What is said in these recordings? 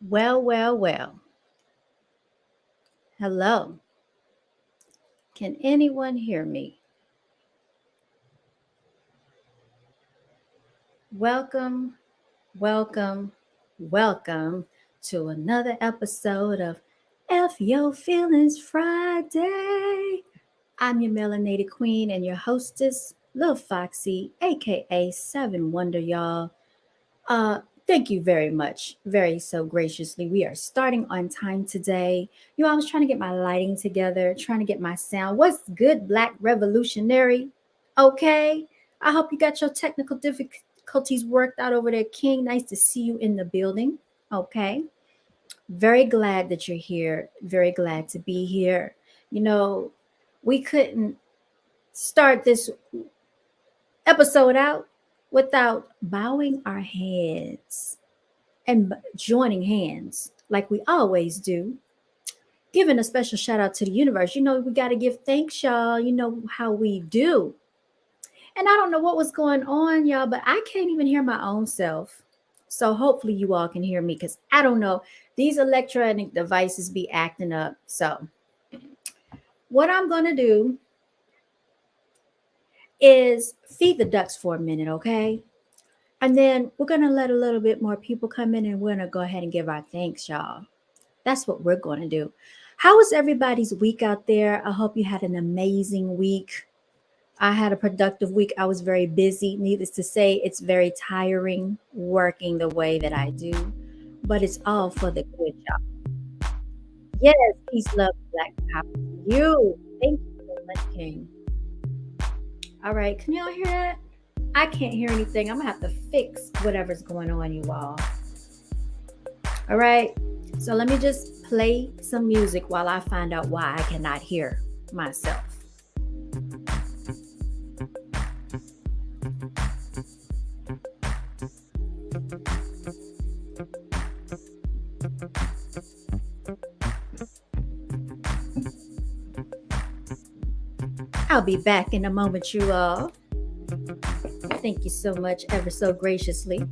Well, well, well. Hello. Can anyone hear me? Welcome, welcome, welcome to another episode of F Yo Feelings Friday. I'm your melanated queen and your hostess, Lil Foxy, aka Seven Wonder, y'all. Thank you very much, very so graciously. We are starting on time today. I was trying to get my lighting together, trying to get my sound. What's good, Black Revolutionary? Okay. I hope you got your technical difficulties worked out over there, King. Nice to see you in the building. Okay. Very glad that you're here. Very glad to be here. You know, we couldn't start this episode out without bowing our heads and joining hands like we always do, giving a special shout out to the universe. We got to give thanks, y'all. You know how we do. And I don't know what was going on, y'all, but I can't even hear my own self. So hopefully you all can hear me because I don't know. These electronic devices be acting up. So what I'm going to do is feed the ducks for a minute, okay? And then we're going to let a little bit more people come in and we're going to go ahead and give our thanks, y'all. That's what we're going to do. How was everybody's week out there? I hope you had an amazing week. I had a productive week. I was very busy. Needless to say, it's very tiring working the way that I do, but it's all for the good, y'all. Yes, peace, love, black power to you. Thank you so much, King. All right, can y'all hear that? I can't hear anything. I'm gonna have to fix whatever's going on, you all. All right. So let me just play some music while I find out why I cannot hear myself. I'll be back in a moment, you all. Thank you so much, ever so graciously.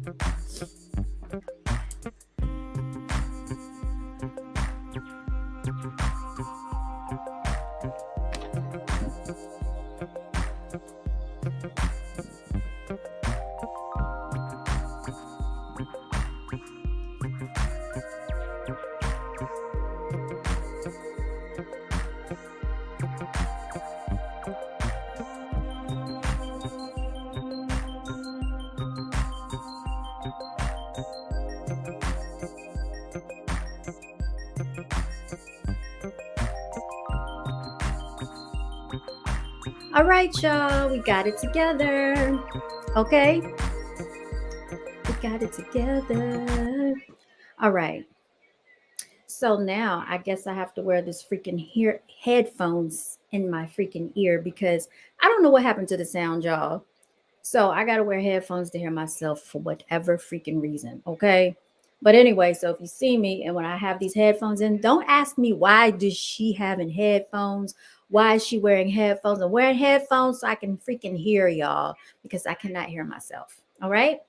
All right, y'all, we got it together. Okay? We got it together. All right. So now I guess I have to wear this freaking headphones in my freaking ear because I don't know what happened to the sound, y'all. So I got to wear headphones to hear myself for whatever freaking reason. Okay? But anyway, so if you see me and when I have these headphones in, don't ask me why does she having headphones? Why is she wearing headphones? I'm wearing headphones so I can freaking hear y'all because I cannot hear myself. All right.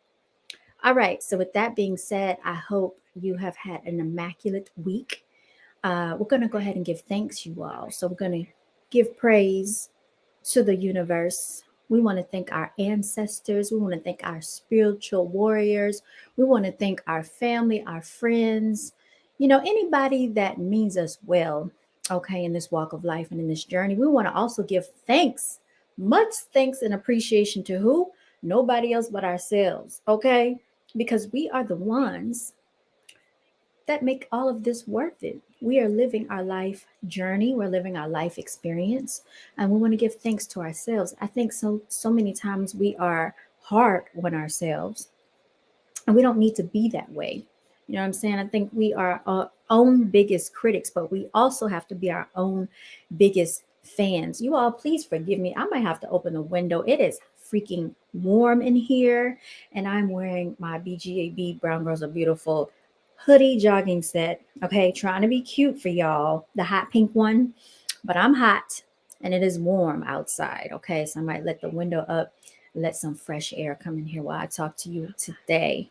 All right. So with that being said, I hope you have had an immaculate week. We're going to go ahead and give thanks, you all. So we're going to give praise to the universe. We want to thank our ancestors. We want to thank our spiritual warriors. We want to thank our family, our friends, anybody that means us well, okay, in this walk of life and in this journey. We want to also give thanks, much thanks and appreciation to who? Nobody else but ourselves, okay? Because we are the ones that make all of this worth it. We are living our life journey, we're living our life experience, and we want to give thanks to ourselves. I think so many times we are hard on ourselves, and we don't need to be that way. You know what I'm saying? I think we are our own biggest critics, but we also have to be our own biggest fans. You all, please forgive me. I might have to open the window. It is freaking warm in here, and I'm wearing my BGAB Brown Girls Are Beautiful hoodie jogging set. Okay, trying to be cute for y'all, the hot pink one, but I'm hot and it is warm outside. Okay, so I might let the window up, let some fresh air come in here while I talk to you today.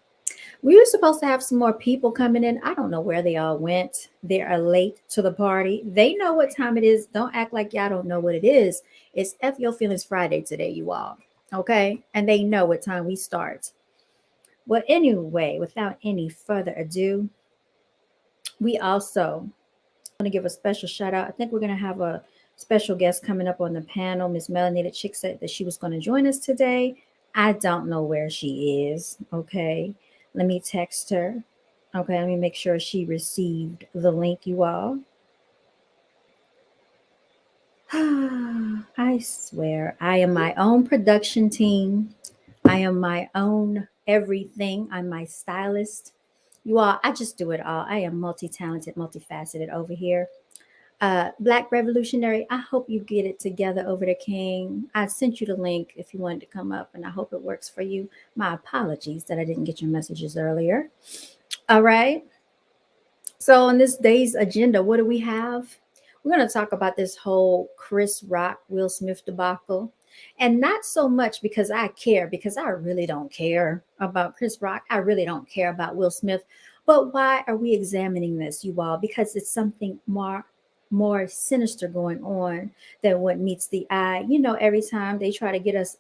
We were supposed to have some more people coming in. I don't know where they all went. They are late to the party. They know what time it is. Don't act like y'all don't know what it is. It's F Your Feelings Friday today, you all. Okay? And they know what time we start. Well, anyway, without any further ado, we also want to give a special shout out. I think we're going to have a special guest coming up on the panel. Miss Melanie, the chick, said that she was going to join us today. I don't know where she is. Okay. Let me text her. Okay. Let me make sure she received the link, you all. I swear, I am my own production team. I am my own everything. I'm my stylist. You all, I just do it all. I am multi talented, multifaceted over here. Black Revolutionary, I hope you get it together over the King. I sent you the link if you wanted to come up, and I hope it works for you. My apologies that I didn't get your messages earlier. All right. So, on this day's agenda, what do we have? We're going to talk about this whole Chris Rock, Will Smith debacle. And not so much because I care, because I really don't care about Chris Rock. I really don't care about Will Smith. But why are we examining this, you all? Because it's something more sinister going on than what meets the eye. You know, every time they try to get us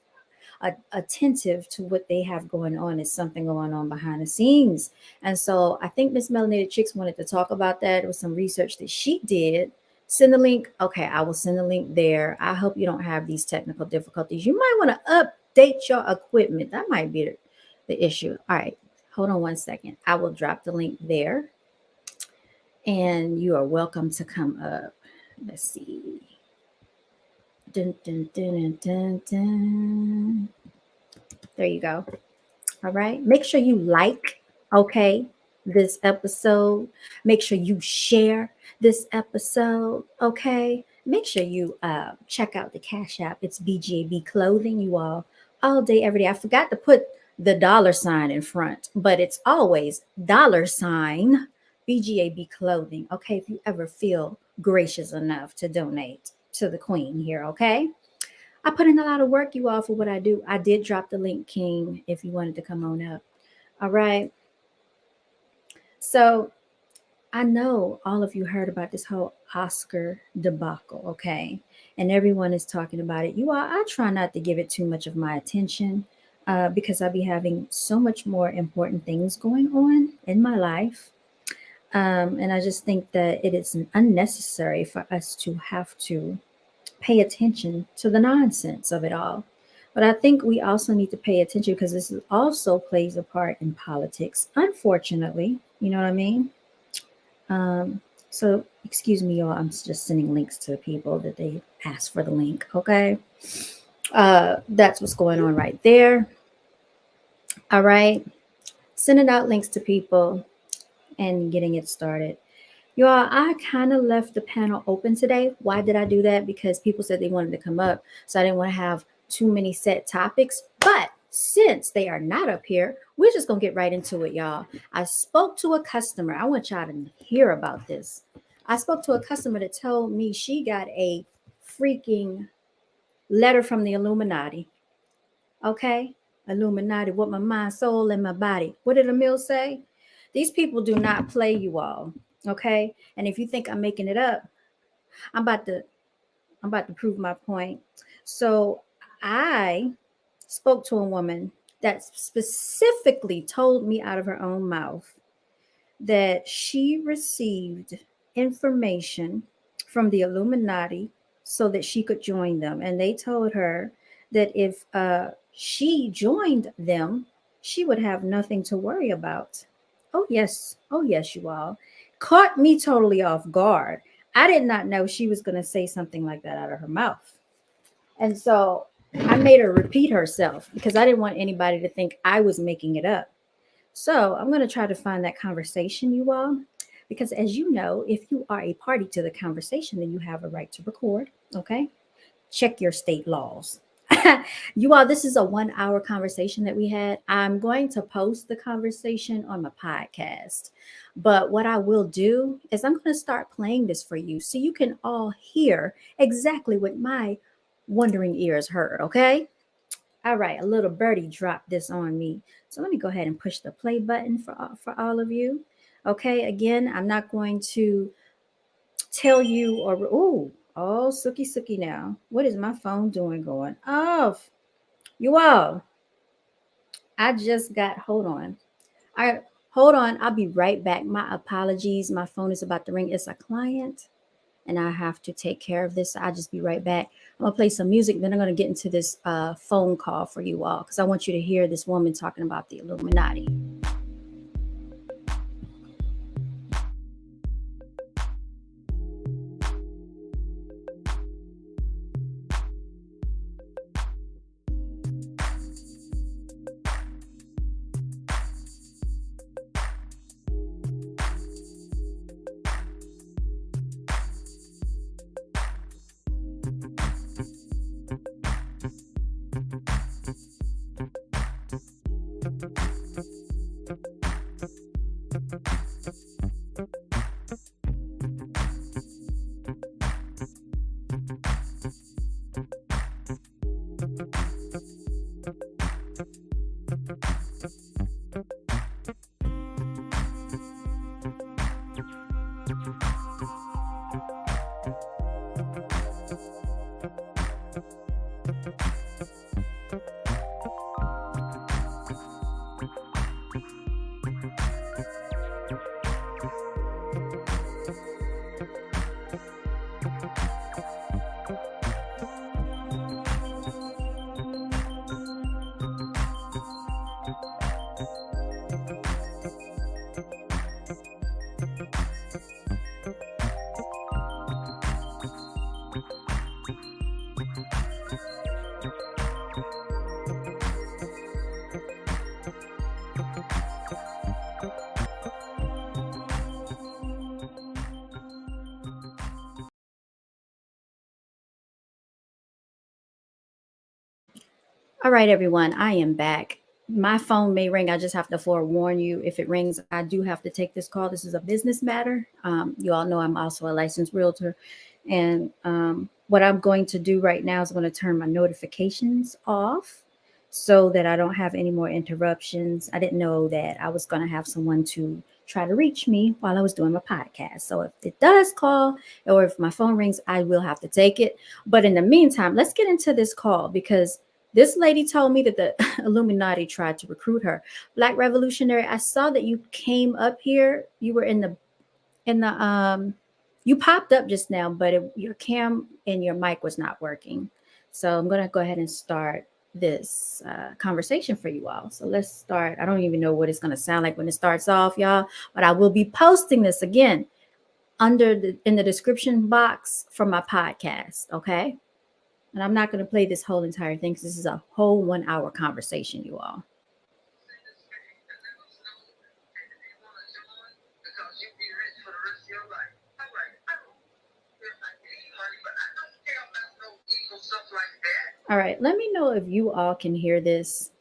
attentive to what they have going on, is something going on behind the scenes. And so I think Miss Melanated Chicks wanted to talk about that. It was some research that she did. Send the link. Okay, I will send the link there. I hope you don't have these technical difficulties. You might want to update your equipment. That might be the issue. All right, hold on one second. I will drop the link there. And you are welcome to come up. Let's see. Dun, dun, dun, dun, dun. There you go. All right. Make sure you like, okay, this episode. Make sure you share this episode, okay? Make sure you check out the Cash App. It's BGABClothing, you all day, every day. I forgot to put the dollar sign in front, but it's always dollar sign BGABClothing, okay? If you ever feel gracious enough to donate to the queen here, okay? I put in a lot of work, you all, for what I do. I did drop the link, King, if you wanted to come on up. All right. So I know all of you heard about this whole Oscar debacle, okay? And everyone is talking about it. You all, I try not to give it too much of my attention because I'll be having so much more important things going on in my life. And I just think that it is unnecessary for us to have to pay attention to the nonsense of it all. But I think we also need to pay attention because this also plays a part in politics, unfortunately. You know what I mean? So, excuse me, y'all. I'm just sending links to people that they asked for the link. Okay. That's what's going on right there. All right. Sending out links to people and getting it started. Y'all, I kind of left the panel open today. Why did I do that? Because people said they wanted to come up. So I didn't want to have too many set topics. But since they are not up here, we're just going to get right into it, y'all. I spoke to a customer. I want y'all to hear about this. I spoke to a customer that told me she got a freaking letter from the Illuminati. Okay? Illuminati, what my mind, soul, and my body. What did Emil say? These people do not play, you all. Okay? And if you think I'm making it up, I'm about to prove my point. So I spoke to a woman that specifically told me out of her own mouth that she received information from the Illuminati so that she could join them. And they told her that if she joined them, she would have nothing to worry about. Oh, yes. Oh, yes, you all. Caught me totally off guard. I did not know she was going to say something like that out of her mouth. And so I made her repeat herself because I didn't want anybody to think I was making it up. So I'm going to try to find that conversation, you all, because as you know, if you are a party to the conversation, then you have a right to record. Okay. Check your state laws. You all, this is a 1 hour conversation that we had. I'm going to post the conversation on my podcast. But what I will do is I'm going to start playing this for you so you can all hear exactly what my wondering ears heard. Okay. All right, a little birdie dropped this on me. So let me go ahead and push the play button for all of you. Okay, again, I'm not going to tell you or oh, Suki now. What is my phone doing going off? You all, I just got, hold on. I hold on, I'll be right back. My apologies. My phone is about to ring. It's a client and I have to take care of this. I'll just be right back. I'm gonna play some music, then I'm gonna get into this phone call for you all because I want you to hear this woman talking about the Illuminati. All right, everyone, I am back. My phone may ring. I just have to forewarn you if it rings, I do have to take this call. This is a business matter. You all know I'm also a licensed realtor. And what I'm going to do right now is I'm going to turn my notifications off so that I don't have any more interruptions. I didn't know that I was going to have someone to try to reach me while I was doing my podcast. So if it does call or if my phone rings, I will have to take it. But in the meantime, let's get into this call because this lady told me that the Illuminati tried to recruit her. Black Revolutionary, I saw that you came up here. You were in the you popped up just now, but your cam and your mic was not working. So I'm going to go ahead and start this conversation for you all. So let's start. I don't even know what it's going to sound like when it starts off, y'all, but I will be posting this again in the description box for my podcast, okay? And I'm not going to play this whole entire thing because this is a whole 1 hour conversation, you all. All right, let me know if you all can hear this.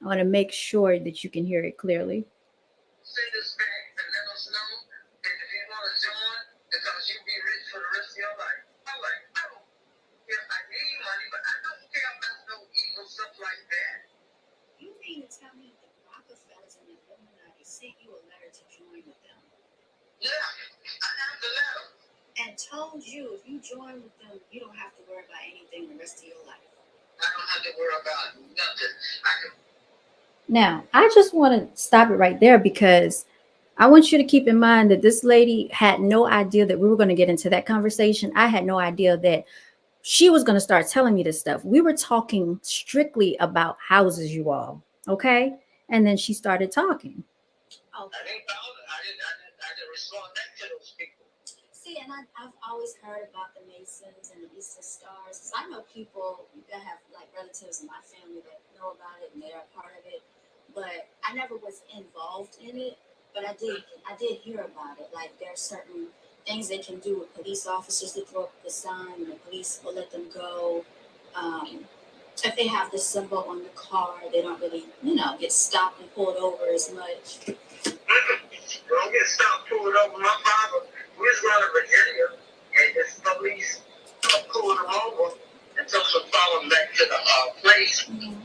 I want to make sure that you can hear it clearly. Send us back and let us know that if you want to join, because you'll be rich for the rest of your life. I'm like, I don't care if I need money, but I don't care about no evil stuff like that. You mean to tell me the Rockefellers and the Illuminati sent you a letter to join with them? Yeah, I have the letter. And told you if you join with them, you don't have to worry about anything the rest of your life. I don't have to worry about nothing. Now, I just want to stop it right there because I want you to keep in mind that this lady had no idea that we were going to get into that conversation. I had no idea that she was going to start telling me this stuff. We were talking strictly about houses, you all. Okay. And then she started talking. Okay. I didn't respond back to those people. See, and I've always heard about the Masons and the Eastern Stars. I know people that have like relatives in my family that know about it and they're a part of it, but I never was involved in it. But I did hear about it. Like there are certain things they can do with police officers to throw up the sign, and the police will let them go. If they have the symbol on the car, they don't really, get stopped and pulled over as much. Don't get stopped, pulled over. My father was running Virginia, and this police pulled him over and took him, followed him back to the place. Mm-hmm.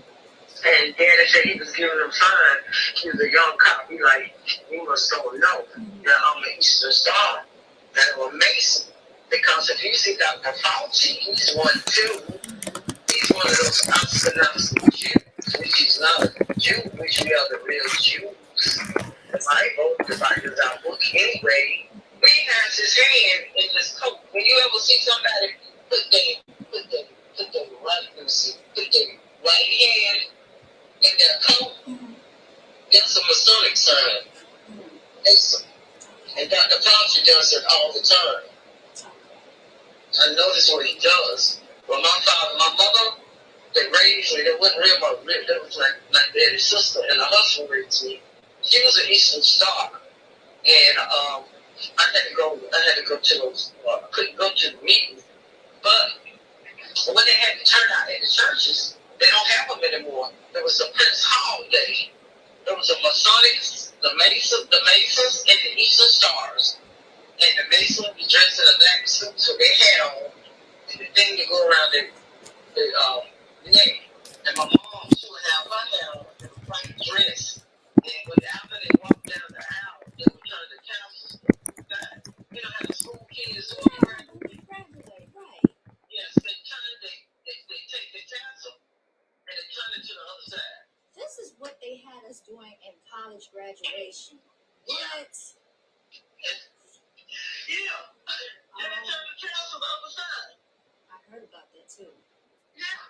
And Daddy said he was giving them sign. He was a young cop. He like, you must don't know that I'm an Eastern Star, that I'm a Mason. Because if you see Dr. Fauci, he's one too. He's one of those Oscar-nominated Jews, which is not a Jew, which we are the real Jews. The Bible is our book anyway. He has his hand in his coat. When you ever see somebody put their right hand in their coat, that's a Masonic sign. And Dr. Fauci does it all the time. I notice what he does. Well, my father, my mother, they raised me. They wasn't real mother. They was like daddy's sister, and the husband raised me. She was an Eastern Star, and I had to go to those. I couldn't go to the meetings, but when they had to turn out in the churches, they don't have them anymore. There was a Prince Hall Day. There was a Masonic, the Masons, and the Eastern Stars. And the Masons were dressed in a black suit, so they had on and the thing to go around the neck. And my mom, she would have her hair on in a white dress. And when after they walked down the aisle, they would turn the tassels back. You know how the school kids do it, right? Yes, they take the tassel and they turn it to the other side. This is what they had us doing in college graduation. What? Yeah. And they turn the tassel the other side. I heard about that too. Yeah.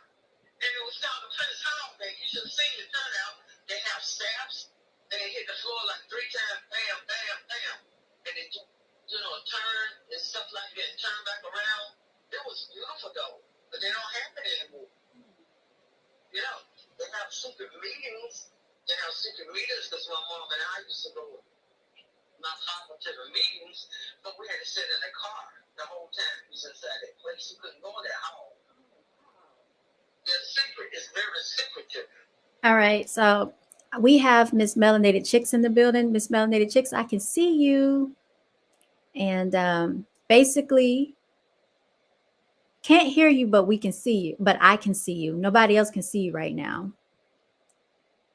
And it was called the Prince Hall Day. You should have seen the turnout. They have staffs, and they hit the floor like 3 times, bam, bam, bam. And they do, turn and stuff like that, turn back around. It was beautiful though, but they don't have it anymore. Yeah, they have secret meetings. They have secret meetings because my mom and I used to go with my father to the meetings, but we had to sit in the car the whole time he was inside that place. You couldn't go in that hall. It's secret. It's very secretive. All right, so we have Miss Melanated Chicks in the building. Miss Melanated Chicks, I can see you. And basically, can't hear you, but we can see you. But I can see you. Nobody else can see you right now.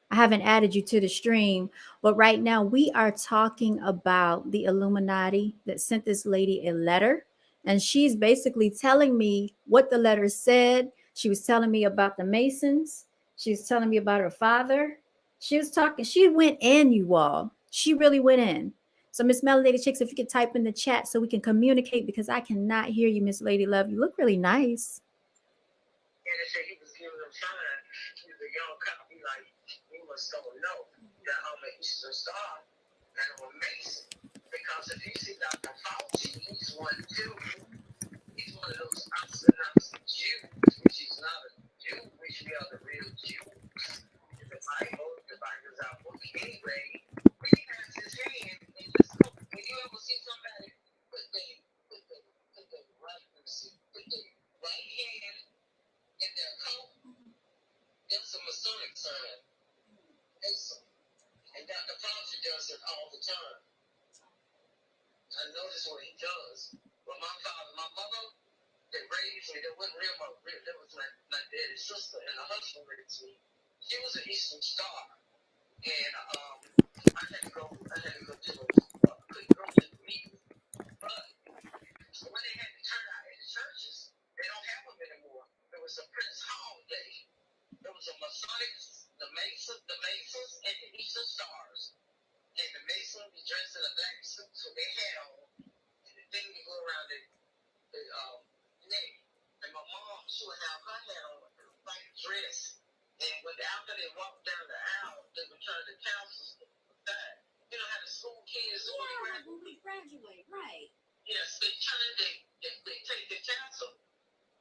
I haven't added you to the stream, but right now we are talking about the Illuminati that sent this lady a letter. And she's basically telling me what the letter said. She was telling me about the Masons. She was telling me about her father. She was talking, she went in, you all. She really went in. So, Miss Melanated Chicks, if you could type in the chat so we can communicate, because I cannot hear you, Miss Lady Love. You look really nice. And they said he was giving them sign. He was a young cop. He like, you must don't know that I'm an Eastern Star and I'm a Mason. Because if you see Dr. Fauci, he's one too. He's one of those Oscar-nominated Jews, which is not a Jew, which we are the real Jews. The Bible is our book anyway. He has his hand in his coat. When you ever see somebody put their right hand in their coat, that's a Masonic sign. And Dr. Fauci does it all the time. I notice what he does. Well, my father, my mother, they raised me. They wasn't real mother. They was my daddy's sister, and the husband raised me. She was an Eastern Star, and I had to go to those. Couldn't go to the meetings, but when they had to turn out in the churches, they don't have them anymore. There was a Prince Hall Day. There was a Masonic, the Masons, and the Eastern Stars. And the Masons be dressed in a black suit, so they had on and the thing to go around the neck. And my mom, she would have her hair on in a white dress. And after they walked down the aisle, they would turn the tassels to the side. You know how the school kids do when we graduate, right? Yes, they take the tassel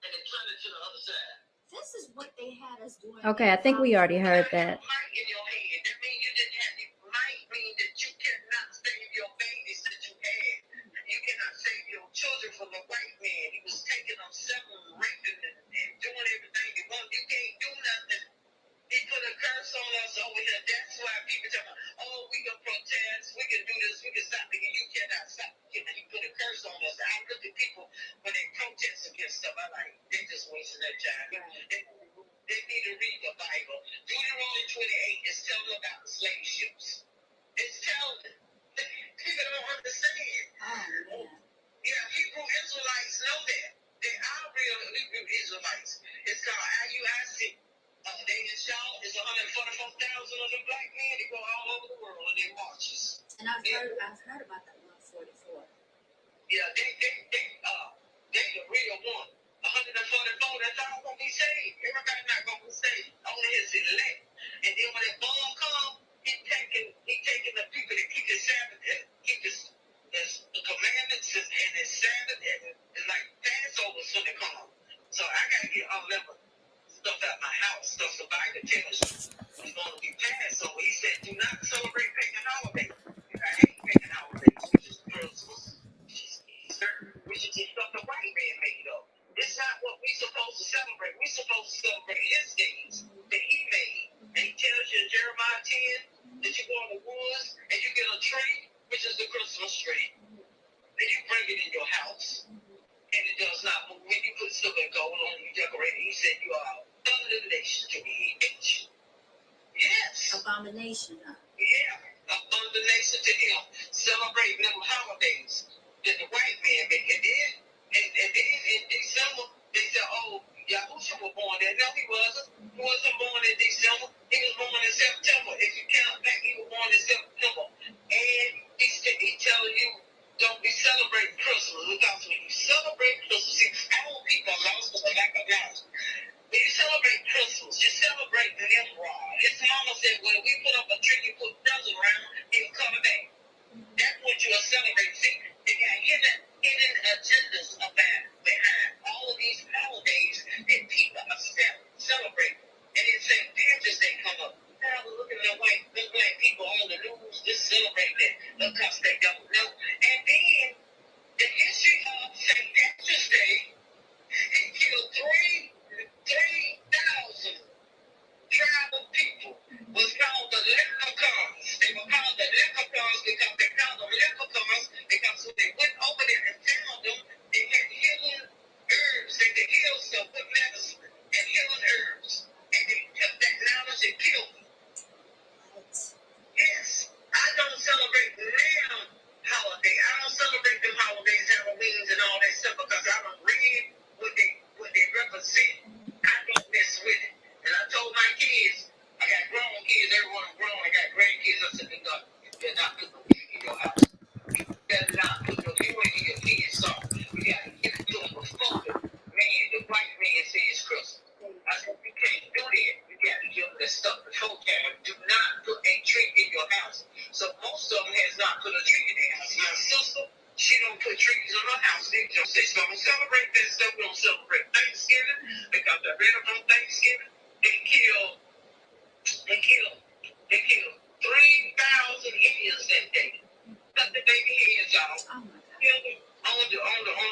and they turn it to the other side. This is what they had us doing. Okay, I think we already heard that. Might in your head. That means you didn't have it. Might mean that you cannot save your babies that you had. You cannot save your children from the white man. He was taking them, selling, raping, and doing everything they want. You can't do nothing. He put a curse on us over here. That's why people tell me, oh, we can protest, we can do this, we can stop it. You cannot stop it. He put a curse on us. I look at people when they protest against stuff. I like, they just wasting their time. Right. They need to read the Bible. Deuteronomy It's telling. People don't understand. Oh, man. Yeah, Hebrew Israelites know that. They are real Hebrew Israelites. It's called IUIC. They in Charlotte. It's 144,000 of them black men. They go all over the world and they marches. And I've heard about that 144. Yeah, they the real one. 144, that's all gonna be saved. Everybody not gonna be saved. Only his elect. And then when that bomb come, he taking the people that keep his Sabbath and keep his the commandments and his Sabbath and it's like Passover when they come. So I gotta get all that stuff out my house. Stuff the Bible tells you it's gonna be Passover. He said, do not celebrate pagan holidays. I hate pagan holidays, which is Christmas. We should just stuff the white man made up. It's not what we supposed to celebrate. We supposed to celebrate his days that he made. And he tells you in Jeremiah 10 that you go in the woods and you get a tree, which is the Christmas tree, and you bring it in your house. And it does not move. When you put silver and gold on it, you decorate it. He said you are abomination to me. Yes. Abomination, huh? Yeah. Abomination to him. Celebrate them holidays that the white man make. And then in December, they said, oh, Yahusha was born there. No, he wasn't. He wasn't born in December. He was born in September. If you count back, he was born in September. And he telling you, don't be celebrating Christmas. Because when you celebrate Christmas, see, our people are lost like a mouse. When you celebrate Christmas, you celebrate the Nimrod. His mama said, when we put up a tree, you put presents around, he'll come back. That's what you are celebrating. See, they got hidden agendas behind all of these holidays that people are celebrating. And then St. Patrick's Day come up. Now we're looking at the black people on the news just celebrating that because they don't know. And then the history of St. Patrick's Day, it killed 3,000 tribal people. Was called the leprechauns. They were called the leprechauns because they called them leprechauns because when they went over there and found them, they had healing herbs. They could heal stuff with medicine and healing herbs. And they took that knowledge and killed them. Yes, I don't celebrate now holiday. I don't celebrate them holidays, Halloweens and all that stuff because I don't read what they represent. I don't mess with it. And I told my kids, I got grown kids, everyone grown, I got grandkids. I said, no, you better not put no music in your house. You better not put no music in your kids' song. You got to give it to them before the white man says Christmas. I said, you can't do that. You got to give them the stuff before time. Do not put a tree in your house. So most of them has not put a tree in their house. My sister, she don't put trees on her house. They don't say, so don't celebrate that stuff. We don't celebrate Thanksgiving because I read up on Thanksgiving. They killed 3,000 Indians that day. Cut the baby heads off, killed them on the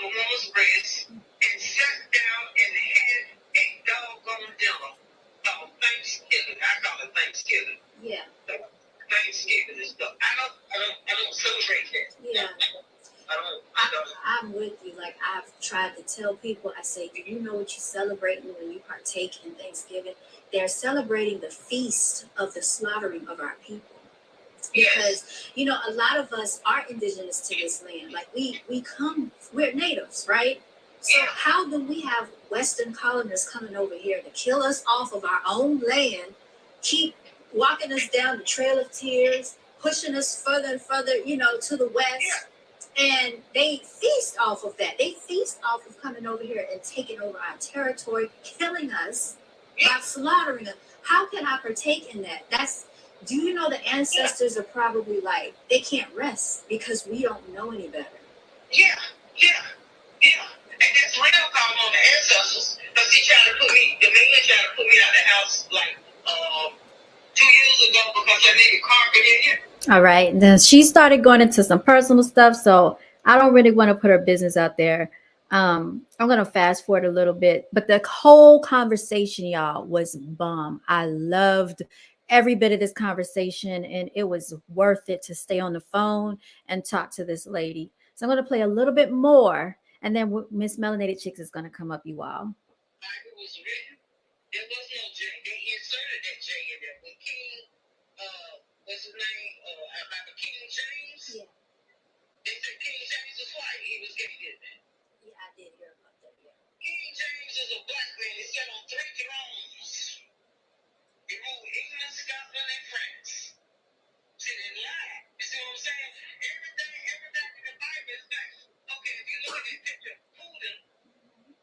woman's breast, and sat down and had a doggone dinner called Thanksgiving. I call it Thanksgiving. Yeah. Thanksgiving and stuff. I don't celebrate that. Yeah. I don't. I'm with you. Like, I've tried to tell people, I say, do you know what you're celebrating when you partake in Thanksgiving? They're celebrating the feast of the slaughtering of our people. Because, you know, a lot of us are indigenous to this land. Like, we're natives, right? So how do we have Western colonists coming over here to kill us off of our own land, keep walking us down the Trail of Tears, pushing us further and further, you know, to the west? And they feast off of that. They feast off of coming over here and taking over our territory, killing us by slaughtering us. How can I partake in that? Do you know the ancestors are probably like, they can't rest because we don't know any better. Yeah. And that's real calling on the ancestors because he tried to put me, the man tried to put me out of the house like 2 years ago because I needed carpet in here. All right. Then she started going into some personal stuff. So I don't really want to put her business out there. I'm going to fast forward a little bit. But the whole conversation, y'all, was bomb. I loved every bit of this conversation. And it was worth it to stay on the phone and talk to this lady. So I'm going to play a little bit more. And then Miss Melanated Chicks is going to come up, you all. Bible was written. There was no J. They inserted that J in there. When King what's his name? Like a King James. Yeah. They said King James was white. He was gay, didn't they? Yeah, I did hear about that. Yeah. King James is a black man. He sat on 3 thrones. He ruled England, Scotland, and France. See, they lie. You see what I'm saying? Everything in the Bible is nice. Okay, if you look at that picture of Putin,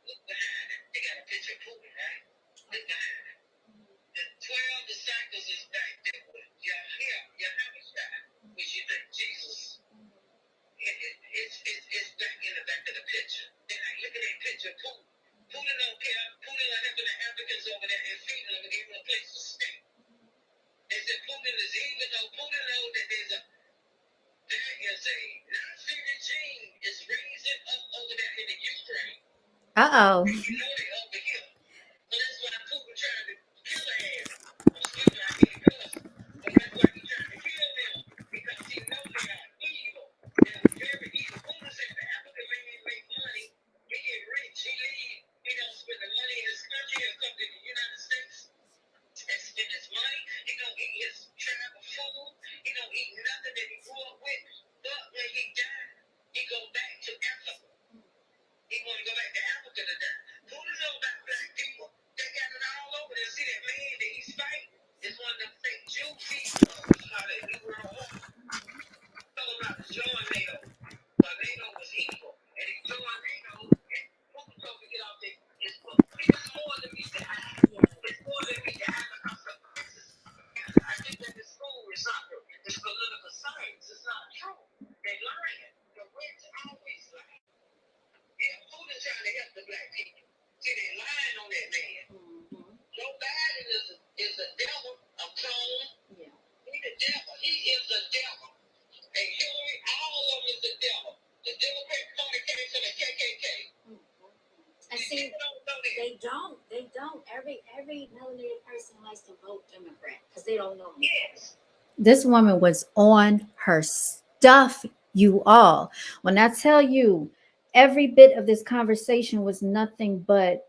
look behind it. They got a picture of Putin, right? Look behind it. The 12 disciples is back there with Yahushua, which you think Jesus. It's back in the back of the picture. Then I look at that picture of Putin. Putin don't care. Putin are helping the Africans over there and feeding them and giving them a place to stay. They said Putin is even though Putin knows that there is a Nazi regime is raising up over there in the Ukraine. Uh-oh. And you know they over here. So that's why Putin trying to kill their ass. Excuse me, I can't cuss. But that's why he's trying to kill them. Because he knows they are evil. They're very evil. Putin said the African man make money. He get rich. He leave. He don't spend the money in his country. He'll come to the United States and spend his money. He don't eat his tribal food. He don't eat nothing that he grew up with. But when he died, he go back to Africa. He want to go back to Africa to die. Who does know about black people? They got it all over there. See that man that he's fighting? It's one of them fake Jew people. How they Negro up. Tell him about to join NATO. But NATO was evil. And he joined NATO. And Putin told me to get off there. It's more than me to hide. It's more than me to hide because of this. I think that the school is not true. It's political science. It's not true. They're lying. The rich always lie. Yeah, Putin's trying to help the black people. See, they're lying on that man. Mm-hmm. Joe Biden is a devil, a clone. Yeah. He's the devil. He is the devil. And Hillary, all of them is the devil. The Democrat Party came from the KKK. Mm-hmm. And see, they don't. Every melanated person likes to vote Democrat because they don't know. Yes. This woman was on her stuff, you all. When I tell you, every bit of this conversation was nothing but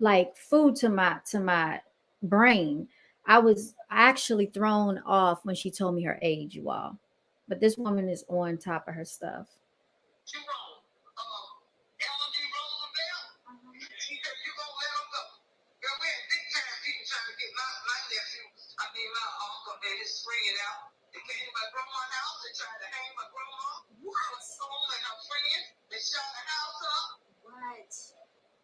like food to my brain. I was actually thrown off when she told me her age, you all. But this woman is on top of her stuff. She wrong. Ellen D. Roosevelt. She said, you gonna let him go. Girl, we had big time people trying to get my nephew, my uncle and his friend out. They came to my grandma's house and tried to hang my grandma. What? Home and her friend. They shot the house up. What?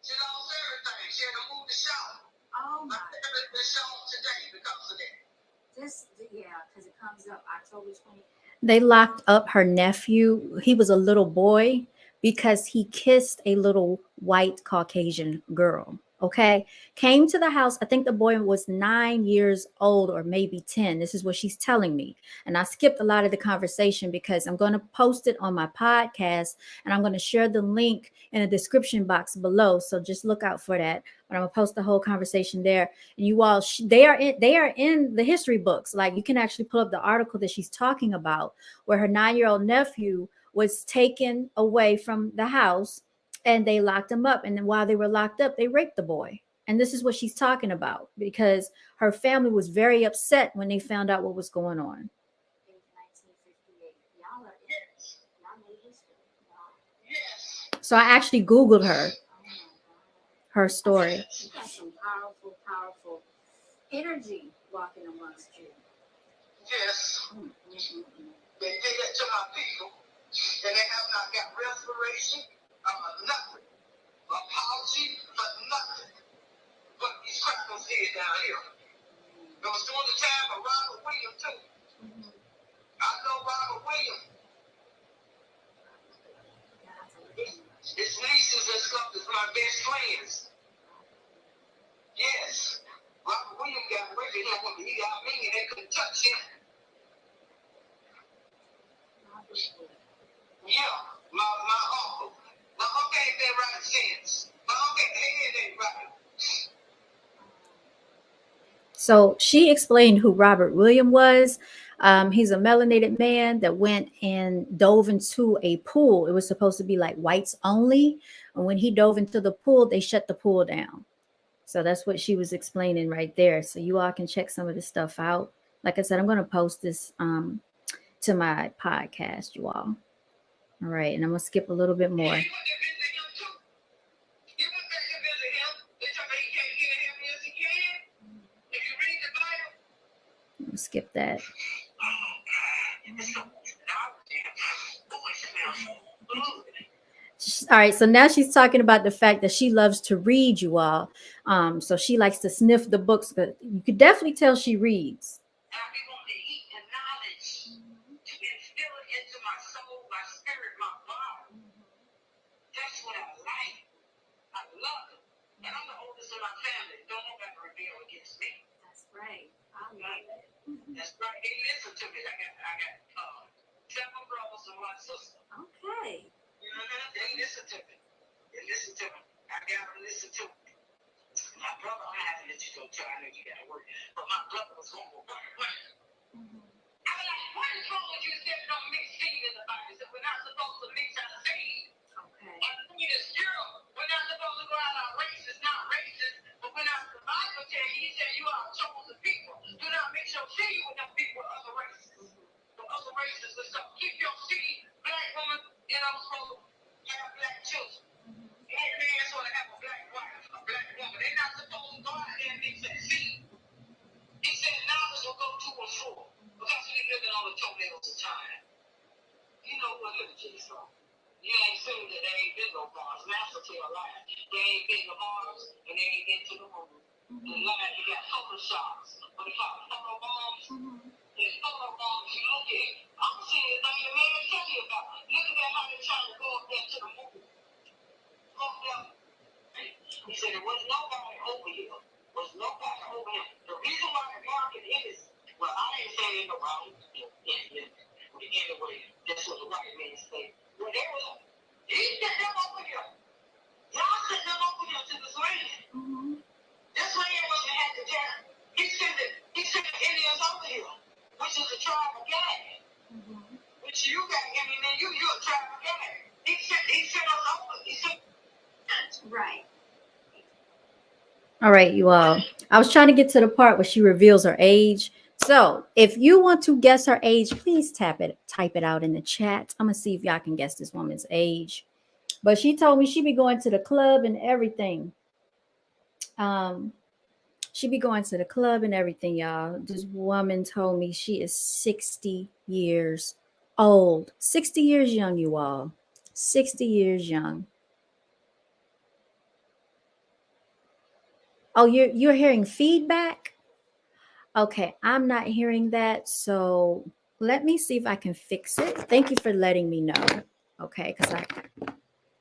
She lost everything. She had to move the shop. Oh my. The shop today because of that. Because it comes up October 20th. They locked up her nephew. He was a little boy because he kissed a little white Caucasian girl. Okay. Came to the house. I think the boy was 9 years old or maybe 10. This is what she's telling me. And I skipped a lot of the conversation because I'm going to post it on my podcast and I'm going to share the link in the description box below. So just look out for that. But I'm going to post the whole conversation there. And you all, they are in the history books. Like you can actually pull up the article that she's talking about where her 9-year-old nephew was taken away from the house and they locked him up. And then while they were locked up, they raped the boy. And this is what she's talking about because her family was very upset when they found out what was going on. So I actually Googled her story. You got some powerful energy walking amongst you. Yes. They did that to my people, and they have not got restoration, nothing. Apology for nothing. But these crackers did down here. It was during the time of Robert Williams, too. Mm-hmm. I know Robert Williams. His nieces and stuff is my best friends. Yes. Robert Williams got away with him when he got me and they couldn't touch him. Yeah, my uncle. My uncle ain't been right since. My uncle head ain't right. So she explained who Robert Williams was. He's a melanated man that went and dove into a pool. It was supposed to be like whites only. And when he dove into the pool, they shut the pool down. So that's what she was explaining right there. So you all can check some of this stuff out. Like I said, I'm going to post this to my podcast, you all. All right, and I'm going to skip a little bit more. You went to visit him too. You went back to visit him. They tell me he can't get him. Yes, he can. If you read the Bible. I'm going to skip that. All right, so now she's talking about the fact that she loves to read, you all. So she likes to sniff the books, but you could definitely tell she reads. I be wanting to eat the knowledge to instill it into my soul, my spirit, my body. That's what I like. I love it. And I'm the oldest in my family. Don't nobody rebel against me. That's right. I love it. That's right. They listen to me. I got 7 brothers and 1 sister. Okay. They listen to me. They listen to me. I gotta listen to me. My brother, I have to let you go too. I know you gotta work. But my brother was going to work. I was like, what is wrong with you said don't mix seed in the Bible? He said, we're not supposed to mix our seed. Okay. And seed is pure. We're not supposed to go out on racist, not racist. But when the Bible tells you, he said you are a chosen people. Do not mix your seed with them people of other races. The other races and stuff. Keep your seed, black woman, supposed to have black children. Black man supposed to have a black wife, a black woman. They're not supposed to go out there and mix that seed. He said knowledge will go to and fro. Because we living on the toenails of time. You know what religion is from. You ain't seen that they ain't been no Mars. Master tell a lie. They ain't been to Mars and they ain't been to the moon. The lie, you got photoshops. What they call photo bombs. There's photo bombs you look at. I'm seeing the thing the man tell you about. Look at how they're trying to go up there to the moon. Go up there. He said there was nobody over here. Was nobody over here. The reason why the market is, well, I ain't saying no wrong. Anyway, that's what the white man say. Well, they was, he sent them over here. Y'all sent them over here to this land. This land wasn't had to tell. He sent the Indians over here, which is a tribe of Gad. Which you got, you're a tribe of Gad. He sent us over. He sent. Right. All right, you all. I was trying to get to the part where she reveals her age. So if you want to guess her age, please type it out in the chat. I'm gonna see if y'all can guess this woman's age. But she told me she be going to the club and everything. She be going to the club and everything, y'all. This woman told me she is 60 years old. 60 years young, you all. 60 years young. Oh, you're hearing feedback? Okay, I'm not hearing that. So let me see if I can fix it. Thank you for letting me know. Okay, because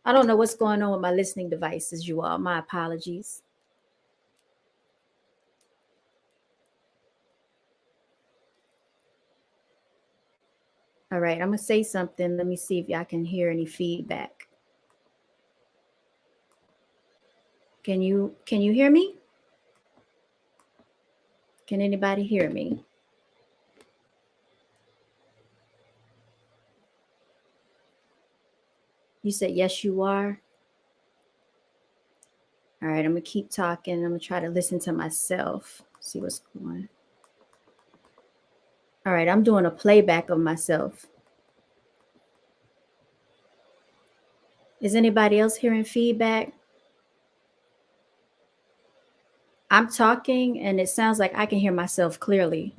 I don't know what's going on with my listening devices, you all. My apologies. All right, I'm gonna say something. Let me see if y'all can hear any feedback. Can you hear me? Can anybody hear me? You said yes, you are. All right, I'm gonna keep talking. I'm gonna try to listen to myself, see what's going. All right, I'm doing a playback of myself. Is anybody else hearing feedback? I'm talking and it sounds like I can hear myself clearly.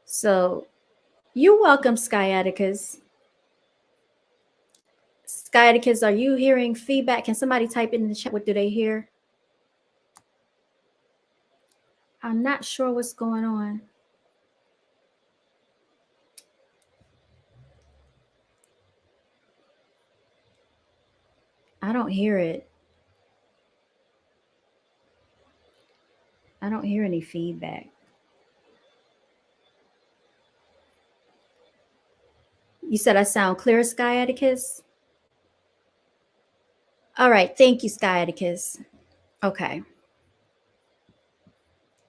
So you're welcome, Sciaticus. Sciaticus, are you hearing feedback? Can somebody type in the chat what do they hear? I'm not sure what's going on. I don't hear it. I don't hear any feedback. You said I sound clear, Sciaticus? All right, thank you, Sciaticus. Okay.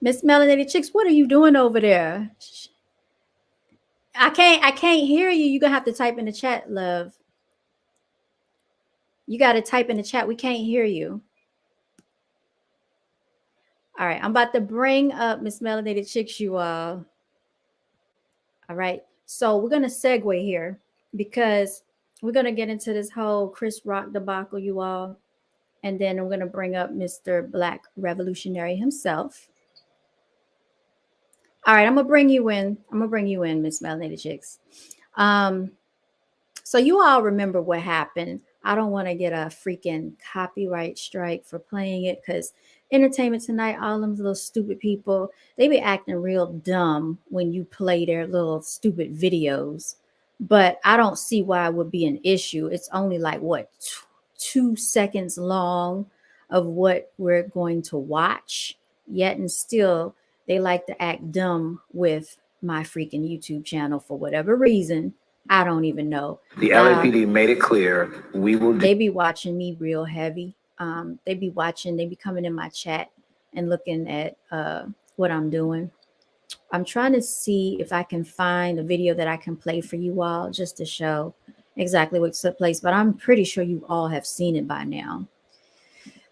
Miss Melanated Chicks, what are you doing over there? I can't hear you. You're gonna have to type in the chat, love. You gotta type in the chat. We can't hear you. All right, I'm about to bring up Miss Melanated Chicks, you all. All right, so we're gonna segue here because we're gonna get into this whole Chris Rock debacle, you all, and then I'm gonna bring up Mr. Black Revolutionary himself. All right, I'm gonna bring you in. I'm gonna bring you in, Miss Melanated Chicks. Um, So you all remember what happened. I don't want to get a freaking copyright strike for playing it because Entertainment Tonight, all them little stupid people, they be acting real dumb when you play their little stupid videos. But I don't see why it would be an issue. It's only like what 2 seconds long of what we're going to watch. Yet and still, they like to act dumb with my freaking YouTube channel for whatever reason. I don't even know. The LAPD made it clear we will. They be watching me real heavy. They be watching. They be coming in my chat and looking at what I'm doing. I'm trying to see if I can find a video that I can play for you all just to show exactly what took place. But I'm pretty sure you all have seen it by now.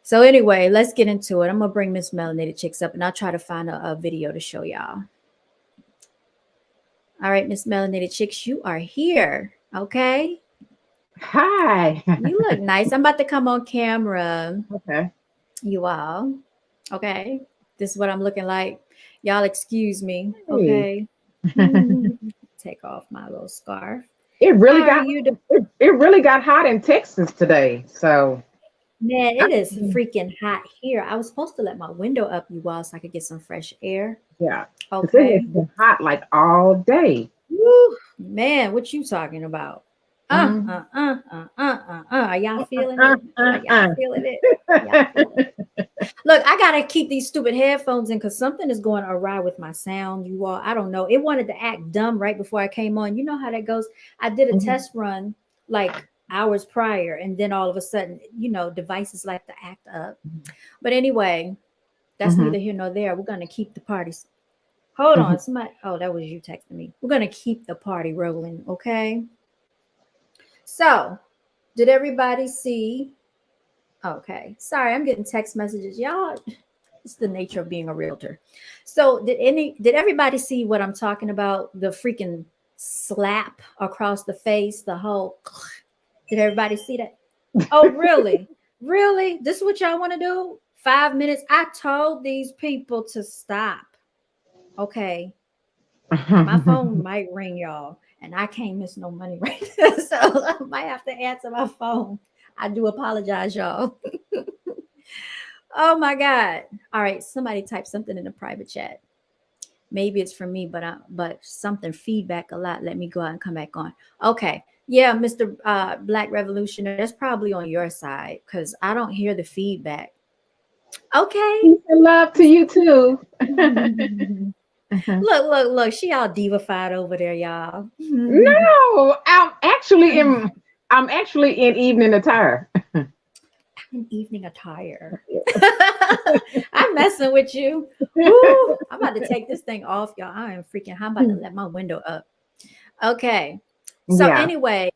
So anyway, let's get into it. I'm gonna bring Miss Melanated Chicks up, and I'll try to find a video to show y'all. All right, Miss Melanated Chicks, you are here. Okay. Hi. You look nice. I'm about to come on camera. Okay. You all. Okay. This is what I'm looking like. Y'all excuse me. Hey. Okay. Take off my little scarf. It really How got are you doing? it really got hot in Texas today. So Man, it is freaking hot here. I was supposed to let my window up, you all, so I could get some fresh air. yeah. 'Cause it Okay. has been hot like all day. Woo, man, what you talking about? Mhm. Are y'all feeling it? Are y'all feeling it? Y'all feeling it? Look, I gotta keep these stupid headphones in because something is going awry with my sound, you all. I don't know. It wanted to act dumb right before I came on. You know how that goes. I did a Mhm. test run like hours prior, and then all of a sudden, devices like to act up. But anyway, that's Mhm. neither here nor there. We're gonna keep the parties. Hold on, somebody. Oh, that was you texting me. We're gonna keep the party rolling, okay? So, did everybody see? Okay, sorry, I'm getting text messages, y'all. It's the nature of being a realtor. So, did everybody see what I'm talking about? The freaking slap across the face, the whole. Did everybody see that? Oh, really? Really? This is what y'all want to do? 5 minutes. I told these people to stop. Okay. My phone might ring, y'all, and I can't miss no money right now. So I might have to answer my phone. I do apologize, y'all. Oh my God. All right. Somebody type something in the private chat. Maybe it's for me, but something feedback a lot. Let me go out and come back on. Okay. Yeah, Mr. Black Revolutionary, that's probably on your side because I don't hear the feedback. Okay. Peace and love to you too. Look. She all divified over there, y'all. No, I'm actually in evening attire. In evening attire. I'm messing with you. Woo, I'm about to take this thing off, y'all. I am freaking. I'm about to let my window up. Okay. So Yeah. anyway,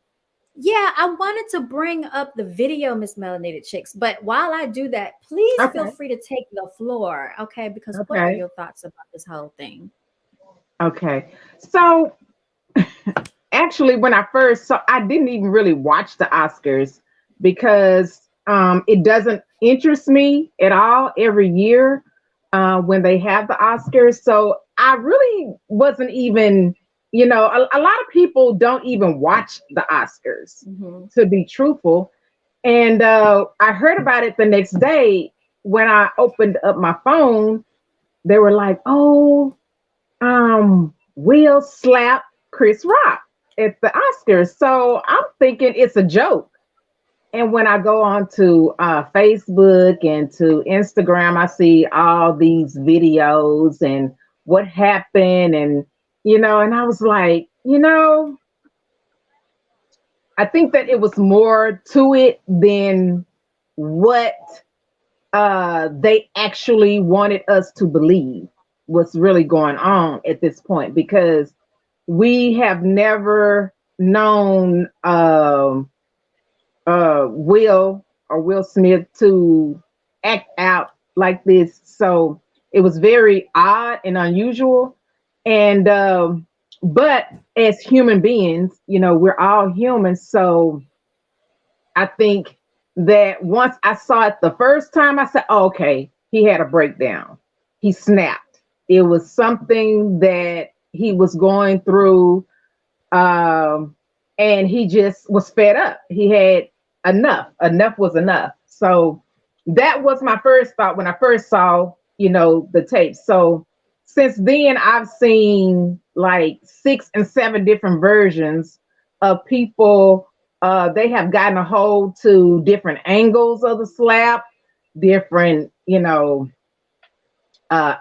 yeah, I wanted to bring up the video, Miss Melanated Chicks. But while I do that, please feel Okay. free to take the floor. Okay. Because what are Okay. your thoughts about this whole thing? Okay. So actually, when I first saw, I didn't even really watch the Oscars because it doesn't interest me at all every year when they have the Oscars. So I really wasn't even, a lot of people don't even watch the Oscars, Mm-hmm. to be truthful. And I heard about it the next day when I opened up my phone. They were like, "Oh, Will slap Chris Rock at the Oscars." So I'm thinking it's a joke. And when I go on to Facebook and to Instagram, I see all these videos and what happened. And I was like, I think that it was more to it than what they actually wanted us to believe what's really going on at this point, because we have never known Will Smith to act out like this. So It was very odd and unusual. And but as human beings, we're all human. So I think that once I saw it the first time, I said, oh, okay, he had a breakdown. He snapped. It was something that he was going through, and he just was fed up. He had enough. Enough was enough. So that was my first thought when I first saw, the tape. So since then, I've seen like 6 and 7 different versions of people. They have gotten a hold to different angles of the slap, different,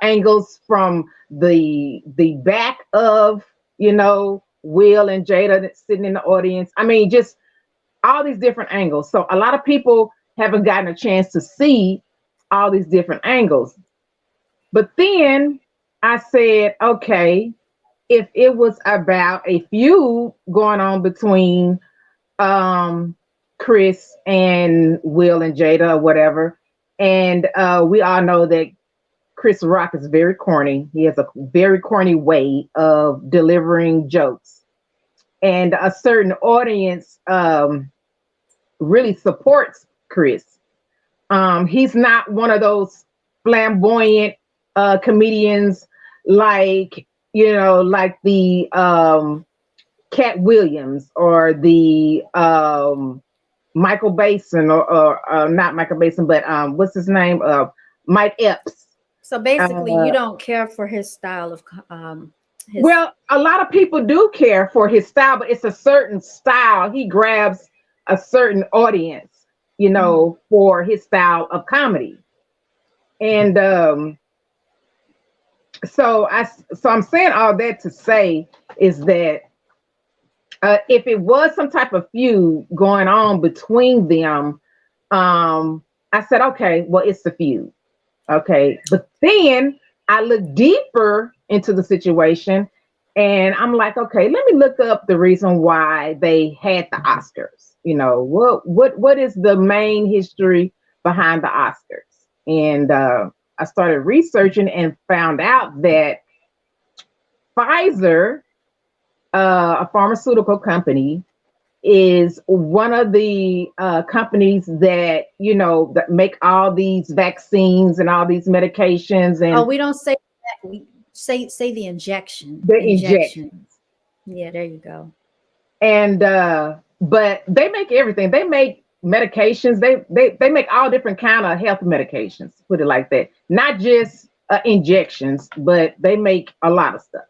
angles from the back of, Will and Jada that's sitting in the audience. I mean, just all these different angles. So a lot of people haven't gotten a chance to see all these different angles. But then I said, okay, if it was about a feud going on between Chris and Will and Jada or whatever, and we all know that Chris Rock is very corny. He has a very corny way of delivering jokes. And a certain audience really supports Chris. He's not one of those flamboyant comedians like, like the Cat Williams or the Michael Basin or not Michael Basin, but what's his name? Mike Epps. So basically, you don't care for his style of Well, a lot of people do care for his style, but it's a certain style. He grabs a certain audience, for his style of comedy. And so I'm saying all that to say is that if it was some type of feud going on between them, I said, okay, well, it's the feud. Okay. But then I looked deeper into the situation and I'm like, okay, let me look up the reason why they had the Oscars. What is the main history behind the Oscars? And I started researching and found out that Pfizer, a pharmaceutical company, is one of the companies that that make all these vaccines and all these medications. And we don't say that. We say the injection. The injections. Yeah, there you go. And but they make everything. They make medications. They make all different kind of health medications. Put it like that. Not just injections, but they make a lot of stuff.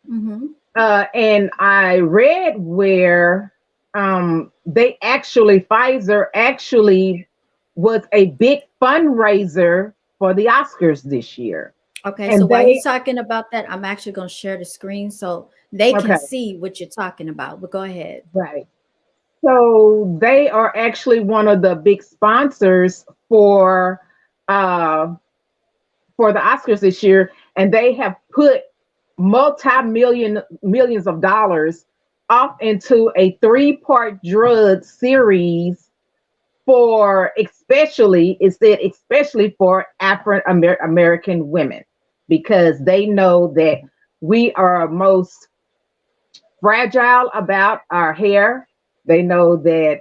Mm-hmm. And I read where Pfizer actually was a big fundraiser for the Oscars this year. Okay, And so while you're talking about that, I'm actually going to share the screen so they can Okay. see what you're talking about. But go ahead. Right. So they are actually one of the big sponsors uh, for the Oscars this year, and they have put millions of dollars off into a 3-part drug series for especially for African American women, because they know that we are most fragile about our hair. They know that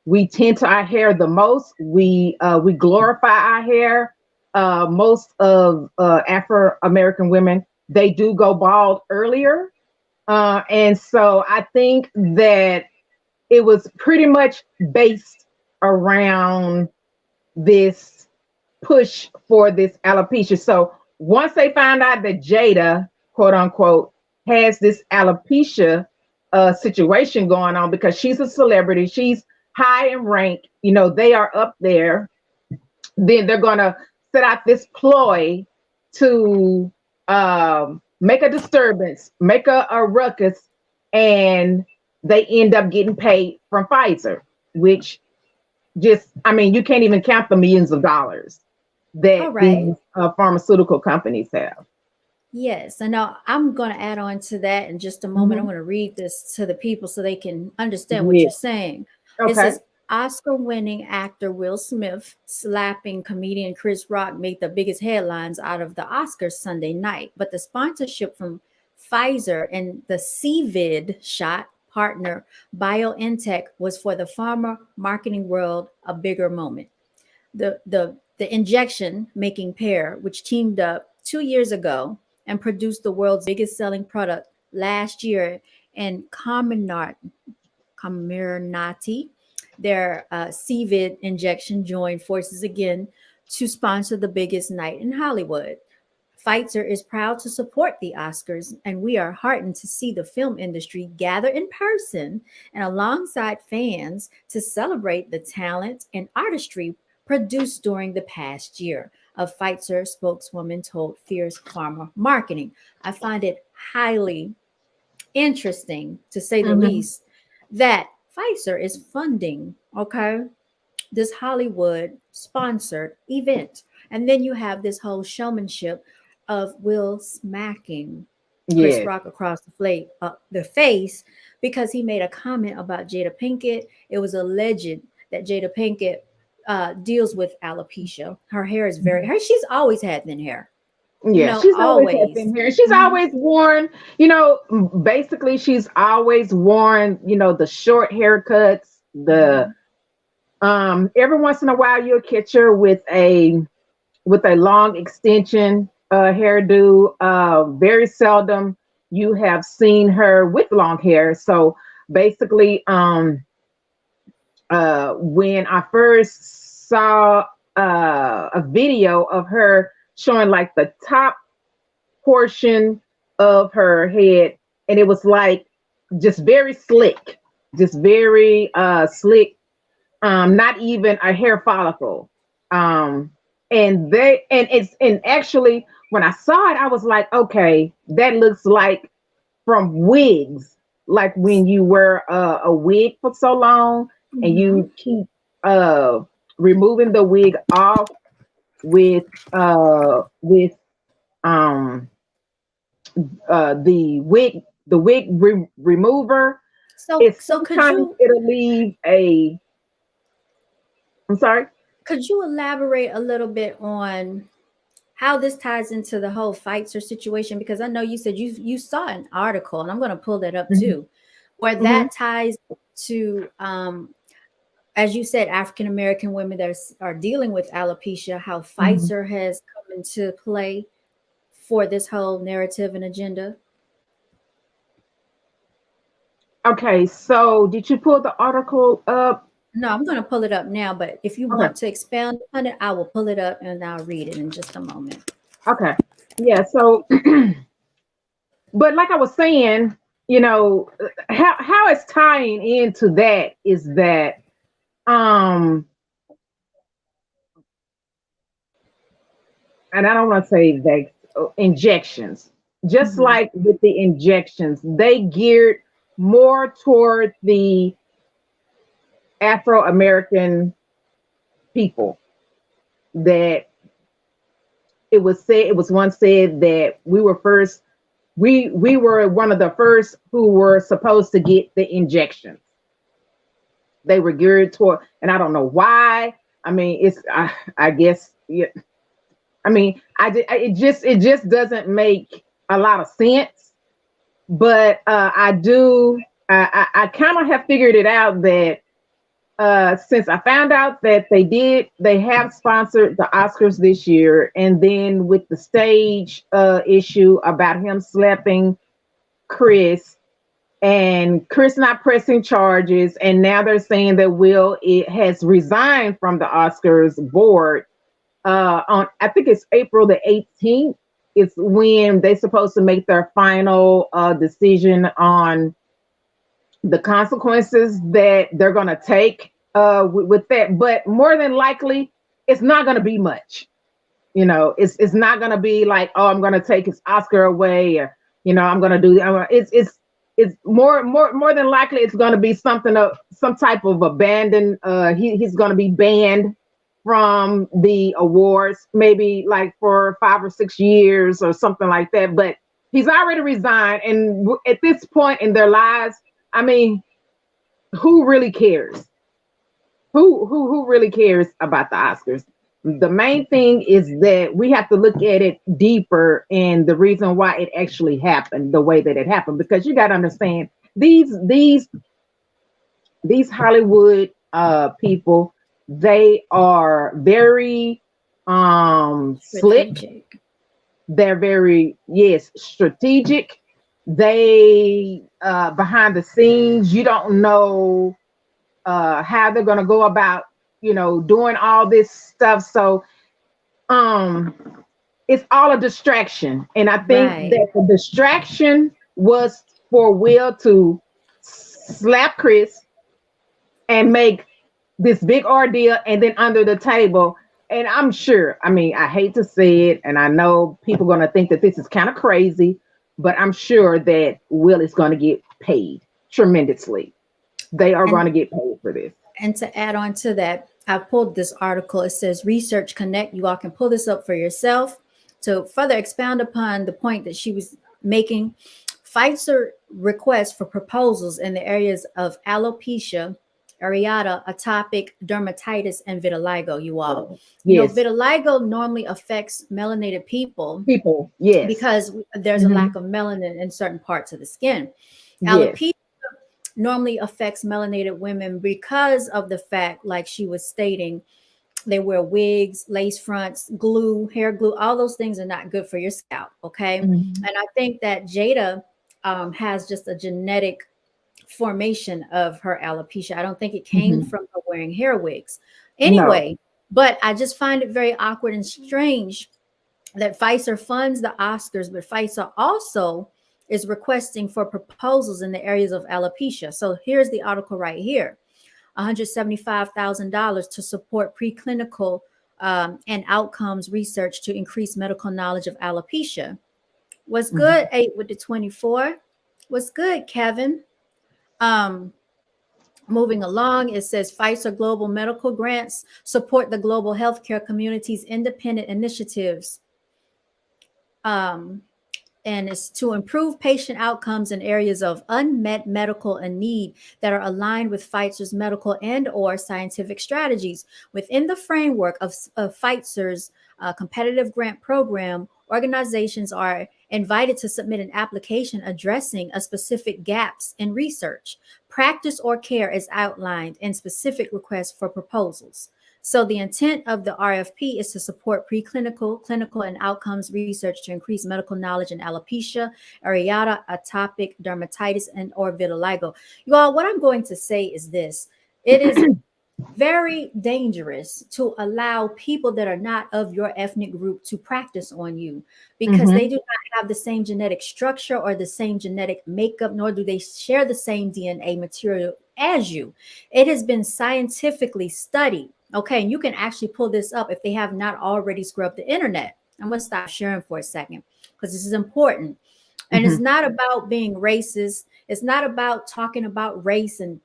we tend to our hair the most. We glorify our hair. Most of Afro American women, they do go bald earlier. And so I think that it was pretty much based around this push for this alopecia. So once they find out that Jada, quote unquote, has this alopecia situation going on because she's a celebrity, she's high in rank, they are up there, then they're going to set out this ploy to make a disturbance, make a ruckus, and they end up getting paid from Pfizer, which you can't even count the millions of dollars that these pharmaceutical companies have. Yes, and now I'm going to add on to that in just a moment. I'm going to read this to the people so they can understand what you're saying. Okay. It says, Oscar-winning actor Will Smith slapping comedian Chris Rock made the biggest headlines out of the Oscars Sunday night, but the sponsorship from Pfizer and the CVID shot partner BioNTech was for the pharma marketing world a bigger moment. The injection making pair, which teamed up 2 years ago and produced the world's biggest selling product last year in Comirnaty, their CVID injection joined forces again to sponsor the biggest night in Hollywood. Pfizer is proud to support the Oscars, and we are heartened to see the film industry gather in person and alongside fans to celebrate the talent and artistry produced during the past year. A Pfizer spokeswoman told Fierce Pharma Marketing. I find it highly interesting, to say the Mm-hmm. least, that Pfizer is funding, okay, this Hollywood sponsored event. And then you have this whole showmanship of Will smacking Chris Yes. Rock across the face because he made a comment about Jada Pinkett. It was alleged that Jada Pinkett deals with alopecia. Her hair is she's always had thin hair, Yeah, she's always had always. thin hair. She's Mhm. always worn, basically she's always worn, the short haircuts, the Mhm. every once in a while you'll catch her with a long extension hairdo. Very seldom you have seen her with long hair. So basically, when I first saw a video of her showing like the top portion of her head, and it was like just very slick, just very slick, not even a hair follicle. Um, and actually when I saw it, I was like, okay, that looks like from wigs, like when you wear a wig for so long and Mhm. you keep uh removing the wig off with um the wig remover. So It's so could sometimes you it'll leave a, I'm sorry. could you elaborate a little bit on how this ties into the whole Pfizer situation? Because I know you said you saw an article, and I'm going to pull that up Mhm, too, where mhm. that ties to, as you said, African American women that are dealing with alopecia, how Mhm. Pfizer has come into play for this whole narrative and agenda. Okay, so did you pull the article up? No, I'm going to pull it up now, but if you Okay, want to expound upon it, I will pull it up and I'll read it in just a moment. okay. Yeah, so but like I was saying, how it's tying into that is that um and I don't want to say that injections, just Hmm. like with the injections, they geared more toward the Afro American people. That it was once said that we were one of the first who were supposed to get the injections. They were geared toward, and I don't know why. I mean, I guess, yeah. I mean, it just doesn't make a lot of sense. But I do. I kind of have figured it out that since I found out that they have sponsored the Oscars this year, and then with the stage issue about him slapping Chris, and Chris not pressing charges, and now they're saying that Will it has resigned from the Oscars board. On I think it's April the 18th. It's when they're supposed to make their final decision on the consequences that they're going to take with that. But more than likely, it's not going to be much. It's not going to be like, oh, I'm going to take his Oscar away, or I'm going to do. It's more than likely it's going to be something of some type of abandon. He's going to be banned from the awards, maybe like for 5 or 6 years or something like that. But he's already resigned, and at this point in their lives, I mean, who really cares? who really cares about the Oscars? The main thing is that we have to look at it deeper and the reason why it actually happened the way that it happened. Because you got to understand these Hollywood people, they are very slick. Strategic. They're very, yes, strategic. They behind the scenes, you don't know how they're going to go about, doing all this stuff. So um it's all a distraction, and I think Right. that the distraction was for Will to slap Chris and make this big ordeal, and then under the table. And I'm sure, I mean, I hate to say it, and I know people are going to think that this is kind of crazy, but I'm sure that Will is going to get paid tremendously. They are going And to get paid for this. and to add on to that, I pulled this article. It says Research Connect. You all can pull this up for yourself to further expound upon the point that she was making. Pfizer requests for proposals in the areas of alopecia areata, atopic dermatitis, and vitiligo. You all, Yes. vitiligo normally affects melanated people People. Yes. because there's a Hmm. lack of melanin in certain parts of the skin. Yes. Alopecia normally affects melanated women because of the fact, like she was stating, they wear wigs, lace fronts, glue, hair glue. All those things are not good for your scalp. Okay. Hmm. And I think that Jada has just a genetic formation of her alopecia. I don't think it came Hmm. from her wearing hair wigs. No. Anyway, but I just find it very awkward and strange that Pfizer funds the Oscars, but Pfizer also is requesting for proposals in the areas of alopecia. So here's the article right here. $175,000 to support preclinical and outcomes research to increase medical knowledge of alopecia. What's Hmm. good, 8 with the 24? What's good, Kevin? Um, Moving along, it says Pfizer global medical grants support the global healthcare community's independent initiatives. Um, and it's to improve patient outcomes in areas of unmet medical need that are aligned with Pfizer's medical and or scientific strategies. Within the framework of Pfizer's competitive grant program, organizations are invited to submit an application addressing a specific gaps in research, practice, or care as outlined in specific requests for proposals. So the intent of the RFP is to support preclinical, clinical, and outcomes research to increase medical knowledge in alopecia, areata, atopic dermatitis, and or vitiligo. You all, what I'm going to say is this: it is very dangerous to allow people that are not of your ethnic group to practice on you because they Hmm. do not have the same genetic structure or the same genetic makeup, nor do they share the same DNA material as you. It has been scientifically studied. Okay, and you can actually pull this up if they have not already scrubbed the internet. I'm going to stop sharing for a second because this is important. And it's Hmm. not about being racist. It's not about talking about race and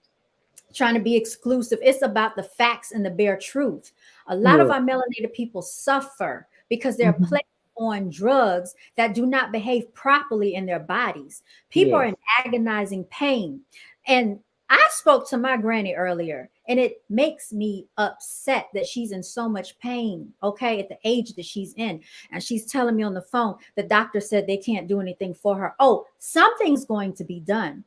trying to be exclusive. It's about the facts and the bare truth. A lot of Yes. our melanated people suffer because they're Hmm. placed on drugs that do not behave properly in their bodies. People are Yes. in agonizing pain. And I spoke to my granny earlier, and it makes me upset that she's in so much pain, okay, at the age that she's in. And she's telling me on the phone, the doctor said they can't do anything for her. Oh, something's going to be done.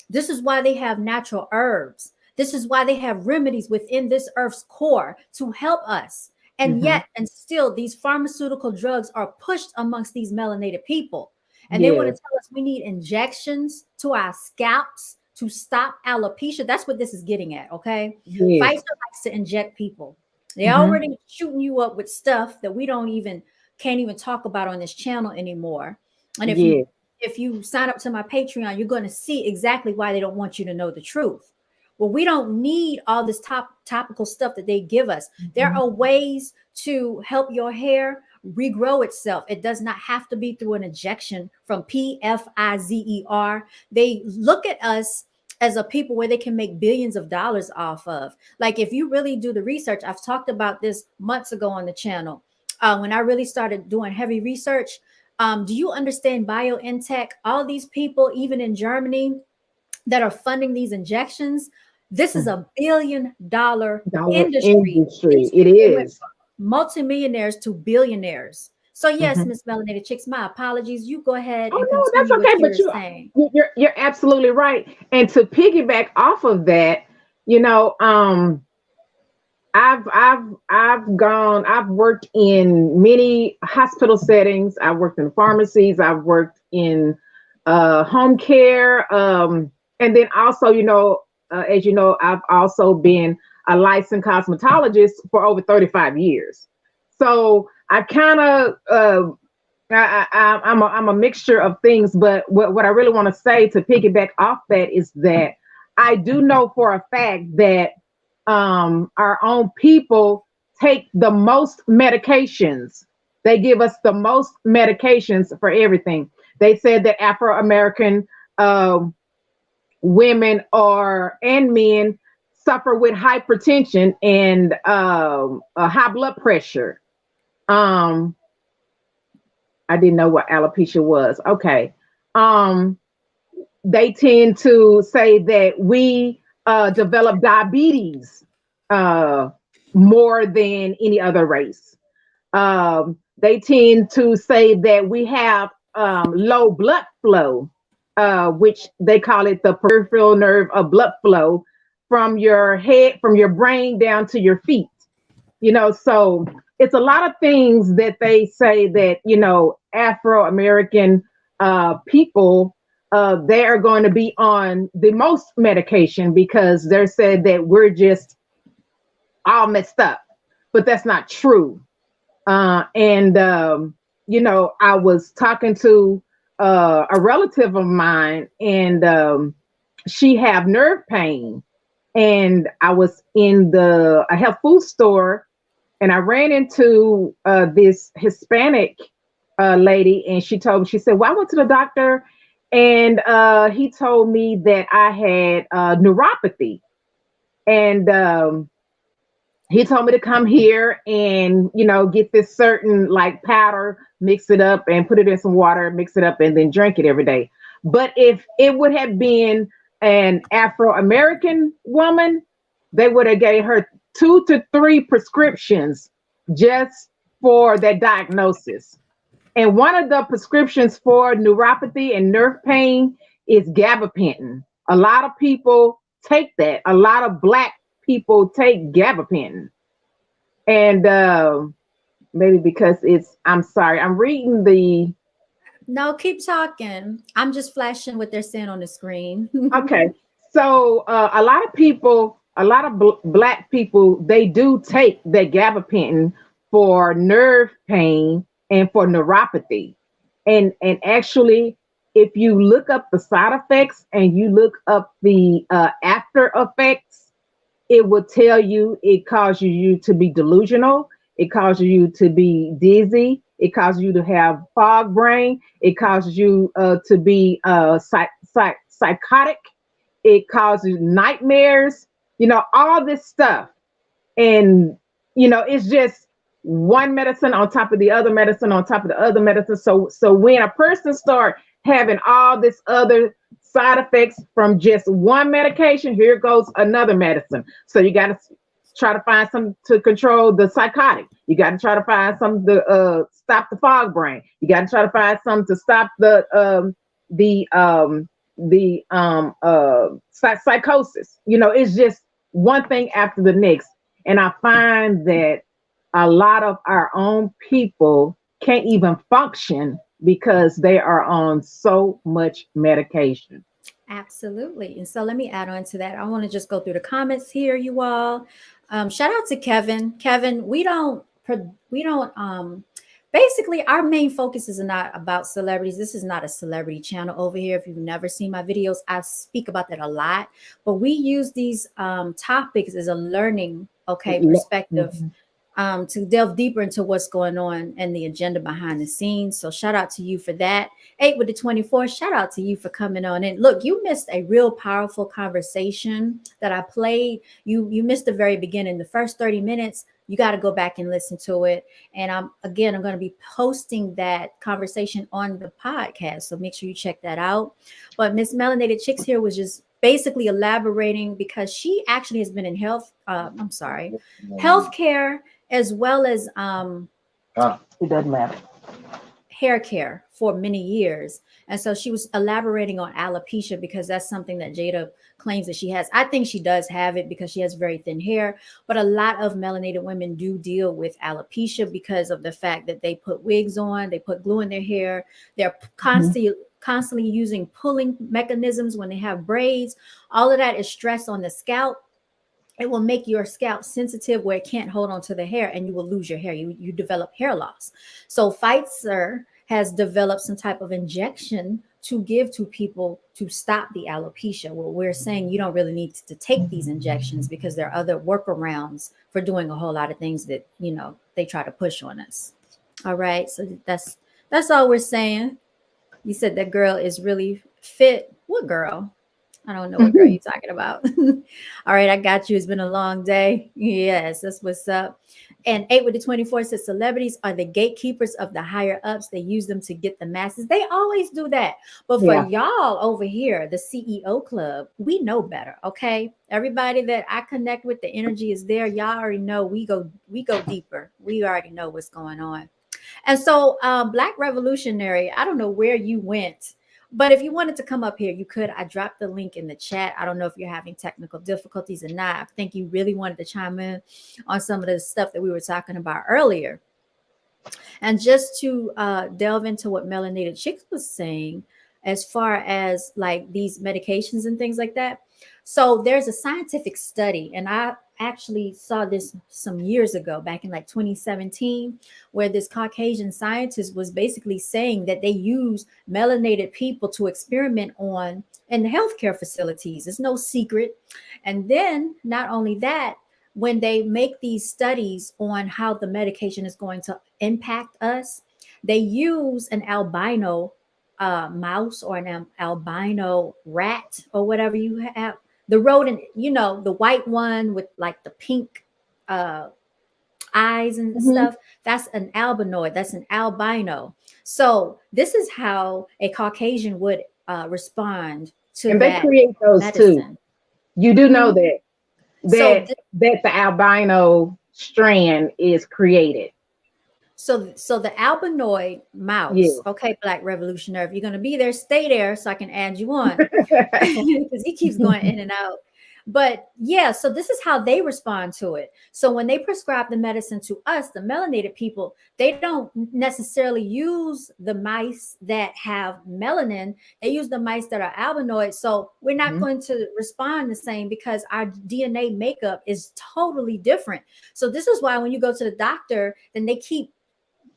This is why they have natural herbs. This is why they have remedies within this earth's core to help us. And Hmm. yet, and still, these pharmaceutical drugs are pushed amongst these melanated people. And they want to Yes. tell us we need injections to our scalps to stop alopecia. That's what this is getting at, okay? Pfizer Yes. likes to inject people. They're Hmm. already shooting you up with stuff that we don't even can't even talk about on this channel anymore. And Yes. if you sign up to my Patreon, you're going to see exactly why they don't want you to know the truth. Well, we don't need all this topical stuff that they give us. There Hmm. are ways to help your hair regrow itself. It does not have to be through an injection from Pfizer. They look at us as a people where they can make billions of dollars off of. Like if you really do the research, I've talked about this months ago on the channel. When I really started doing heavy research, do you understand BioNTech? All these people, even in Germany, that are funding these injections, This is a $1 billion Dollar industry. industry. These It people went is. from multimillionaires to billionaires. So yes, Mhm. Miss Melanated Chicks, my apologies. You go ahead Oh and no, that's continue what okay. you But were saying. you're absolutely right. And to piggyback off of that, you know, I've worked in many hospital settings. I've worked in pharmacies. I've worked in home care. And then also, as you know, I've also been a licensed cosmetologist for over 35 years. So I kind of I'm a mixture of things, but what I really want to say to piggyback off that is that I do know for a fact that our own people take the most medications. They give us the most medications for everything. They said that Afro American women or and men suffer with hypertension and high blood pressure. Um, I didn't know what alopecia was. Okay. Um, they tend to say that we develop diabetes uh, more than any other race. They tend to say that we have low blood flow, which they call it the peripheral nerve of blood flow from your head, from your brain down to your feet. So it's a lot of things that they say that Afro American people they are going to be on the most medication because they're said that we're just all messed up, but that's not true. And I was talking to a relative of mine, and she have nerve pain, and I was in a health food store, and I ran into this Hispanic lady, and she said, "Well, I went to the doctor, and he told me that I had neuropathy, and he told me to come here and get this certain like powder, mix it up, and put it in some water, mix it up, and then drink it every day." But if it would have been an Afro American woman, they would have gave her 2 to 3 prescriptions just for that diagnosis. And one of the prescriptions for neuropathy and nerve pain is gabapentin. A lot of people take that. A lot of Black people take gabapentin. And maybe because I'm sorry, I'm reading the. No, keep talking. I'm just flashing what they're saying on the screen. Okay. So a lot of people, a lot of Black people, they do take that gabapentin for nerve pain and for neuropathy. And actually, if you look up the side effects and you look up the after effects, it will tell you it causes you to be delusional. It causes you to be dizzy. It causes you to have fog brain. It causes you to be psychotic. It causes nightmares. All this stuff. And it's just one medicine on top of the other medicine on top of the other medicine. So when a person start having all this other side effects from just one medication, here goes another medicine. So you got to try to find some to control the psychotic. You got to try to find some to stop the fog brain. You got to try to find some to stop psychosis. It's just one thing after the next. And I find that a lot of our own people can't even function because they are on so much medication. Absolutely. And so let me add on to that. I want to just go through the comments here, you all. Shout out to Kevin. Kevin, we don't basically our main focus is not about celebrities. This is not a celebrity channel over here. If you've never seen my videos, I speak about that a lot. But we use these topics as a learning, okay, perspective, Mhm. to delve deeper into what's going on and the agenda behind the scenes. So shout out to you for that. 8 with the 24. Shout out to you for coming on. And look, you missed a real powerful conversation that I played. You missed the very beginning, the first 30 minutes. You got to go back and listen to it. And I'm going to be posting that conversation on the podcast. So make sure you check that out. But Miss Melanated Chicks here was just basically elaborating because she actually has been in I'm sorry, healthcare as well as It doesn't matter. hair care for many years. And so she was elaborating on alopecia because that's something that Jada claims that she has. I think she does have it because she has very thin hair, but a lot of melanated women do deal with alopecia because of the fact that they put wigs on, they put glue in their hair, they're Mhm. constantly using pulling mechanisms when they have braids. All of that is stress on the scalp. It will make your scalp sensitive where it can't hold on to the hair and you will lose your hair. You develop hair loss. So Pfizer has developed some type of injection to give to people to stop the alopecia. Well, we're saying you don't really need to take these injections because there are other workarounds for doing a whole lot of things that, they try to push on us. All right. So that's all we're saying. You said that girl is really fit. What girl? I don't know what girl Mhm. you're talking about. All right, I got you. It's been a long day. Yes, that's what's up. And 8 with the 24 says celebrities are the gatekeepers of the higher ups. They use them to get the masses. They always do that. But for Yeah. y'all over here, the CEO club, we know better. Okay. Everybody that I connect with, the energy is there. Y'all already know we go deeper. We already know what's going on. And so, Black Revolutionary, I don't know where you went, but if you wanted to come up here, you could. I dropped the link in the chat. I don't know if you're having technical difficulties or not. I think you really wanted to chime in on some of the stuff that we were talking about earlier. And just to delve into what Melanated Chicks was saying, as far as like these medications and things like that. So there's a scientific study, and I actually saw this some years ago, back in like 2017, where this Caucasian scientist was basically saying that they use melanated people to experiment on in the healthcare facilities. It's no secret. And then not only that, when they make these studies on how the medication is going to impact us, they use an albino mouse or an albino rat or whatever you have. The rodent, the white one with like the pink uh, eyes and Mhm. stuff. That's an albinoid. That's an albino. So this is how a Caucasian would respond to And they that create those too. medicine. You do know Mhm. that So that that the albino strand is created. So the albinoid mouse, Yeah. okay, Black Revolutionary, if you're gonna be there, stay there so I can add you on because he keeps going in and out. But yeah, so this is how they respond to it. So when they prescribe the medicine to us, the melanated people, they don't necessarily use the mice that have melanin. They use the mice that are albinoid. So we're not Mhm. going to respond the same because our DNA makeup is totally different. So this is why when you go to the doctor, then they keep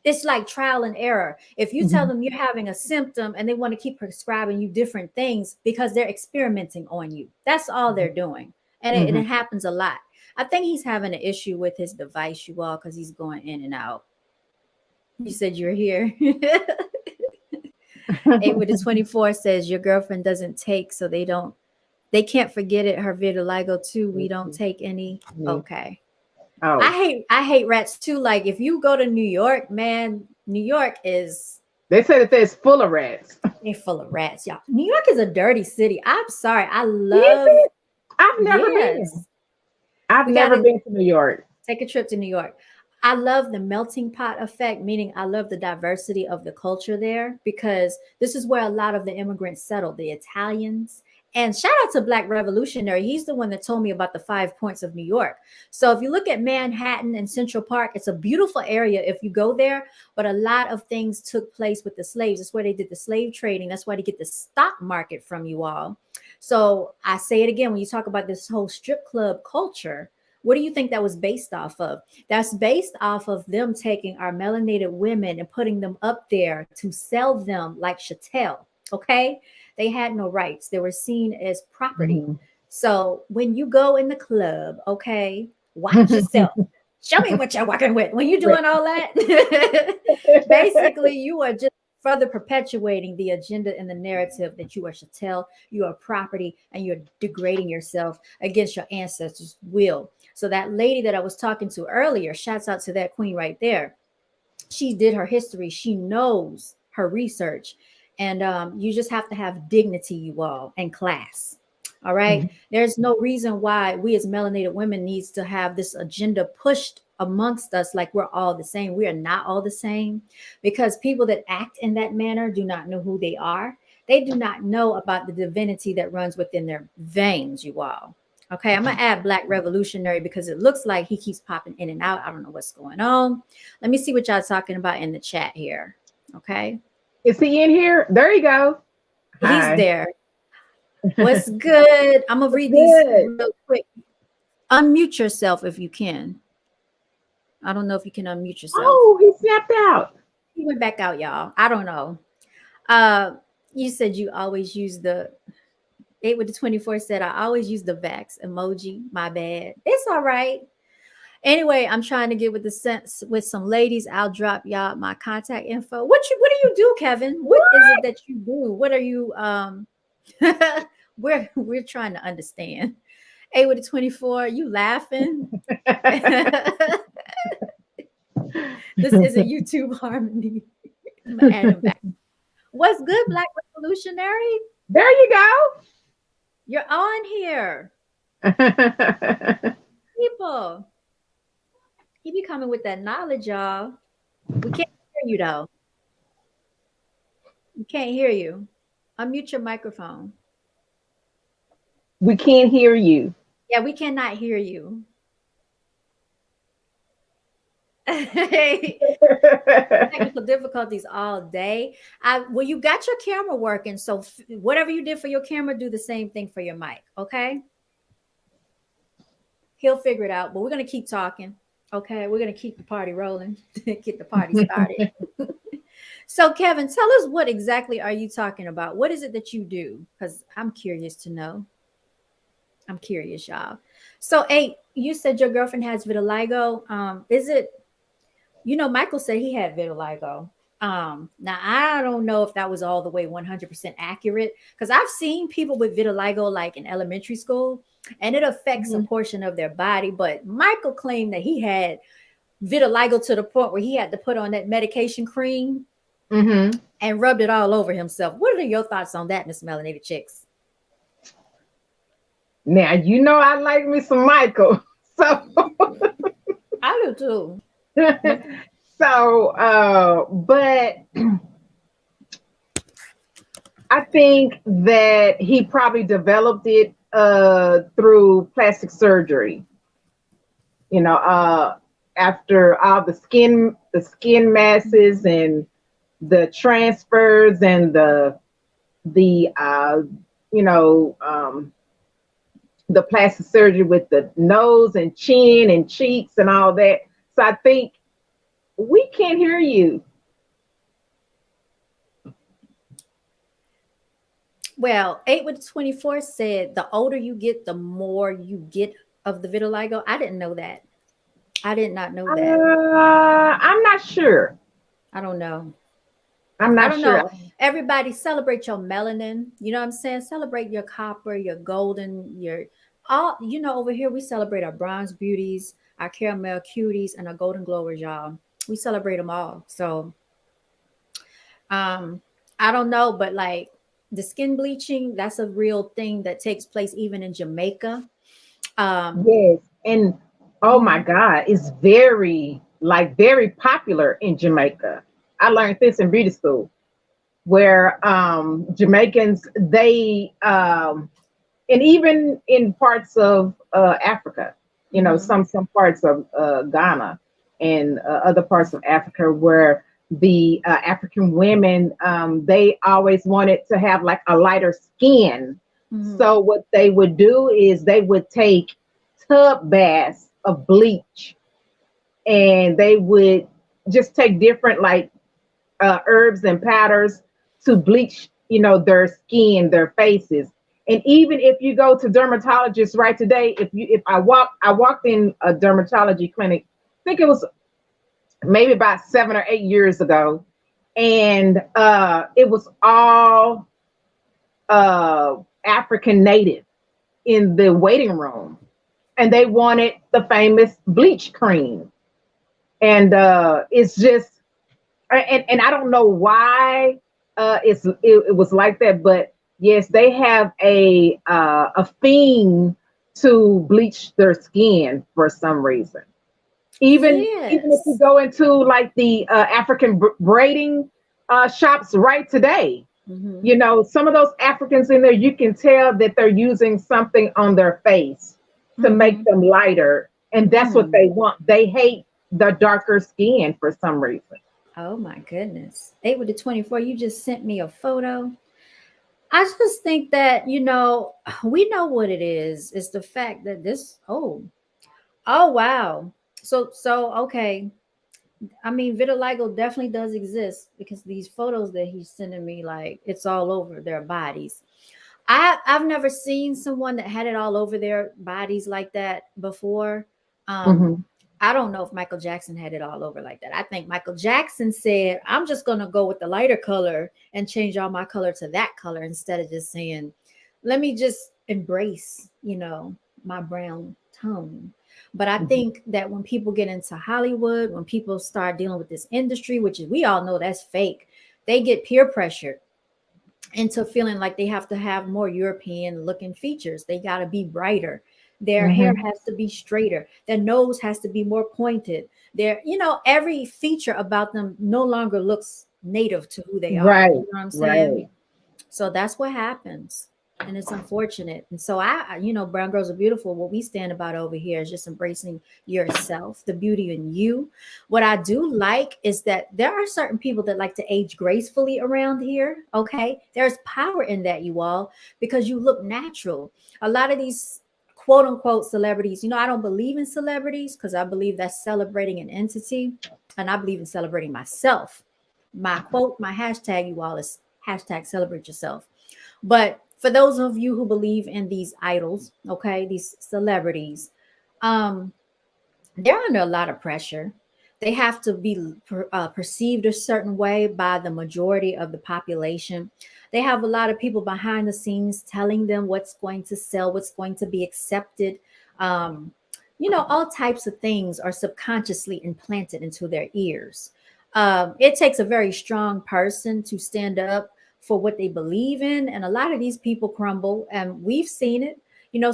it's like trial and error. If you tell Mhm. them you're having a symptom and they want to keep prescribing you different things because they're experimenting on you, that's all they're doing. And it Mhm. happens a lot. I think he's having an issue with his device, you all, because he's going in and out. You said you're here. 8 with the 24 says your girlfriend doesn't take, so they can't forget it. Her vitiligo too. We don't take any. Okay. Oh, I hate rats too. Like if you go to New York, man, New York is they say that there's full of rats. they're full of rats, y'all. New York is a dirty city. I'm sorry. I Is love it? I've never been. yes. I've We never gotta been to New York. take a trip to New York. I love the melting pot effect, meaning I love the diversity of the culture there because this is where a lot of the immigrants settled, the Italians. And shout out to Black Revolutionary. He's the one that told me about the 5 points of New York. So if you look at Manhattan and Central Park, it's a beautiful area if you go there. But a lot of things took place with the slaves. That's where they did the slave trading. That's why they get the stock market from you all. So I say it again, when you talk about this whole strip club culture, what do you think that was based off of? That's based off of them taking our melanated women and putting them up there to sell them like chattel. Okay. They had no rights, they were seen as property. Mhm. So when you go in the club, okay, watch yourself. Show me what you're working with. When you're Right. doing all that, basically, you are just further perpetuating the agenda and the narrative that you are chattel, you are property, and you're degrading yourself against your ancestors' will. So that lady that I was talking to earlier, shouts out to that queen right there. She did her history. She knows her research. And you just have to have dignity, you all, and class. All right. There's no reason why we as melanated women needs to have this agenda pushed amongst us like we're all the same. We are not all the same, because people that act in that manner do not know who they are. They do not know about the divinity that runs within their veins, you all. Okay, I'm gonna add Black Revolutionary because it looks like he keeps popping in and out. I don't know what's going on. Let me see what y'all talking about in the chat here. Okay, Is he in here? There you go. he's Hi. there. What's good? I'm gonna read these Good. real quick. Unmute yourself if you can. I don't know if you can unmute yourself. Oh, he snapped out. He went back out, y'all. I don't know. Uh, you said you always use the 8 with the 24 said I always use the Vax emoji. My bad. It's all right. Anyway, I'm trying to get with the sense with some ladies. I'll drop y'all my contact info. What do you do, Kevin? What is it that you do? What are you we're trying to understand. 8 with the 24, you laughing? This is a YouTube harmony. I'm gonna add him back. What's good, Black Revolutionary? There you go. You're on here. People. He be coming with that knowledge, y'all. We can't hear you though. We can't hear you. Unmute your microphone. We can't hear you. Yeah, we cannot hear you. Technical difficulties all day. Well, you got your camera working, so whatever you did for your camera, do the same thing for your mic. Okay. He'll figure it out, but we're gonna keep talking. Okay, we're gonna keep the party rolling, get the party started. So, Kevin, tell us what exactly are you talking about? What is it that you do? Because I'm curious to know. I'm curious, y'all. So, you said your girlfriend has vitiligo. Is it? You know, Michael said he had vitiligo. Now I don't know if that was all the way 100% accurate, because I've seen people with vitiligo like in elementary school, and it affects a portion of their body. But Michael claimed that he had vitiligo to the point where he had to put on that medication cream and rubbed it all over himself. What are your thoughts on that, Miss Melanated Chicks? Now you know I like me some Michael, so I do too. So, but I think that he probably developed it through plastic surgery. You know, after all the skin masses and the transfers and the the plastic surgery with the nose and chin and cheeks and all that. So I think we can't hear you. Well, 8 with 24 said the older you get, the more you get of the vitiligo. I didn't know that. I did not know that. I'm not sure. I don't know. I'm not sure. Know. Everybody celebrate your melanin. You know what I'm saying? Celebrate your copper, your golden, your all. You know, over here we celebrate our bronze beauties, our caramel cuties, and our golden glowers, y'all. We celebrate them all. So, I don't know, but like the skin bleaching, that's a real thing that takes place even in Jamaica. Yes, and oh my God, it's very popular in Jamaica. I learned this in beauty school, where Jamaicans, they and even in parts of Africa, you know, some parts of Ghana and other parts of Africa, where the African women, they always wanted to have like a lighter skin. So what they would do is they would take tub baths of bleach, and they would just take different like herbs and powders to bleach, you know, their skin, their faces. And even if you go to dermatologists right today, if I walked in a dermatology clinic, I think it was maybe about 7 or 8 years ago, and it was all African native in the waiting room, and they wanted the famous bleach cream, and it's just, and I don't know why it was like that, but Yes, they have a theme to bleach their skin for some reason. Even if you Yes. go into like the African braiding shops right today, Hmm. you know, some of those Africans in there, you can tell that they're using something on their face to make Hmm. them lighter, and that's what Mm. they want. They hate the darker skin for some reason. Oh my goodness. 8 with the 24, you just sent me a photo. I just think that, we know what it is. It's the fact that oh wow. So okay. I mean, vitiligo definitely does exist because these photos that he's sending me, like it's all over their bodies. I've never seen someone that had it all over their bodies like that before. Um, Hmm. I don't know if Michael Jackson had it all over like that. I think Michael Jackson said, "I'm just gonna go with the lighter color and change all my color to that color instead of just saying, let me just embrace, my brown tone." But I Hmm. think that when people get into Hollywood, when people start dealing with this industry, which is we all know that's fake, they get peer pressured into feeling like they have to have more European looking features. They got to be brighter. Their hair Hmm. has to be straighter. Their nose has to be more pointed. Every feature about them no longer looks native to who they are. Right, You know what I'm saying? right. So that's what happens. And it's unfortunate. And so brown girls are beautiful. What we stand about over here is just embracing yourself, the beauty in you. What I do like is that there are certain people that like to age gracefully around here. Okay. There's power in that, you all, because you look natural. A lot of these quote unquote celebrities, I don't believe in celebrities because I believe that's celebrating an entity. And I believe in celebrating myself. My quote, my hashtag, you all, is hashtag celebrate yourself. But for those of you who believe in these idols, okay, these celebrities, um, they're under a lot of pressure. They have to be perceived a certain way by the majority of the population. They have a lot of people behind the scenes telling them what's going to sell, what's going to be accepted. Um, all types of things are subconsciously implanted into their ears. It takes a very strong person to stand up for what they believe in. And a lot of these people crumble, and we've seen it.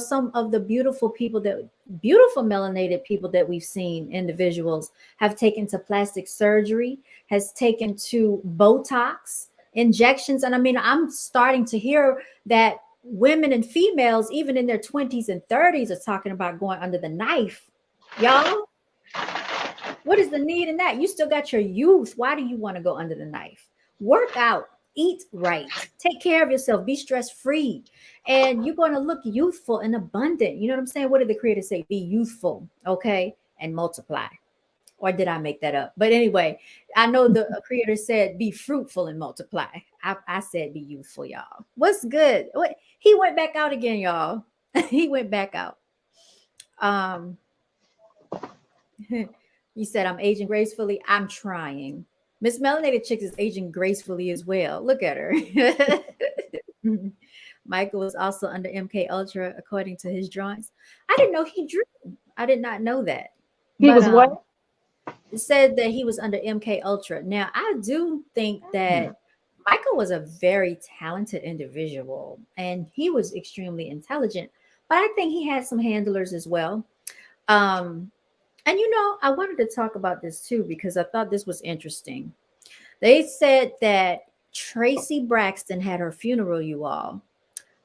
Some of the beautiful melanated people that we've seen, individuals, have taken to plastic surgery, has taken to Botox injections. And I mean, I'm starting to hear that women and females, even in their 20s and 30s, are talking about going under the knife. Y'all, what is the need in that? You still got your youth. Why do you want to go under the knife? Work out, eat right, take care of yourself, be stress free, and you're going to look youthful and abundant. You know what I'm saying? What did the creator say? Be youthful, okay, and multiply. Or did I make that up? But anyway, I know the creator said be fruitful and multiply. I said be youthful, y'all. What's good? He went back out again, y'all. He went back out. Um, You said I'm aging gracefully. I'm trying. Miss Melanated Chicks is aging gracefully as well. Look at her. Michael was also under MK Ultra according to his drawings. I didn't know he drew. I did not know that. He But was what? it said that he was under MK Ultra. Now I do think Hmm. that Michael was a very talented individual and he was extremely intelligent, but I think he had some handlers as well. Um, and I wanted to talk about this too because I thought this was interesting. They said that Tracy Braxton had her funeral, you all.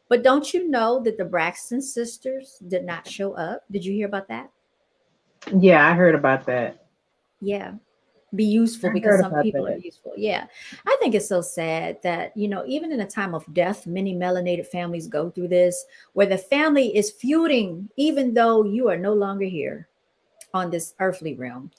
But don't you know that the Braxton sisters did not show up? Did you hear about that? Yeah, I heard about that. Yeah. Be useful I because heard some about people are that. useful. Yeah. I think it's so sad that, even in a time of death, many melanated families go through this where the family is feuding even though you are no longer here on this earthly realm.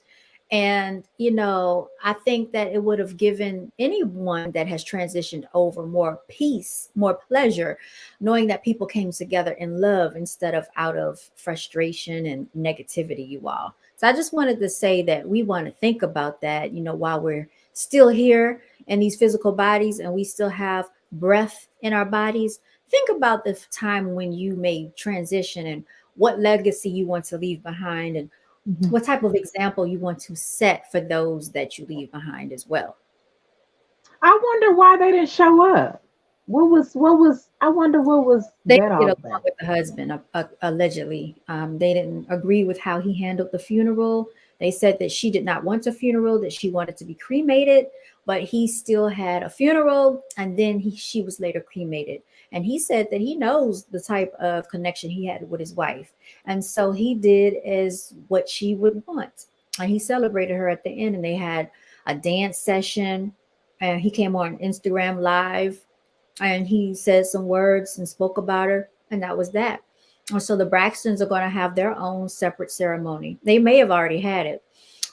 And, I think that it would have given anyone that has transitioned over more peace, more pleasure, knowing that people came together in love instead of out of frustration and negativity, you all. So I just wanted to say that we want to think about that, while we're still here in these physical bodies and we still have breath in our bodies. Think about the time when you may transition and what legacy you want to leave behind and Mhm. what type of example you want to set for those that you leave behind as well. I wonder why they didn't show up. what was I wonder what was They that didn't all get along about? with the husband, allegedly. They didn't agree with how he handled the funeral. They said that she did not want a funeral, that she wanted to be cremated, but he still had a funeral, and then she was later cremated. And he said that he knows the type of connection he had with his wife, and so he did as what she would want. And he celebrated her at the end, and they had a dance session, and he came on Instagram Live and he said some words and spoke about her, and that was that. And so the Braxtons are going to have their own separate ceremony. They may have already had it,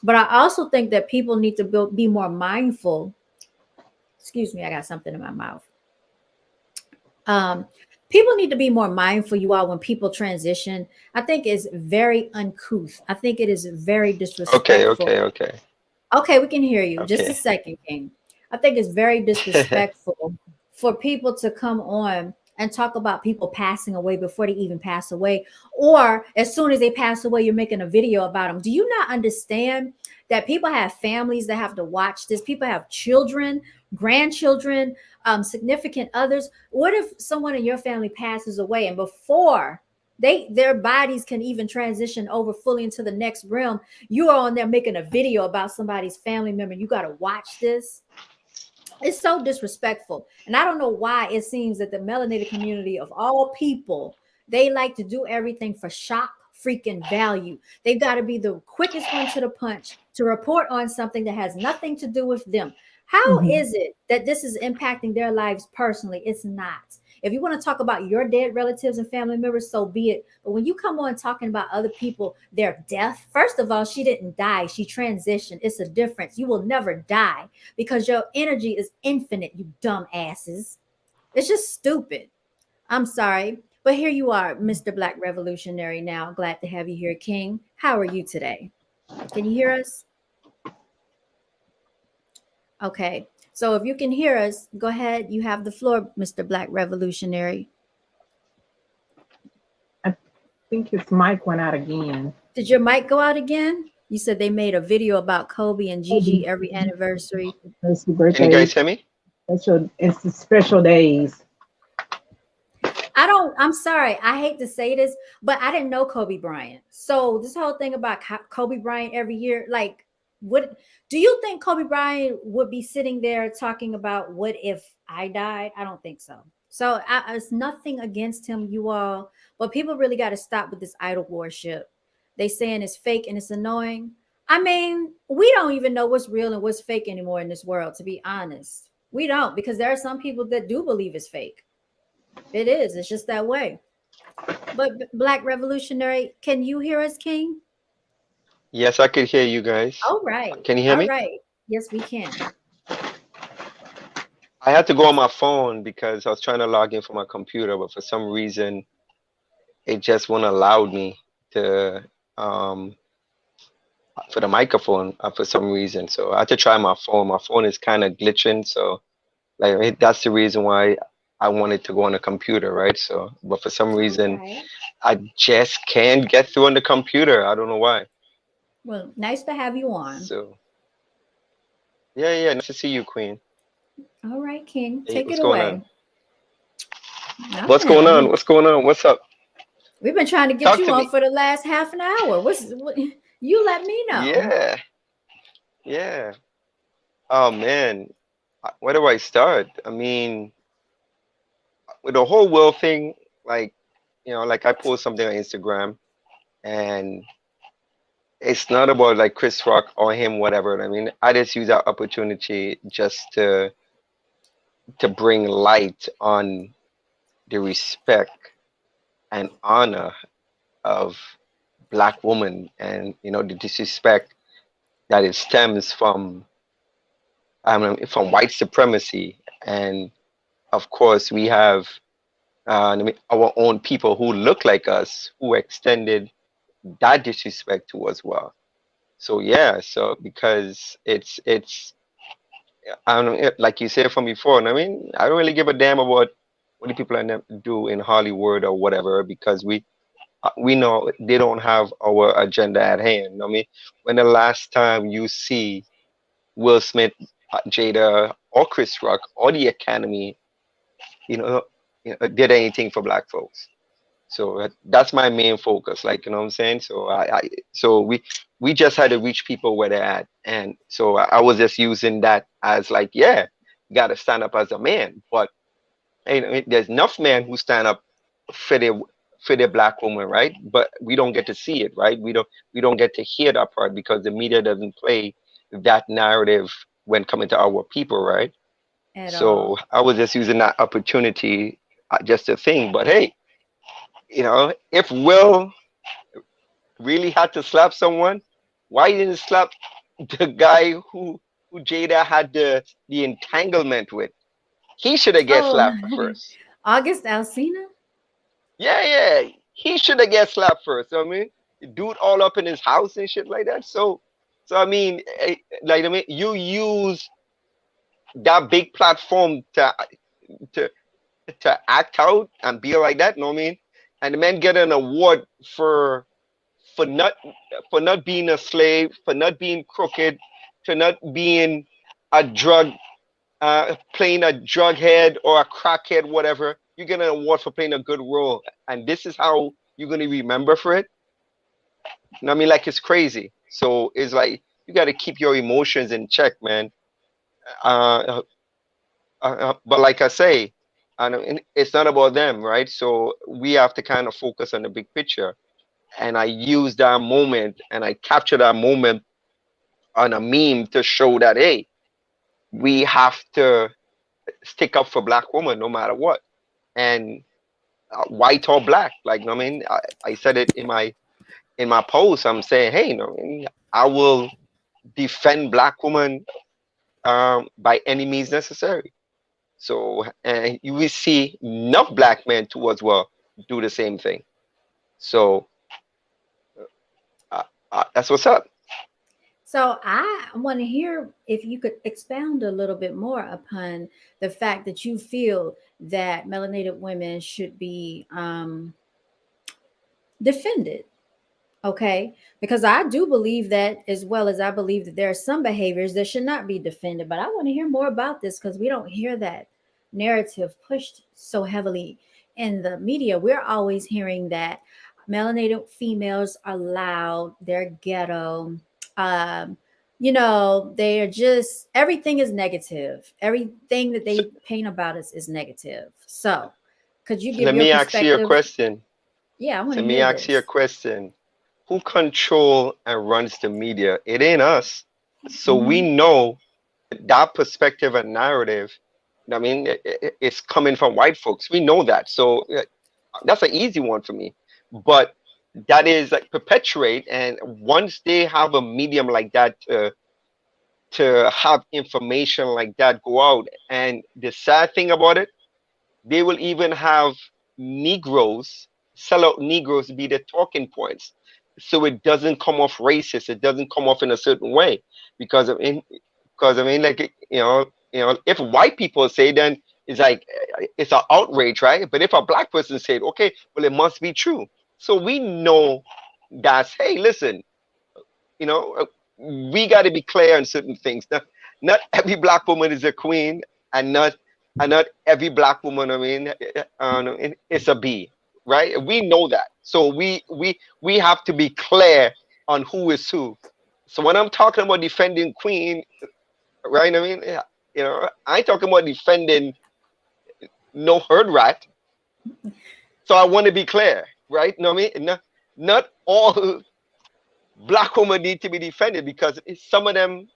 but I also think that people need to be more mindful. Excuse me, I got something in my mouth. Um, People need to be more mindful, you all, when people transition. I think it's very uncouth. I think it is very Okay, disrespectful. okay, okay, Okay, we can hear you. Just a okay. second, King. I think it's very disrespectful for people to come on and talk about people passing away before they even pass away. Or as soon as they pass away, you're making a video about them. Do you not understand that people have families that have to watch this? People have children, grandchildren, significant others. What if someone in your family passes away and before their bodies can even transition over fully into the next realm, you are on there making a video about somebody's family member? You got to watch this. It's so disrespectful. And I don't know why it seems that the melanated community of all people, they like to do everything for shock freaking value. They've got to be the quickest one to the punch to report on something that has nothing to do with them. How Hmm. is it that this is impacting their lives personally? It's not. If you want to talk about your dead relatives and family members, so be it. But when you come on talking about other people, their death, first of all, she didn't die. She transitioned. It's a difference. You will never die because your energy is infinite, you dumb asses. It's just stupid. I'm sorry. But here you are, Mr. Black Revolutionary. Now, glad to have you here, King. How are you today? Can you hear us? Okay. So if you can hear us, go ahead. You have the floor, Mr. Black Revolutionary. I think his mic went out again. Did your mic go out again? You said they made a video about Kobe and Gigi Maybe every anniversary. it's Can you birthdays, guys hear me? special, it's the special days. I'm sorry. I hate to say this, but I didn't know Kobe Bryant. So this whole thing about Kobe Bryant every year, like, what do you think Kobe Bryant would be sitting there talking about what if I died? I don't think so. So it's nothing against him, you all, but people really got to stop with this idol worship. They saying it's fake and it's annoying. I mean, we don't even know what's real and what's fake anymore in this world, to be honest. We don't, because there are some people that do believe it's fake. It is. It's just that way. But Black Revolutionary, can you hear us, King? Yes, I could hear you guys. All right. Can you hear All me? right. Yes, we can. I had to go on my phone because I was trying to log in from my computer, but for some reason it just won't allow me to um for the microphone for some reason. So I had to try my phone. My phone is kind of glitching, so that's the reason why I wanted to go on the computer, right? So, but for some All reason right. I just can't get through on the computer. I don't know why. Well, nice to have you on. So, yeah, yeah, nice to see you, Queen. All right, King. Hey, Take what's it going on? away. What's going Nothing. on? What's going on? What's up? We've been trying to get Talk you to on me. for the last half an hour. What you let me know. Yeah, yeah. Oh man, where do I start? I mean, with the whole world thing, like, like I post something on Instagram, and it's not about like Chris Rock or him, whatever. I mean, I just use that opportunity just to bring light on the respect and honor of black women, and the disrespect that it stems from white supremacy. And of course, we have our own people who look like us who extended that disrespect to us well. So yeah, so because it's I don't know, like you said from before, and I mean, I don't really give a damn about what the people do in Hollywood or whatever, because we know they don't have our agenda at hand. I mean, when the last time you see Will Smith, Jada, or Chris Rock or the Academy you know, did anything for black folks. So that's my main focus, like, you know what I'm saying? So so we just had to reach people where they're at. And so I was just using that as like, yeah, you got to stand up as a man. But there's enough men who stand up for their for their black woman, right? But we don't get to see it, right? We don't get to hear that part because the media doesn't play that narrative when coming to our people, right? at So all. I was just using that opportunity, just to think. But hey, if Will really had to slap someone, why didn't he slap the guy who Jada had the entanglement with? He should have get Oh, slapped first. August Alsina? Yeah, yeah. He should have get slapped first. I mean, dude all up in his house and shit like that. So I mean, you use that big platform to to act out and be like that. You know what I mean? And the man get an award for not for not being a slave, for not being crooked, for not being a drug playing a drug head or a crackhead, whatever. You get an award for playing a good role, and this is how you're gonna remember for it. You know what I mean? Like it's crazy. So it's like you got to keep your emotions in check, man. Uh, but like I say, and it's not about them, right? So we have to kind of focus on the big picture. And I use that moment and I capture that moment on a meme to show that hey, we have to stick up for black women no matter what, and white or black. Like, you know what I mean, I said it in my post. I'm saying, hey, you know, what I mean, I will defend black women by any means necessary. So, and you will see enough black men too as well do the same thing. So that's what's up. So I want to hear if you could expound a little bit more upon the fact that you feel that melanated women should be defended. Okay, because I do believe that, as well as I believe that there are some behaviors that should not be defended. But I want to hear more about this because we don't hear that narrative pushed so heavily in the media. We're always hearing that melanated females are loud, they're ghetto. Um, they are just everything is negative. Everything that So, they paint about us is negative. So, could you so give let your me ask you a perspective? question. Yeah, I want So to let me hear ask you a this. question. Who control and runs the media? It ain't us. So we Hmm. know that perspective and narrative. I mean, it's coming from white folks. We know that. So that's an easy one for me. But that is like perpetuate, and once they have a medium like that to have information like that go out, and the sad thing about it, they will even have Negroes, sellout Negroes, be the talking points. So it doesn't come off racist. It doesn't come off in a certain way because I mean, like if white people say, then it's like it's an outrage, right? But if a black person said, okay, well, it must be true. So we know that's hey, listen, you know, we got to be clear on certain things. Not every black woman is a queen, and not every black woman. I mean, it's a B, right? We know that, so we have to be clear on who is who. So when I'm talking about defending queen, right? I mean, yeah, I ain't talking about defending no herd rat. So I want to be clear, right? You know what I mean? Not all black women need to be defended because some of them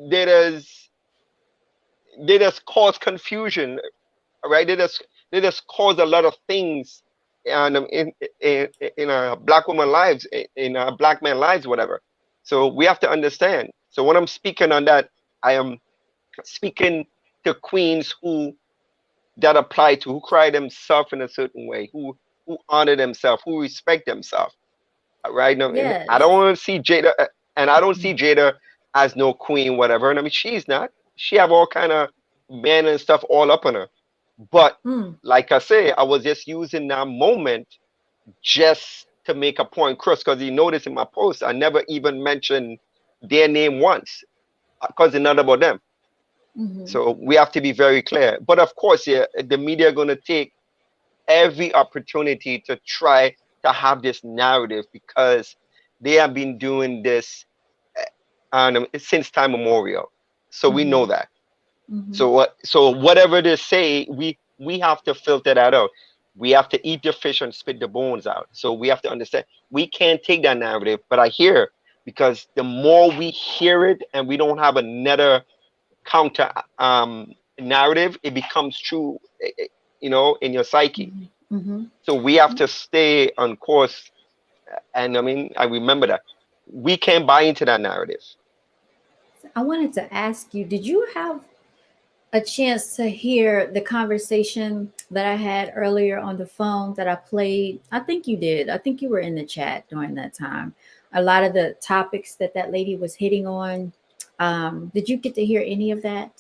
they just they just cause confusion, right? They just cause a lot of things and in a black woman lives, in a black man lives, whatever. So we have to understand. So when I'm speaking on that, I am speaking to queens who that apply to, who cry themselves in a certain way, who honor themselves, who respect themselves, right? Now, and I Yes. don't want to see Jada, and I don't see Jada as no queen, whatever. And I mean, she's not. She have all kind of men and stuff all up on her. But Mm. like I say, I was just using that moment just to make a point, Chris, because you notice in my post, I never even mentioned their name once, because it's not about them. Mm-hmm. So we have to be very clear. But of course, yeah, the media are going to take every opportunity to try to have this narrative because they have been doing this since time immemorial. So we Mm-hmm. know that. Mm-hmm. So what? So whatever they say, we have to filter that out. We have to eat the fish and spit the bones out. So we have to understand we can't take that narrative. But I hear because the more we hear it and we don't have another counter narrative, it becomes true, in your psyche. Mm-hmm. So we have to stay on course. And I mean, I remember that we can't buy into that narrative. I wanted to ask you, did you have a chance to hear the conversation that I had earlier on the phone that I played? I think you did. I think you were in the chat during that time. A lot of the topics that that lady was hitting on. Did you get to hear any of that?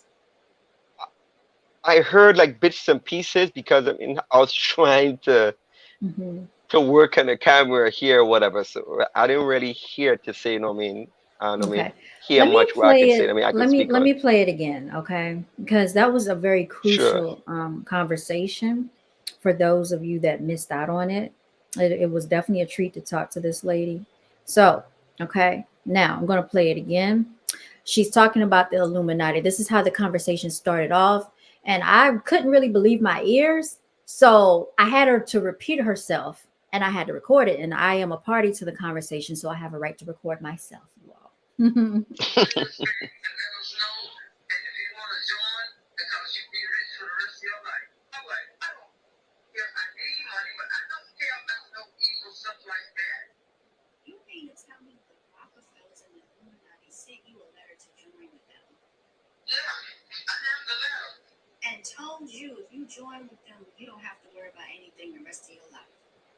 I heard like bits and pieces because I mean I was trying Hmm. to work on the camera here or whatever. So I didn't really hear to say, Okay. hear Let me much where I play could say. it. I could speak Let on. me play it again, okay? Because that was a very Sure. crucial conversation for those of you that missed out on it. It was definitely a treat to talk to this lady. So, okay, now I'm going to play it again. She's talking about the Illuminati. This is how the conversation started off, and I couldn't really believe my ears. So I had her to repeat herself, and I had to record it. And I am a party to the conversation, so I have a right to record myself, you all. And let us know that if you want to join, because you be rich for the rest of your life. I'm like, I don't care. I need money, but I don't care about no evil stuff like that. You mean to tell me the Rockefellers and the Illuminati sent you a letter to join with them Yeah, I have the letter. and told you if you join with them, you don't have to worry about anything the rest of your life?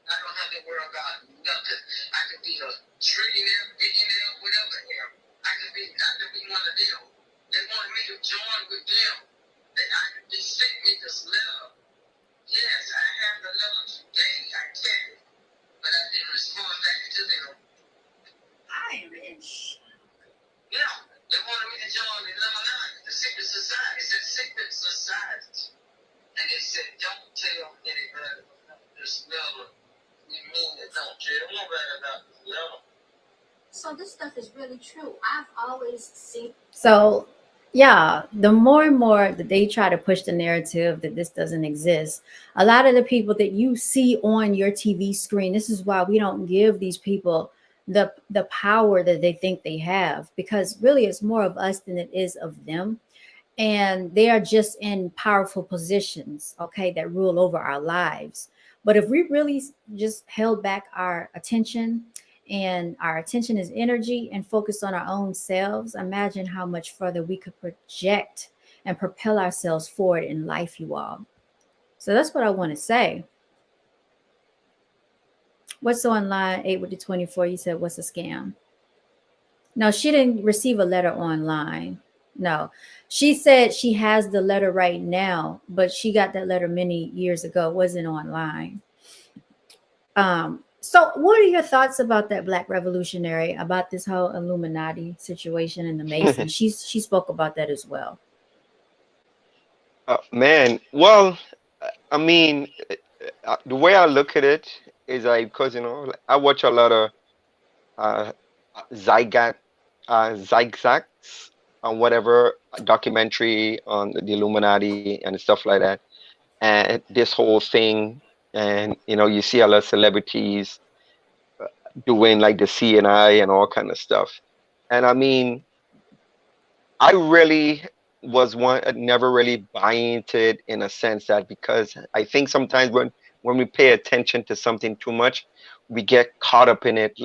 I don't have to worry about nothing. I could be a trillionaire, billionaire, whatever the hell. I could be one of them. They wanted me to join with them. They sent me this letter. Yes, I have the letter today. I checked it, but I didn't respond back to them. I am in shock. Yeah, they wanted me to join the Illuminati, the secret society. It said secret society. And they said, don't tell anybody about this letter. We mean it, don't tell nobody about this letter. So this stuff is really true. I've always seen. So, yeah, the more and more that they try to push the narrative that this doesn't exist, a lot of the people that you see on your TV screen, this is why we don't give these people the power that they think they have, because really it's more of us than it is of them, and they are just in powerful positions, okay, that rule over our lives. But if we really just held back our attention, and our attention is energy, and focus on our own selves, imagine how much further we could project and propel ourselves forward in life, you all. So that's what I want to say. What's on line 8 with the 24? You said, what's a scam? No, she didn't receive a letter online. No. She said she has the letter right now, but she got that letter many years ago. It wasn't online. So what are your thoughts about that Black revolutionary, about this whole Illuminati situation and the Masons? She spoke about that as well. Man, well, I mean, the way I look at it is like because like, I watch a lot of uh, Zygat, Zygzacs on whatever documentary on the Illuminati and stuff like that, and this whole thing, and you see a lot of celebrities doing like the CNI and all kind of stuff, and I mean, I really was one never really buying into it in a sense that because I think sometimes when we pay attention to something too much, we get caught up in it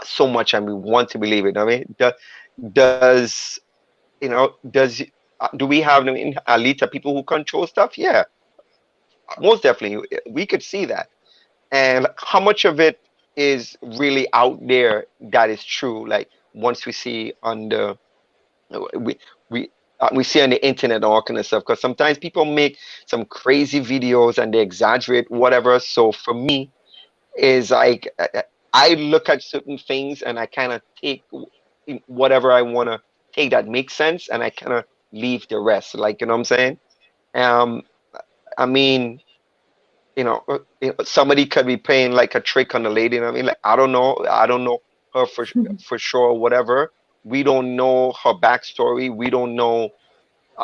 so much and we want to believe it. I mean, does does do we have I mean Alita people who control stuff? Yeah, most definitely. We could see that. And how much of it is really out there that is true? Like once we see on the we we we see on the internet and all kind of stuff because sometimes people make some crazy videos and they exaggerate whatever. So for me is like I look at certain things and I kind of take whatever I want to take that makes sense and I kind of leave the rest. Like, you know what I'm saying? Um, I mean, somebody could be playing like a trick on the lady. You know what I mean? Like, I don't know her for sure, whatever. We don't know her backstory. We don't know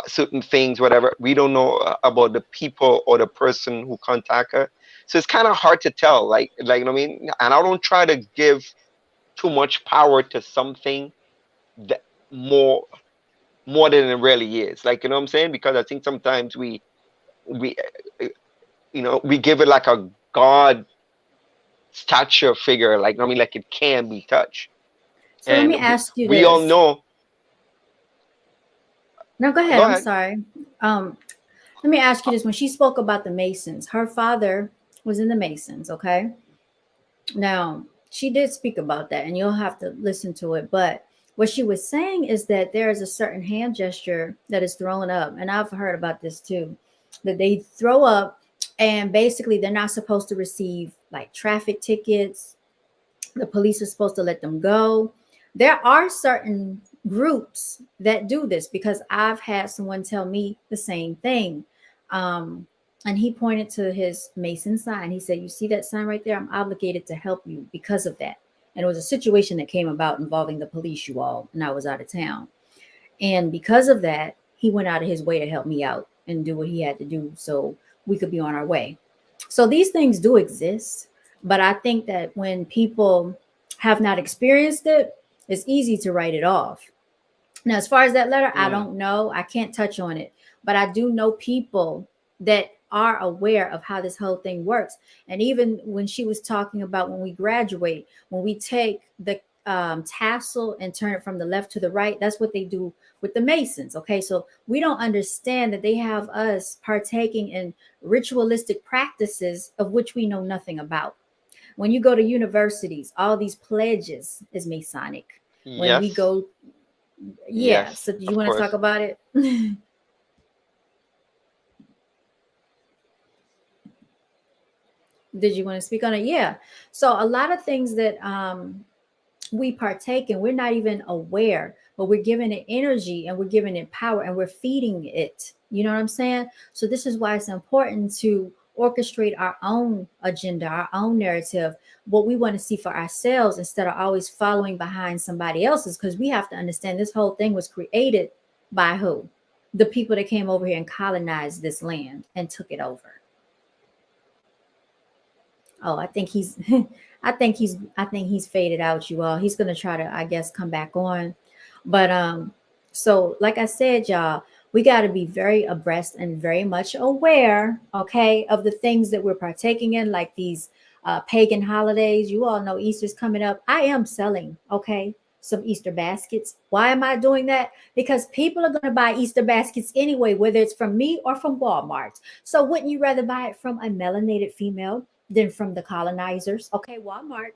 certain things, whatever. We don't know about the people or the person who contact her. So it's kind of hard to tell. Like, you know what I mean? And I don't try to give too much power to something that more more than it really is. Like, you know what I'm saying? Because I think sometimes we we give it like a god stature figure, like, I mean, like it can be touched. So let me And ask you we all this. know. No, go ahead. Go I'm ahead. sorry. Um, Let me ask you this. When she spoke about the Masons, her father was in the Masons, okay? Now, she did speak about that, and you'll have to listen to it. But what she was saying is that there is a certain hand gesture that is thrown up, and I've heard about this too, that they throw up, and basically they're not supposed to receive like traffic tickets. The police are supposed to let them go. There are certain groups that do this because I've had someone tell me the same thing. Um, and he pointed to his Mason sign. He said, "You see that sign right there? I'm obligated to help you because of that." And it was a situation that came about involving the police, you all, and I was out of town. And because of that, he went out of his way to help me out and do what he had to do so we could be on our way. So these things do exist, but I think that when people have not experienced it, it's easy to write it off. Now, as far as that letter, I Mm, don't know. I can't touch on it, but I do know people that are aware of how this whole thing works. And even when she was talking about when we graduate, when we take the tassel and turn it from the left to the right, that's what they do with the Masons. Okay, so we don't understand that they have us partaking in ritualistic practices of which we know nothing about. When you go to universities, all these pledges is Masonic. When we yes, go, yeah. yes, So do you of want to talk course. about it? Did you want to speak on it? Yeah. So a lot of things that we partake in, we're not even aware, but we're giving it energy and we're giving it power and we're feeding it. You know what I'm saying? So this is why it's important to orchestrate our own agenda, our own narrative, what we want to see for ourselves instead of always following behind somebody else's. Because we have to understand this whole thing was created by who? The people that came over here and colonized this land and took it over. Oh, I think he's I think he's faded out, you all. He's gonna try to, I guess, come back on. But so like I said, y'all, we gotta be very abreast and very much aware, okay, of the things that we're partaking in, like these pagan holidays. You all know Easter's coming up. I am selling, okay, some Easter baskets. Why am I doing that? Because people are gonna buy Easter baskets anyway, whether it's from me or from Walmart. So wouldn't you rather buy it from a melanated female than from the colonizers? Okay, Walmart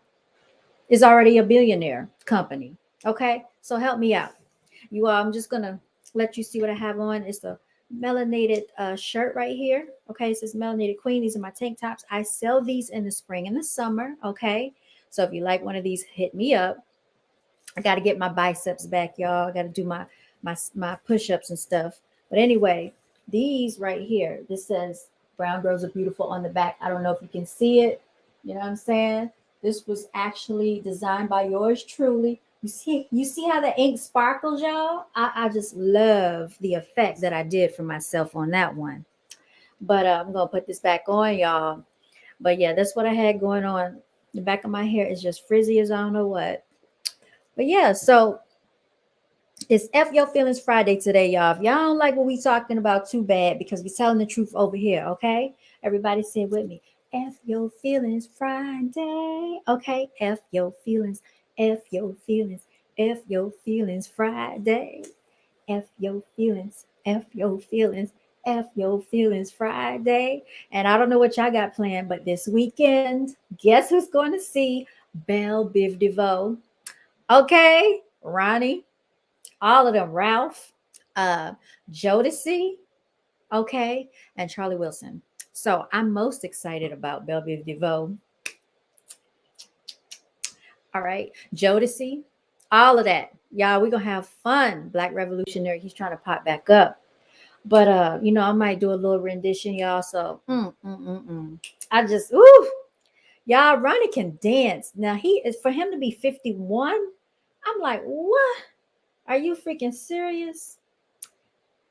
is already a billionaire company. Okay, so help me out. You all, I'm just gonna let you see what I have on. It's a melanated shirt right here. Okay, it says melanated queen. These are my tank tops. I sell these in the spring and the summer. Okay, so if you like one of these, hit me up. I got to get my biceps back, y'all. I got to do my push-ups and stuff. But anyway, these right here, this says brown girls are beautiful on the back. I don't know if you can see it. You know what I'm saying? This was actually designed by yours truly. You see how the ink sparkles, y'all? I just love the effect that I did for myself on that one. But I'm gonna put this back on, y'all. But yeah, that's what I had going on. The back of my hair is just frizzy as I don't know what. But yeah, so it's F Your Feelings Friday today, y'all. If y'all don't like what we talking about, too bad, because we telling the truth over here, okay? Everybody say it with me. F Your Feelings Friday. Okay, F Your Feelings, F Your Feelings, F Your Feelings Friday. F Your Feelings, F Your Feelings, F Your Feelings Friday. And I don't know what y'all got planned, but this weekend, guess who's going to see Belle Biv DeVoe? Okay, Ronnie, all of them, Ralph, uh, Jodeci, okay, and Charlie Wilson. So I'm most excited about Belle Biv DeVoe. All right, Jodeci, all of that. Y'all, we're gonna have fun. Black Revolutionary, he's trying to pop back up. But I might do a little rendition, y'all. So I just y'all, Ronnie can dance. Now he is, for him to be 51. I'm like, what? Are you freaking serious?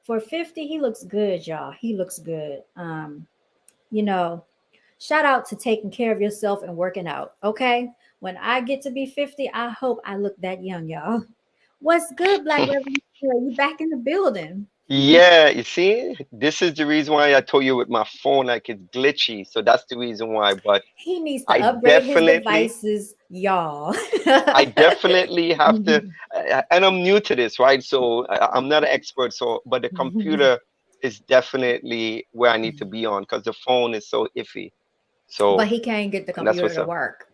For 50, he looks good, y'all. He looks good. You know, shout out to taking care of yourself and working out. Okay. When I get to be 50, I hope I look that young, y'all. What's good, Black Revolutionary? You back in the building. Yeah, you see, this is the reason why I told you with my phone, like it's glitchy. So that's the reason why. But He needs to I upgrade his definitely, devices, y'all. I definitely have to, and I'm new to this, right? So I'm not an expert. So, but the computer is definitely where I need to be on because the phone is so iffy. But So he can't get the and that's computer what's to up. work.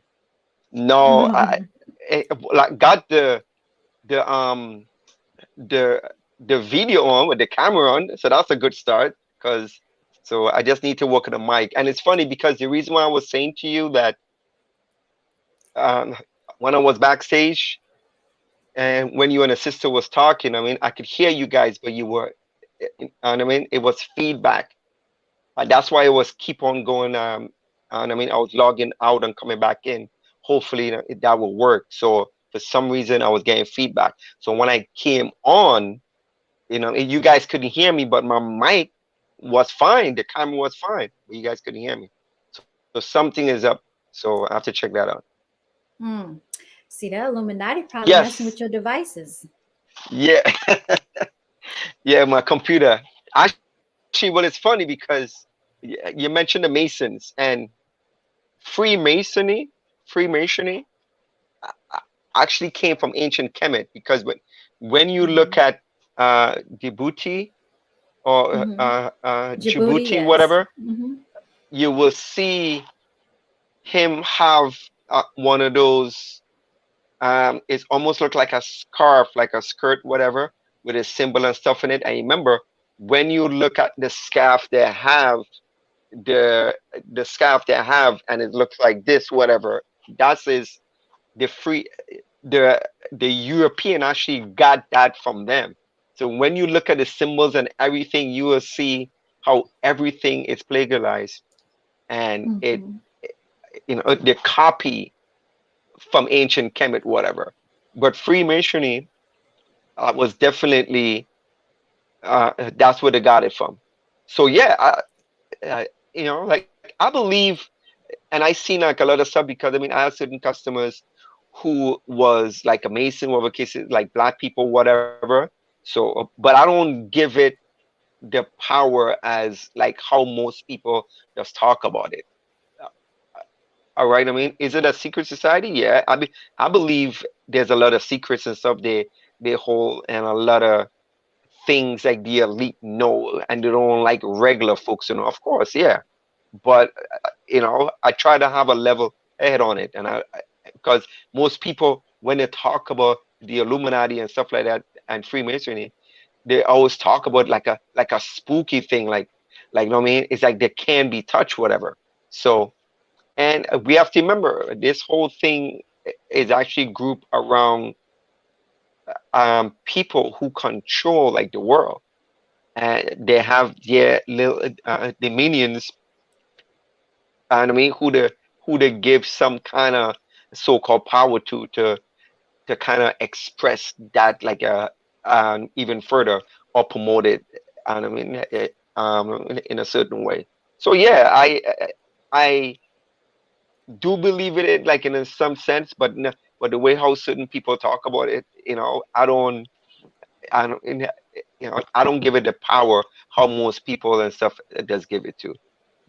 No, like got the the the video on with the camera on, so that's a good start. Because so I just need to work on the mic, and it's funny because the reason why I was saying to you that um, when I was backstage and when you and the sister was talking, I mean, I could hear you guys, but you were, and I mean, it was feedback. That's why it was keep on going. And I mean, I was logging out and coming back in. Hopefully, that will work. So for some reason, I was getting feedback. So when I came on, you guys couldn't hear me, but my mic was fine. The camera was fine, but you guys couldn't hear me. So something is up. So I have to check that out. Hmm. See, that Illuminati probably messing Yes. with your devices. Yeah. Yeah, my computer. Actually, well, it's funny because you mentioned the Masons and Freemasonry. Freemasonry actually came from ancient Kemet because when you Hmm. look at Djibouti or Hmm. Djibouti, Djibouti, yes. whatever, Hmm. you will see him have one of those. It almost look like a scarf, like a skirt, whatever, with a symbol and stuff in it. And remember, when you look at the scarf they have, the the scarf they have, and it looks like this, whatever. That is the free the the European actually got that from them. So when you look at the symbols and everything, you will see how everything is plagiarized and it Hmm. the copy from ancient Kemet, whatever. But Freemasonry was definitely that's where they got it from. So yeah, like I believe, and I seen like a lot of stuff because I mean I have certain customers who was like a Mason, whatever cases, like black people, whatever. So, but I don't give it the power as like how most people just talk about it. All right. I mean, is it a secret society? Yeah. I believe there's a lot of secrets and stuff they hold, and a lot of things like the elite know, and they don't like regular folks. Of course, yeah. But I try to have a level head on it, and because most people when they talk about the Illuminati and stuff like that and Freemasonry, they always talk about like a spooky thing, like you know what I mean? It's like they can be touched, whatever. So. And we have to remember this whole thing is actually grouped around people who control like the world, and they have their little the minions, and I mean who they give some kind of so-called power to kind of express that like even further or promote it, and I mean in a certain way. So yeah, I do believe in it, like in some sense, but the way how certain people talk about it, I don't, I don't give it the power how most people and stuff does give it to.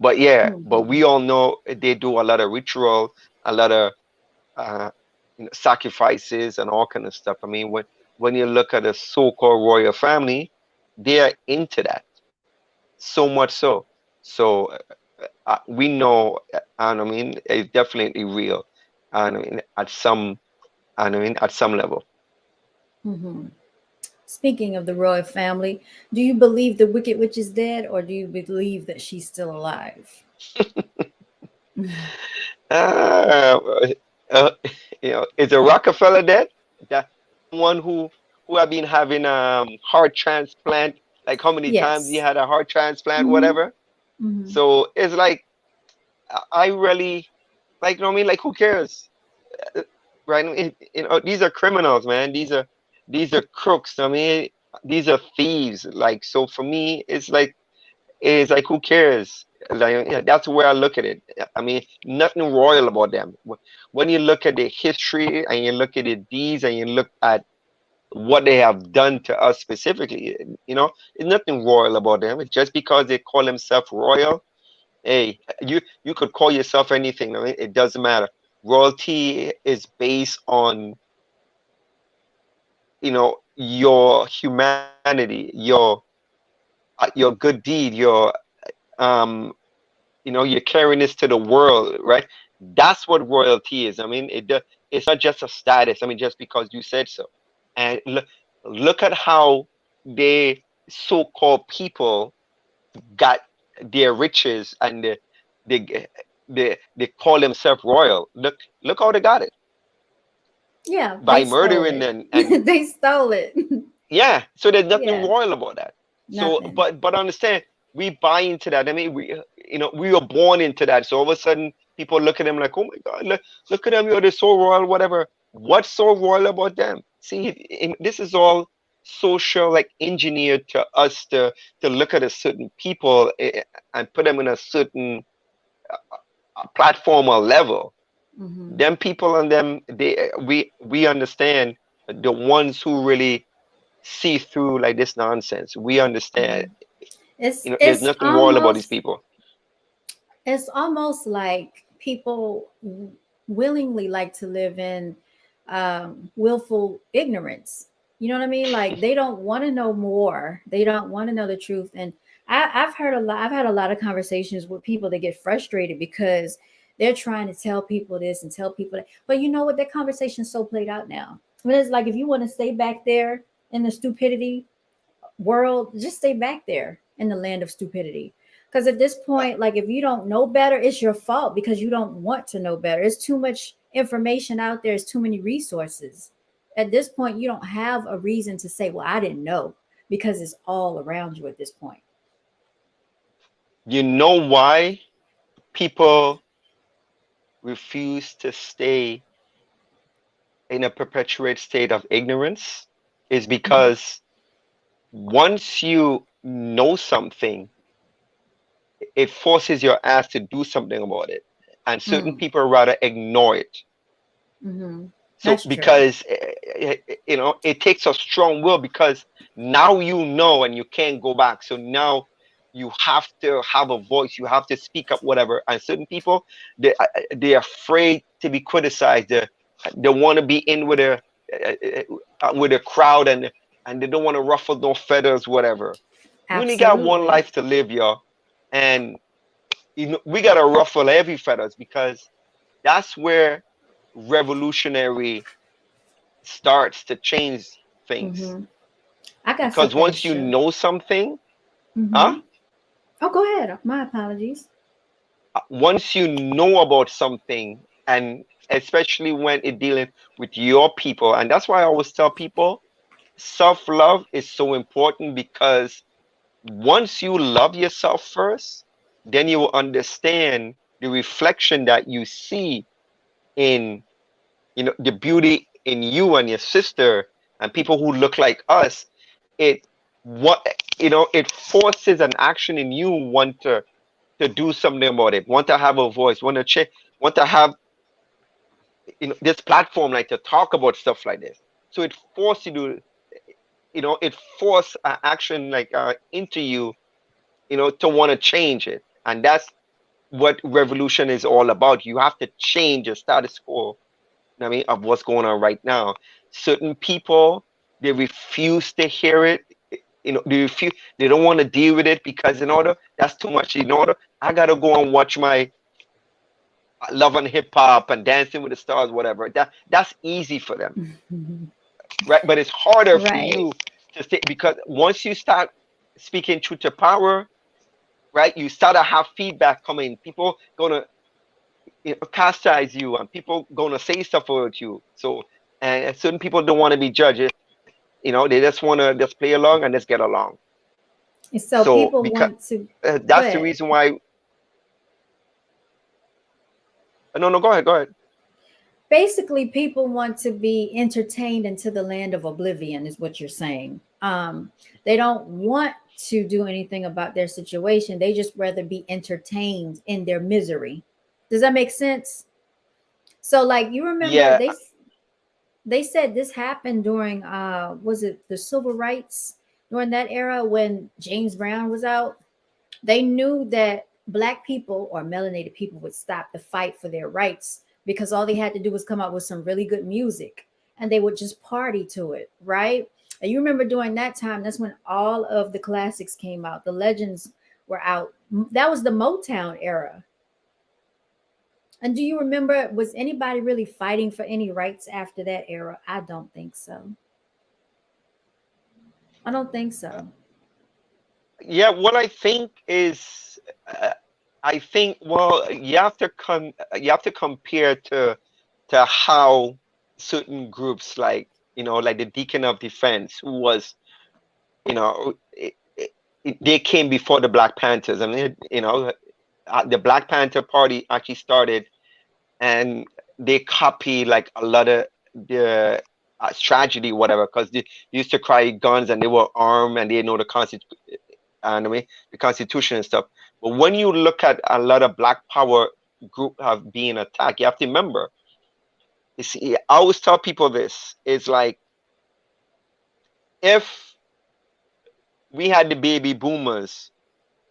But yeah, but Hmm. we all know they do a lot of ritual, a lot of uh, sacrifices and all kind of stuff. I mean, when you look at the so-called royal family, they are into that so much so. So we know, and I mean, it's definitely real, and I mean, at some level. Hmm. Speaking of the royal family, do you believe the Wicked Witch is dead, or do you believe that she's still alive? Uh, uh, is a Rockefeller dead? That, someone who have been having heart transplant, like how many times he Yes. had a heart transplant, Mm-hmm. whatever. Mm-hmm. So it's like I really like, you know what I mean? Like, who cares? Uh, Right? These are criminals, man. These are crooks. I mean, these are thieves. Like, so for me, it's like who cares? Like, yeah, that's where I look at it. I mean, nothing royal about them. When you look at the history and you look at the deeds and you look at what they have done to us specifically, there's nothing royal about them. It's just because they call themselves royal. Hey, you could call yourself anything. I mean, it doesn't matter. Royalty is based on your humanity, your good deed, um your caringness to the world, right? That's what royalty is. I mean, it's not just a status. I mean, just because you said so. And look at how they so-called people got their riches, and they they call themselves royal. Look how they got it, Yeah, they by stole murdering it. and They stole it. yeah. So there's nothing Yeah, royal about that. So, nothing. but understand, we buy into that. I mean, we were born into that. So all of a sudden, people look at them like, oh my God, look at them, they're so royal, whatever. What's so royal about them? See, this is all social, like engineered to us to look at a certain people, and put them in a certain platform or level. Hmm. Them people and them, we understand the ones who really see through like this nonsense. We understand. Hmm. It's There's it's nothing royal about these almost people. it's almost like people willingly like to live in willful ignorance. You know what I mean? Like they don't want to know more. They don't want to know the truth. And I've heard a lot. I've had a lot of conversations with people that get frustrated because they're trying to tell people this and tell people that. But you know what? That conversation's so played out now. But it's like if you want to stay back there in the stupidity world, just stay back there in the land of stupidity. Because at this point, like if you don't know better, it's your fault because you don't want to know better. It's too much information out there, it's too many resources. At this point, you don't have a reason to say, well, I didn't know, because it's all around you at this point. You know why people refuse to stay in a perpetuate state of ignorance? Is Mhm. because once you know something, it forces your ass to do something about it. And certain Mm. people rather ignore it. Hmm. So That's true. because it takes a strong will, because now you know and you can't go back. So now you have to have a voice. You have to speak up, whatever. And certain people, they're afraid to be criticized. They want to be in with a crowd, and they don't want to ruffle no feathers, whatever. We only got one Absolutely. life to live, y'all, and we gotta ruffle every feathers, because that's where revolutionary starts to change things. Hmm. I got Because something to once you show. know something, huh? Hmm. Oh, go ahead. My apologies. Once you know about something, and especially when it dealing with your people, and that's why I always tell people, self-love is so important, because once you love yourself first, then you will understand the reflection that you see in the beauty in you and your sister and people who look like us. It what you know it forces an action in you, want to do something about it, want to have a voice, want to check, want to have this platform, like to talk about stuff like this. So it forces you to, it force action, like into you, to want to change it. And that's what revolution is all about. You have to change the status quo, I mean, of what's going on right now. Certain people, they refuse to hear it. They don't want to deal with it, because in order, that's too much. In order, I gotta go and watch my Love and Hip Hop and Dancing with the Stars, whatever. That's easy for them, right? But it's harder for Right. you to stay, because once you start speaking truth to power, right? You start to have feedback coming. People gonna chastise you, and people gonna say stuff about you. So and certain people don't want to be judges. They just want to just play along and just get along. And so So people because want to go that's the ahead. reason why. No, no, go ahead, go ahead. Basically, people want to be entertained into the land of oblivion, is what you're saying. They don't want to do anything about their situation. They just rather be entertained in their misery. Does that make sense? So, like, you remember Yeah, they said this happened during was it the civil rights, during that era when James Brown was out? They knew that black people or melanated people would stop the fight for their rights because all they had to do was come up with some really good music and they would just party to it, right? And you remember during that time, that's when all of the classics came out. The legends were out. That was the Motown era. And do you remember, was anybody really fighting for any rights after that era? I don't think so. I don't think so. yeah. What I think is, I think, well, you have to compare to how certain groups like the Deacon of Defense, who was, they came before the Black Panthers. I mean, the Black Panther Party actually started, and they copy like a lot of the tragedy, whatever, because they used to cry guns and they were armed and they know the and I mean, the Constitution and stuff. But when you look at a lot of Black Power group have been attacked, you have to remember. You see, I always tell people this: it's like if we had the baby boomers,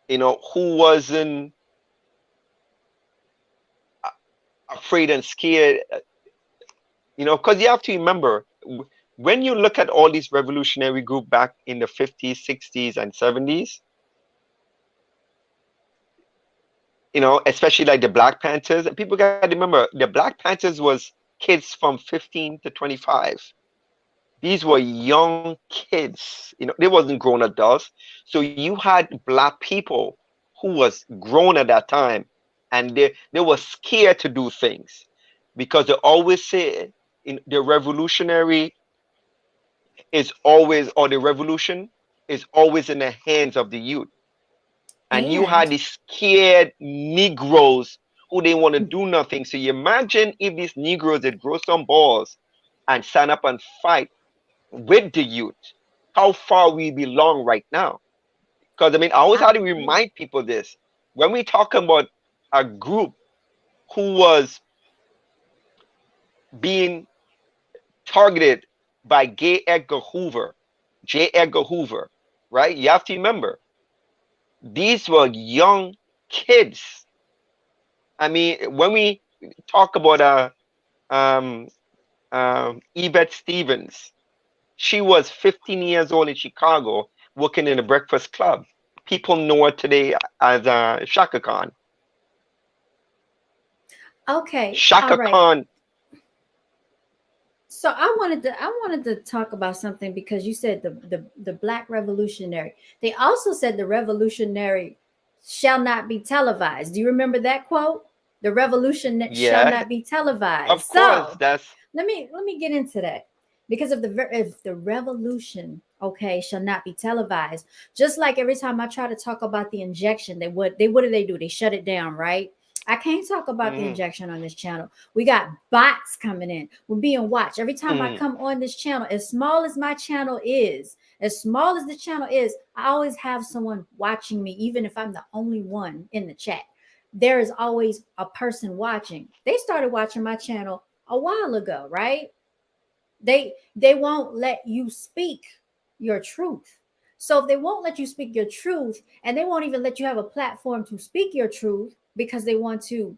who wasn't afraid and scared, because you have to remember, when you look at all these revolutionary group back in the 50s, 60s, and 70s, especially like the Black Panthers, and people got to remember the Black Panthers was kids from 15 to 25. These were young kids, they wasn't grown adults. So you had Black people who was grown at that time, and they were scared to do things because they always say in the revolutionary is always, or the revolution is always in the hands of the youth. And you And had these scared Negroes who didn't want to do nothing. So you imagine if these Negroes had grow some balls and stand up and fight with the youth, how far we belong right now. Because I mean, I always I have to agree. remind people this. When we talk about a group who was being targeted by J. Edgar Hoover, J. Edgar Hoover, right? You have to remember, these were young kids. I mean, when we talk about um, Yvette Stevens, she was 15 years old in Chicago working in a breakfast club. People know her today as Shaka Khan. Okay, all Shaka right. Khan, So I wanted to talk about something because you said the black revolutionary. They also said the revolutionary shall not be televised. Do you remember that quote? The revolution shall yeah, not be televised. of course, So that's let me get into that because if the revolution, okay, shall not be televised. Just like every time I try to talk about the injection, what do they do? They shut it down, right? I can't talk about the mm, injection on this channel. We got bots coming in. We're being watched. Every time I mm, come on this channel, as small as my channel is, as small as the channel is, I always have someone watching me, even if I'm the only one in the chat. There is always a person watching. They started watching my channel a while ago, right? They won't let you speak your truth. So if they won't let you speak your truth and they won't even let you have a platform to speak your truth because they want to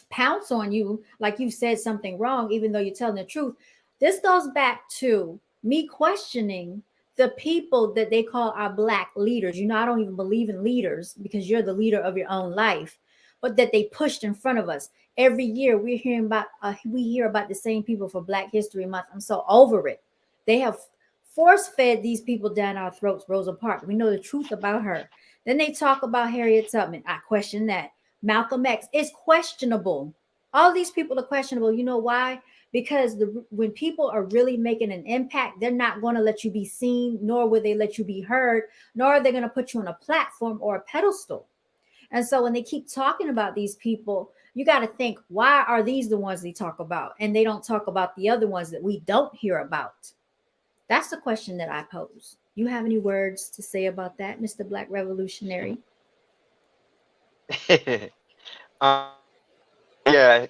pounce on you like you said something wrong, even though you're telling the truth. This goes back to me questioning the people that they call our black leaders. I don't even believe in leaders because you're the leader of your own life, but that they pushed in front of us. Every year we hear about the same people for Black History Month. I'm so over it. They have force fed these people down our throats. Rosa Parks, we know the truth about her. Then they talk about Harriet Tubman. I question that. Malcolm X is questionable. All these people are questionable. You know why? because when people are really making an impact, they're not going to let you be seen, nor will they let you be heard, nor are they going to put you on a platform or a pedestal. And so when they keep talking about these people, you got to think, why are these the ones they talk about? And they don't talk about the other ones that we don't hear about. That's the question that I pose. You have any words to say about that, Mr. Black Revolutionary? Yeah,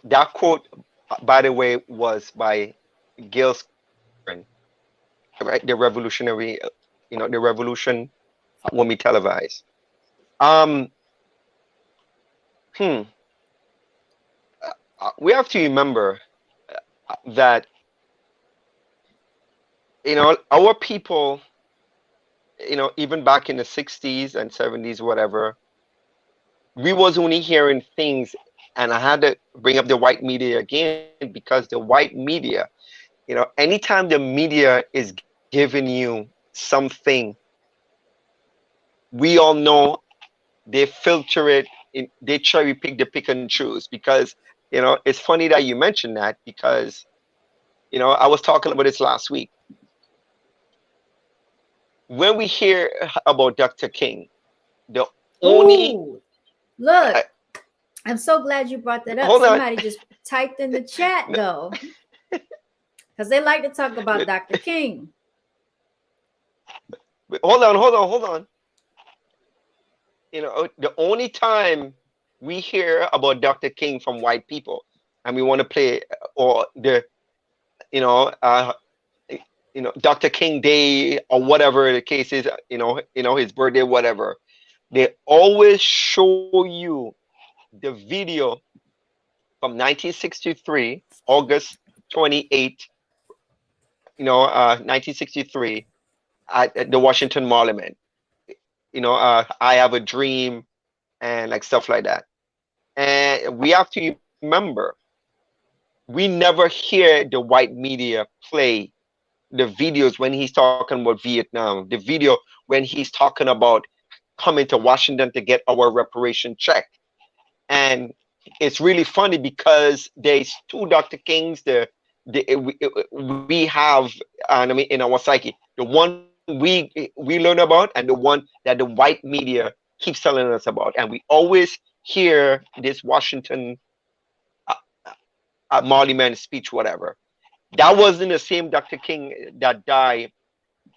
that quote, by the way, was by Gil Scott, right? The revolutionary, the revolution when we televise. Um, hmm, we have to remember that, our people, even back in the 60s and 70s, whatever, we was only hearing things, and I had to bring up the white media again because the white media, anytime the media is giving you something, we all know they filter it, they cherry pick, the pick and choose. Because it's funny that you mentioned that, because I was talking about this last week. When we hear about Dr. King, the only Ooh, look, I'm so glad you brought that up. hold on, Somebody just typed in the chat though, because they like to talk about Dr. King. hold on. The only time we hear about Dr. King from white people, and we want to play, or you know, uh, Dr. King Day or whatever the case is, his birthday, whatever. They always show you the video from 1963, August 28th, 1963, at the Washington Monument. I have a dream, and like stuff like that. And we have to remember, we never hear the white media play the videos when he's talking about Vietnam, the video when he's talking about coming to Washington to get our reparation check. And it's really funny because there's two Dr. Kings. We have, and I mean, in our psyche, the one we learn about, and the one that the white media keeps telling us about. And we always hear this Washington monument speech, whatever. That wasn't the same Dr. King that died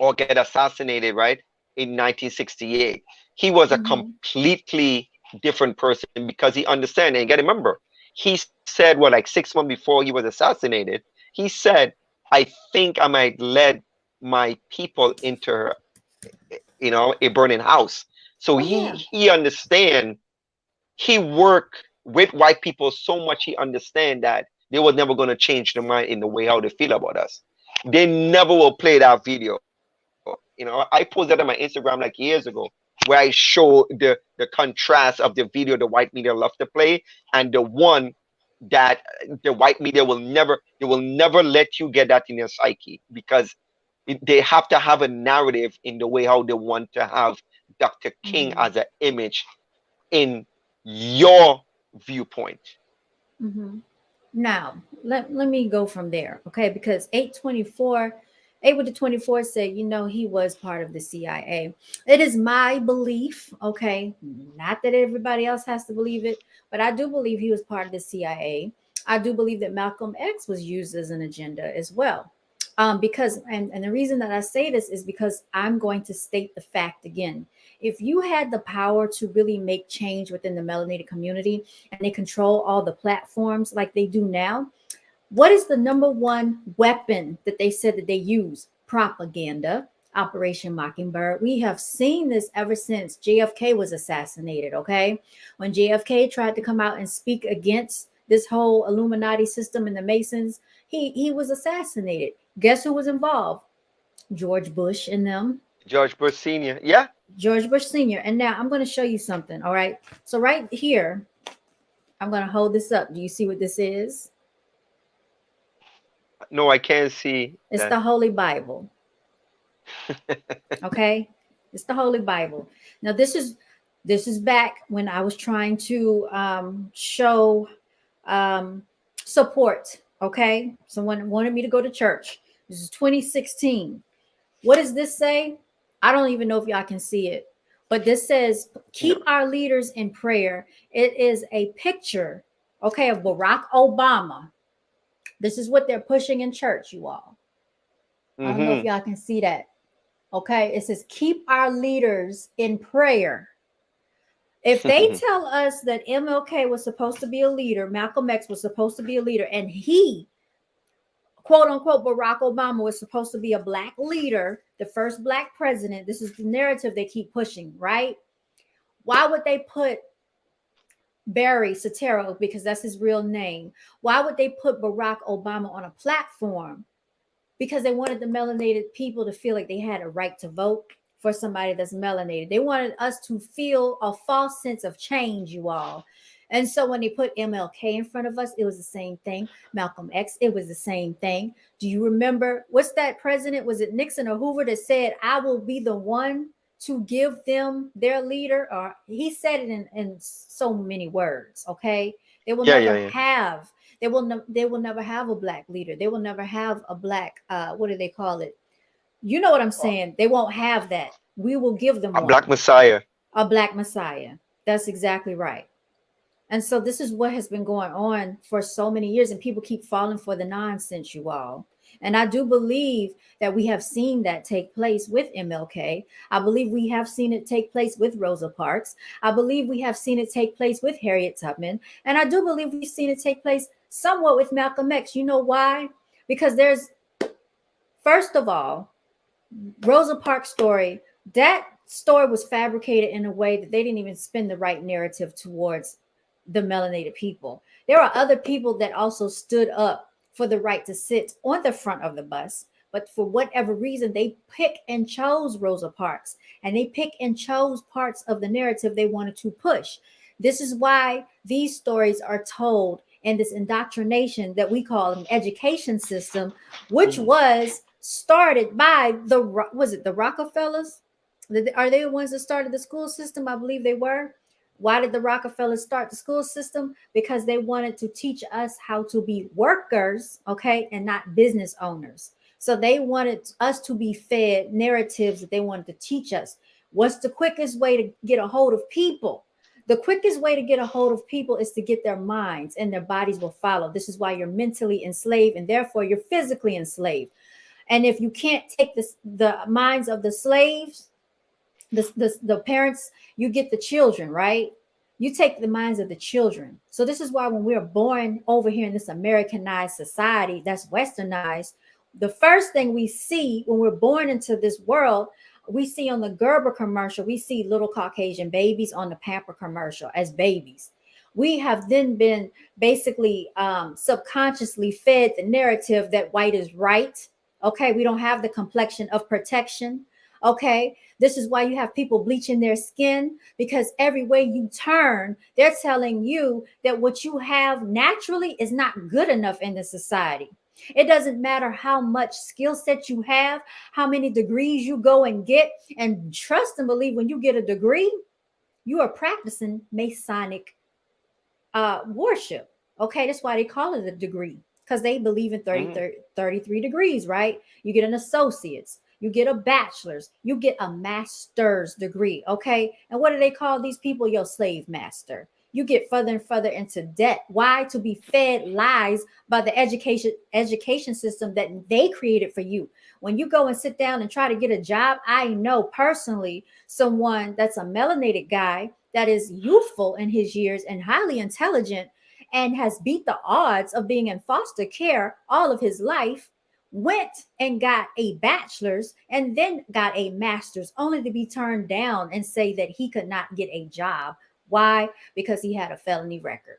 or get assassinated, right, in 1968. He was a Mm-hmm. completely different person, because he understand. And you got to remember, he said, what, like 6 months before he was assassinated, he said, I think I might lead my people into, a burning house. So Oh he yeah. he understand. He worked with white people so much, he understand that they was never going to change their mind in the way how they feel about us. They never will play that video. I posted that on my Instagram like years ago, where I show the contrast of the video the white media love to play, and the one that the white media will never let you get that in your psyche, because they have to have a narrative in the way how they want to have Dr. King Mm-hmm. as an image in your viewpoint. Mm-hmm. Now, let me go from there, okay? Because 824, 8 with the 24 said, he was part of the CIA. It is my belief, okay? Not that everybody else has to believe it, but I do believe he was part of the CIA. I do believe that Malcolm X was used as an agenda as well. Because, and the reason that I say this is because I'm going to state the fact again. If you had the power to really make change within the melanated community, and they control all the platforms like they do now, what is the number one weapon that they said that they use? Propaganda. Operation Mockingbird. We have seen this ever since JFK was assassinated, okay? When JFK tried to come out and speak against this whole Illuminati system and the Masons, he was assassinated. Guess who was involved? George Bush and them. George Bush Sr. Yeah. George Bush Sr. And now I'm going to show you something, all right? So right here, I'm going to hold this up. Do you see what this is? No, I can't see It's that. the Holy Bible. Okay? It's the Holy Bible. Now this is back when I was trying to show support Okay. Someone wanted me to go to church. This is 2016. What does this say? I don't even know if y'all can see it, but this says, No. keep our leaders in prayer. It is a picture, okay, of Barack Obama. This is what they're pushing in church, you all. I don't know if Mm-hmm. y'all can see that. Okay. It says, keep our leaders in prayer. If they tell us that MLK was supposed to be a leader, Malcolm X was supposed to be a leader, and he, quote unquote, Barack Obama was supposed to be a black leader, the first black president, this is the narrative they keep pushing, right? Why would they put Barry Soetoro, because that's his real name, why would they put Barack Obama on a platform? Because they wanted the melanated people to feel like they had a right to vote for somebody that's melanated. They wanted us to feel a false sense of change, you all. And so when they put MLK in front of us, it was the same thing. Malcolm X, it was the same thing. Do you remember what's that president? Was it Nixon or Hoover that said, I will be the one to give them their leader? Or he said it in so many words, okay? They will Yeah, never yeah, yeah. have they will never have a black leader. They will never have a black what do they call it? You know what I'm saying? They won't have that. We will give them A black one. messiah. A black messiah. That's exactly right. And so this is what has been going on for so many years, and people keep falling for the nonsense, you all. And I do believe that we have seen that take place with MLK. I believe we have seen it take place with Rosa Parks. I believe we have seen it take place with Harriet Tubman. And I do believe we've seen it take place somewhat with Malcolm X. You know why? Because there's, first of all, Rosa Parks' story, that story was fabricated in a way that they didn't even spin the right narrative towards the melanated people. There are other people that also stood up for the right to sit on the front of the bus, but for whatever reason, they pick and chose Rosa Parks, and they pick and chose parts of the narrative they wanted to push. This is why these stories are told in this indoctrination that we call an education system, which Mhm. was started by the, was it the Rockefellers? Are they the ones that started the school system? I believe they were. Why did the Rockefellers start the school system? Because they wanted to teach us how to be workers, okay, and not business owners. So they wanted us to be fed narratives that they wanted to teach us. What's the quickest way to get a hold of people? The quickest way to get a hold of people is to get their minds, and their bodies will follow. This is why you're mentally enslaved, and therefore you're physically enslaved. And if you can't take this, the minds of the slaves, the parents, you get the children, right? You take the minds of the children. So this is why when we're born over here in this Americanized society that's westernized, the first thing we see when we're born into this world, we see on the Gerber commercial, we see little Caucasian babies on the Pamper commercial as babies. We have then been basically subconsciously fed the narrative that white is right. Okay, we don't have the complexion of protection. Okay, this is why you have people bleaching their skin, because every way you turn, they're telling you that what you have naturally is not good enough in the society. It doesn't matter how much skill set you have, how many degrees you go and get, and trust and believe when you get a degree, you are practicing Masonic worship. Okay, that's why they call it a degree, because they believe in Mhm. 33 degrees, right? You get an associate's, you get a bachelor's, you get a master's degree. Okay, and what do they call these people? Your slave master. You get further and further into debt. Why? To be fed lies by the education system that they created for you. When you go and sit down and try to get a job, I know personally someone that's a melanated guy that is youthful in his years and highly intelligent and has beat the odds of being in foster care all of his life, went and got a bachelor's and then got a master's, only to be turned down and say that he could not get a job. Why? Because he had a felony record.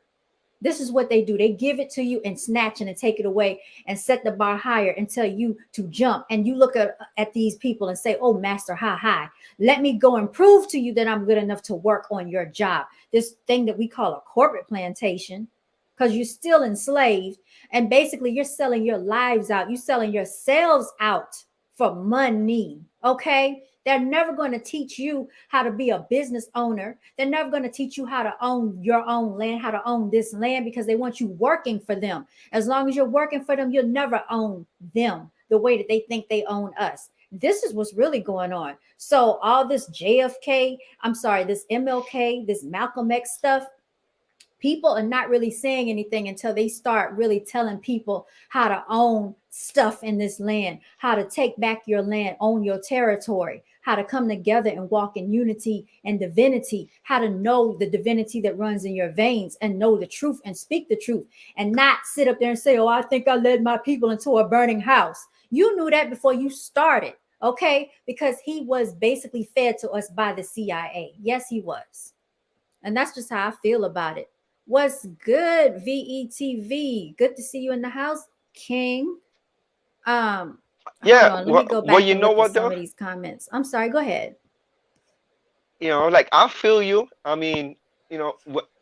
This is what they do. They give it to you and snatch it and take it away and set the bar higher and tell you to jump. And you look at these people and say, oh, master, hi. Let me go and prove to you that I'm good enough to work on your job. This thing that we call a corporate plantation, because you're still enslaved. And basically, you're selling your lives out. You're selling yourselves out for money. Okay. They're never going to teach you how to be a business owner. They're never going to teach you how to own your own land, how to own this land, because they want you working for them. As long as you're working for them, you'll never own them the way that they think they own us. This is what's really going on. So all this JFK, I'm sorry, this MLK, this Malcolm X stuff, people are not really saying anything until they start really telling people how to own stuff in this land, how to take back your land, own your territory, how to come together and walk in unity and divinity, how to know the divinity that runs in your veins and know the truth and speak the truth, and not sit up there and say, oh, I think I led my people into a burning house. You knew that before you started, okay? Because he was basically fed to us by the CIA. Yes, he was. And that's just how I feel about it. What's good, VETV? Good to see you in the house, King. Hold Yeah. on. Let me go Well, back you and know look at what some though? of these comments. I'm sorry. Go ahead. Like I feel you. I mean,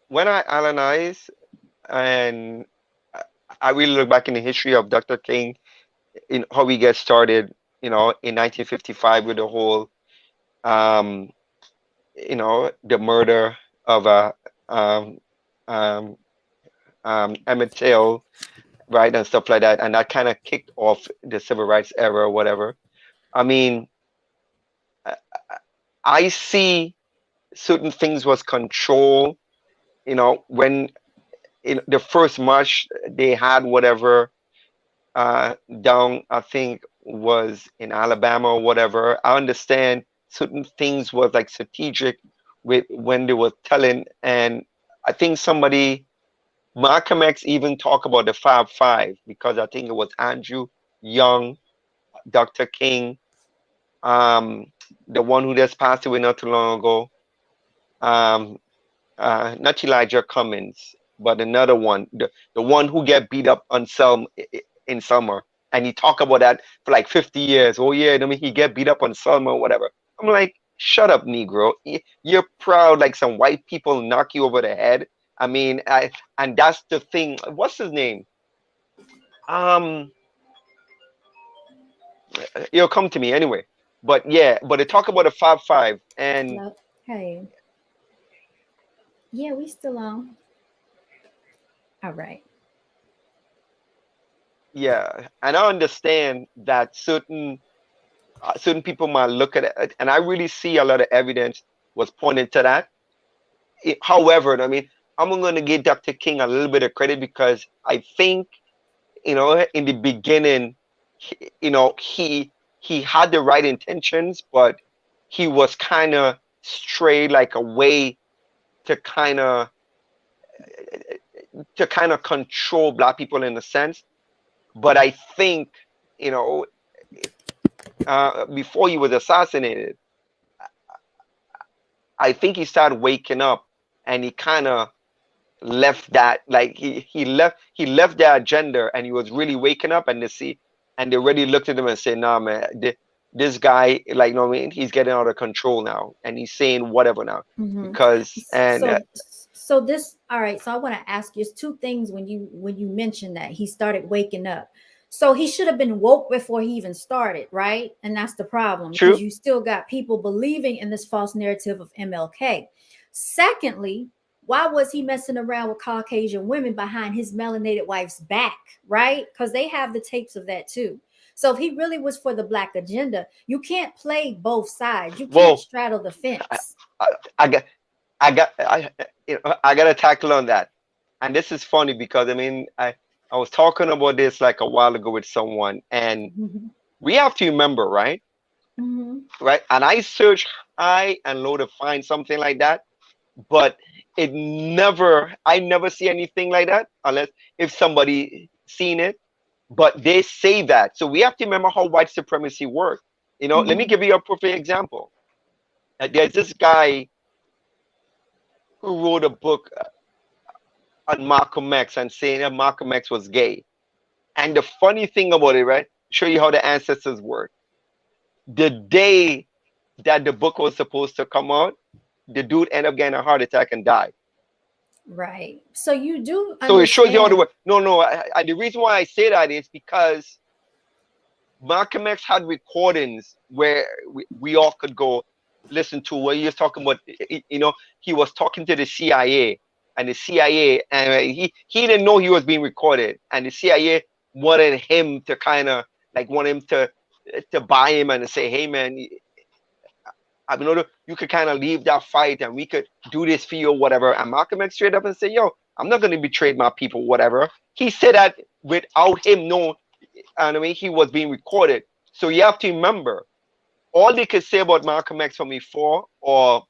when I analyze and I really look back in the history of Dr. King, in how we get started, in 1955 with the whole, um, the murder of um, um, Emmett Till, right, and stuff like that, and that kind of kicked off the civil rights era or whatever. I mean, I I see certain things was control. When in the first march they had whatever down, I think was in Alabama or whatever. I understand certain things was like strategic with when they were telling, and I think somebody Malcolm X even talk about the 5-5 because I think it was Andrew Young, Dr. King, um, the one who just passed away not too long ago, um, not Elijah Cummins, but another one, the one who get beat up on in summer, and he talk about that for like 50 years. Oh yeah, I mean he get beat up on Selma or whatever. I'm like, shut up, Negro. You're proud like some white people knock you over the head. I mean, and that's the thing. What's his name? Um, It'll come to me anyway. But yeah, but they talk about a 5-5, and Hello. Hey. Yeah, we still on. All right. yeah, and I understand that certain people might look at it, and I really see a lot of evidence was pointing to that. However, I mean, I'm going to give Dr. King a little bit of credit because I think, in the beginning, he had the right intentions, but he was kind of strayed like a way to kind of control black people in a sense. But I think, you know, before he was assassinated, I think he started waking up, and he kind of left that, like he left that agenda, and he was really waking up, and they really looked at him and said, nah man, this guy, like, you know what I mean, he's getting out of control now, and he's saying whatever now, Mm-hmm. because and So this, all right. So I want to ask you, it's two things when you mentioned that he started waking up. So he should have been woke before he even started, right? And that's the problem, because true. you still got people believing in this false narrative of MLK. Secondly, why was he messing around with Caucasian women behind his melanated wife's back, right? Because they have the tapes of that too. So if he really was for the black agenda, you can't play both sides. You can't Well, straddle the I, fence. I, I got I got to tackle on that, and this is funny because I mean I was talking about this like a while ago with someone, and Mm-hmm. we have to remember, right? Mm-hmm. Right, and I search high and low to find something like that, but I never see anything like that unless if somebody seen it, but they say that. So we have to remember how white supremacy works. Let me Mm-hmm. give you a perfect example. There's this guy who wrote a book on Malcolm X and saying that Malcolm X was gay. And the funny thing about it, right, show you how the ancestors work. The day that the book was supposed to come out, the dude ended up getting a heart attack and died. Right. So you do So it shows you how the understand. work. No, no. The reason why I say that is because Malcolm X had recordings where we all could go listen to, where he was talking about, he was talking to the CIA, and the CIA, and he didn't know he was being recorded, and the CIA wanted him to kind of like want him to buy him and to say, hey man, I know you could kind of leave that fight and we could do this for you or whatever. And Malcolm X straight up and said, yo, I'm not going to betray my people, whatever. He said that without him knowing, and I mean, he was being recorded. So you have to remember, all they could say about Malcolm X from before, or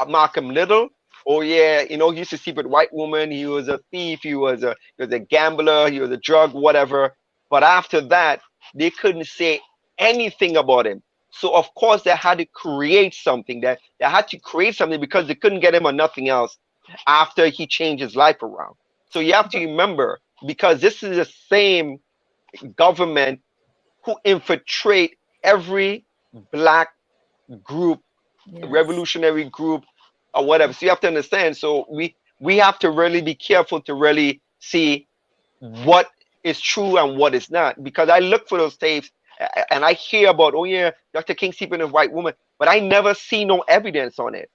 Malcolm Little, oh yeah, he used to sleep with white women, he was a thief, he was a gambler, he was a drug, whatever. But after that, they couldn't say anything about him. So of course they had to create something. They had to create something because they couldn't get him on nothing else after he changed his life around. So you have to remember, because this is the same government who infiltrate every black group, Yes. revolutionary group, or whatever. So you have to understand. So we have to really be careful to really see what is true and what is not. Because I look for those tapes and I hear about, oh yeah, Dr. King sleeping with a white woman, but I never see no evidence on it.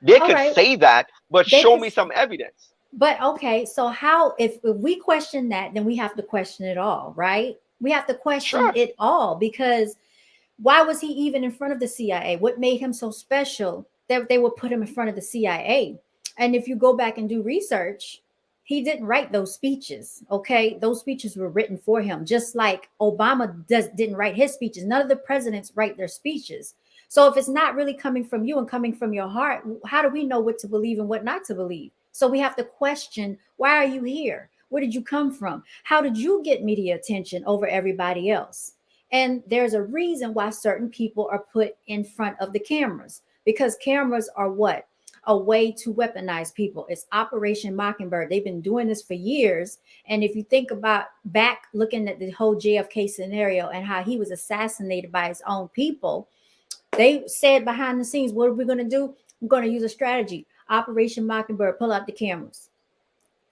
They All could right. say that, but They show could, me some evidence. but okay. So how, if we question that, then we have to question it all, right? We have to question Sure. it all, because why was he even in front of the CIA? What made him so special that they would put him in front of the CIA? And if you go back and do research, he didn't write those speeches. Okay, those speeches were written for him, just like Obama didn't write his speeches. None of the presidents write their speeches. So if it's not really coming from you and coming from your heart, how do we know what to believe and what not to believe? So we have to question, why are you here? Where did you come from? How did you get media attention over everybody else? And there's a reason why certain people are put in front of the cameras, because cameras are what? A way to weaponize people. It's Operation Mockingbird. They've been doing this for years. And if you think about back looking at the whole JFK scenario and how he was assassinated by his own people, they said behind the scenes, what are we going to do? We're going to use a strategy. Operation Mockingbird, pull out the cameras.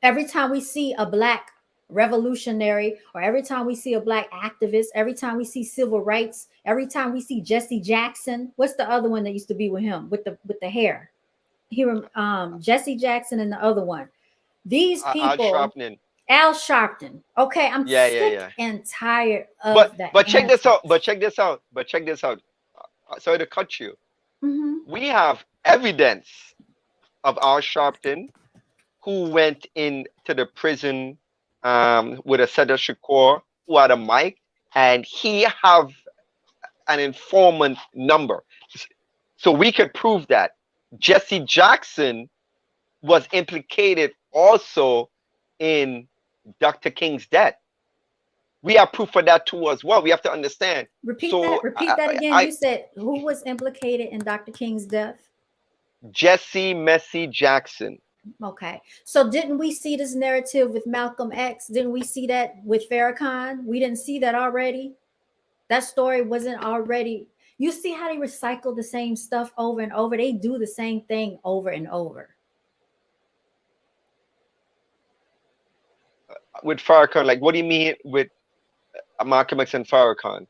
Every time we see a black revolutionary, or every time we see a black activist, every time we see civil rights, every time we see Jesse Jackson, what's the other one that used to be with him with the hair? He Jesse Jackson, and the other one. These Al people, Sharpton. Al Sharpton. Okay, I'm Yeah, yeah, sick yeah. and tired of the But check this out. antics. But check this out. But check this out. Sorry to cut you. Hmm. We have evidence of Al Sharpton, who went into the prison with a Sada Shakur, who had a mic, and he have an informant number. So we could prove that. Jesse Jackson was implicated also in Dr. King's death. We have proof for that too as well. We have to understand. Repeat that. So Repeat that again. You said who was implicated in Dr. King's death? Jesse Messi Jackson. Okay. So didn't we see this narrative with Malcolm X? Didn't we see that with Farrakhan? We didn't see that already? That story wasn't already. You see how they recycle the same stuff over and over? They do the same thing over and over. With Farrakhan, like, what do you mean with Malcolm X and Farrakhan?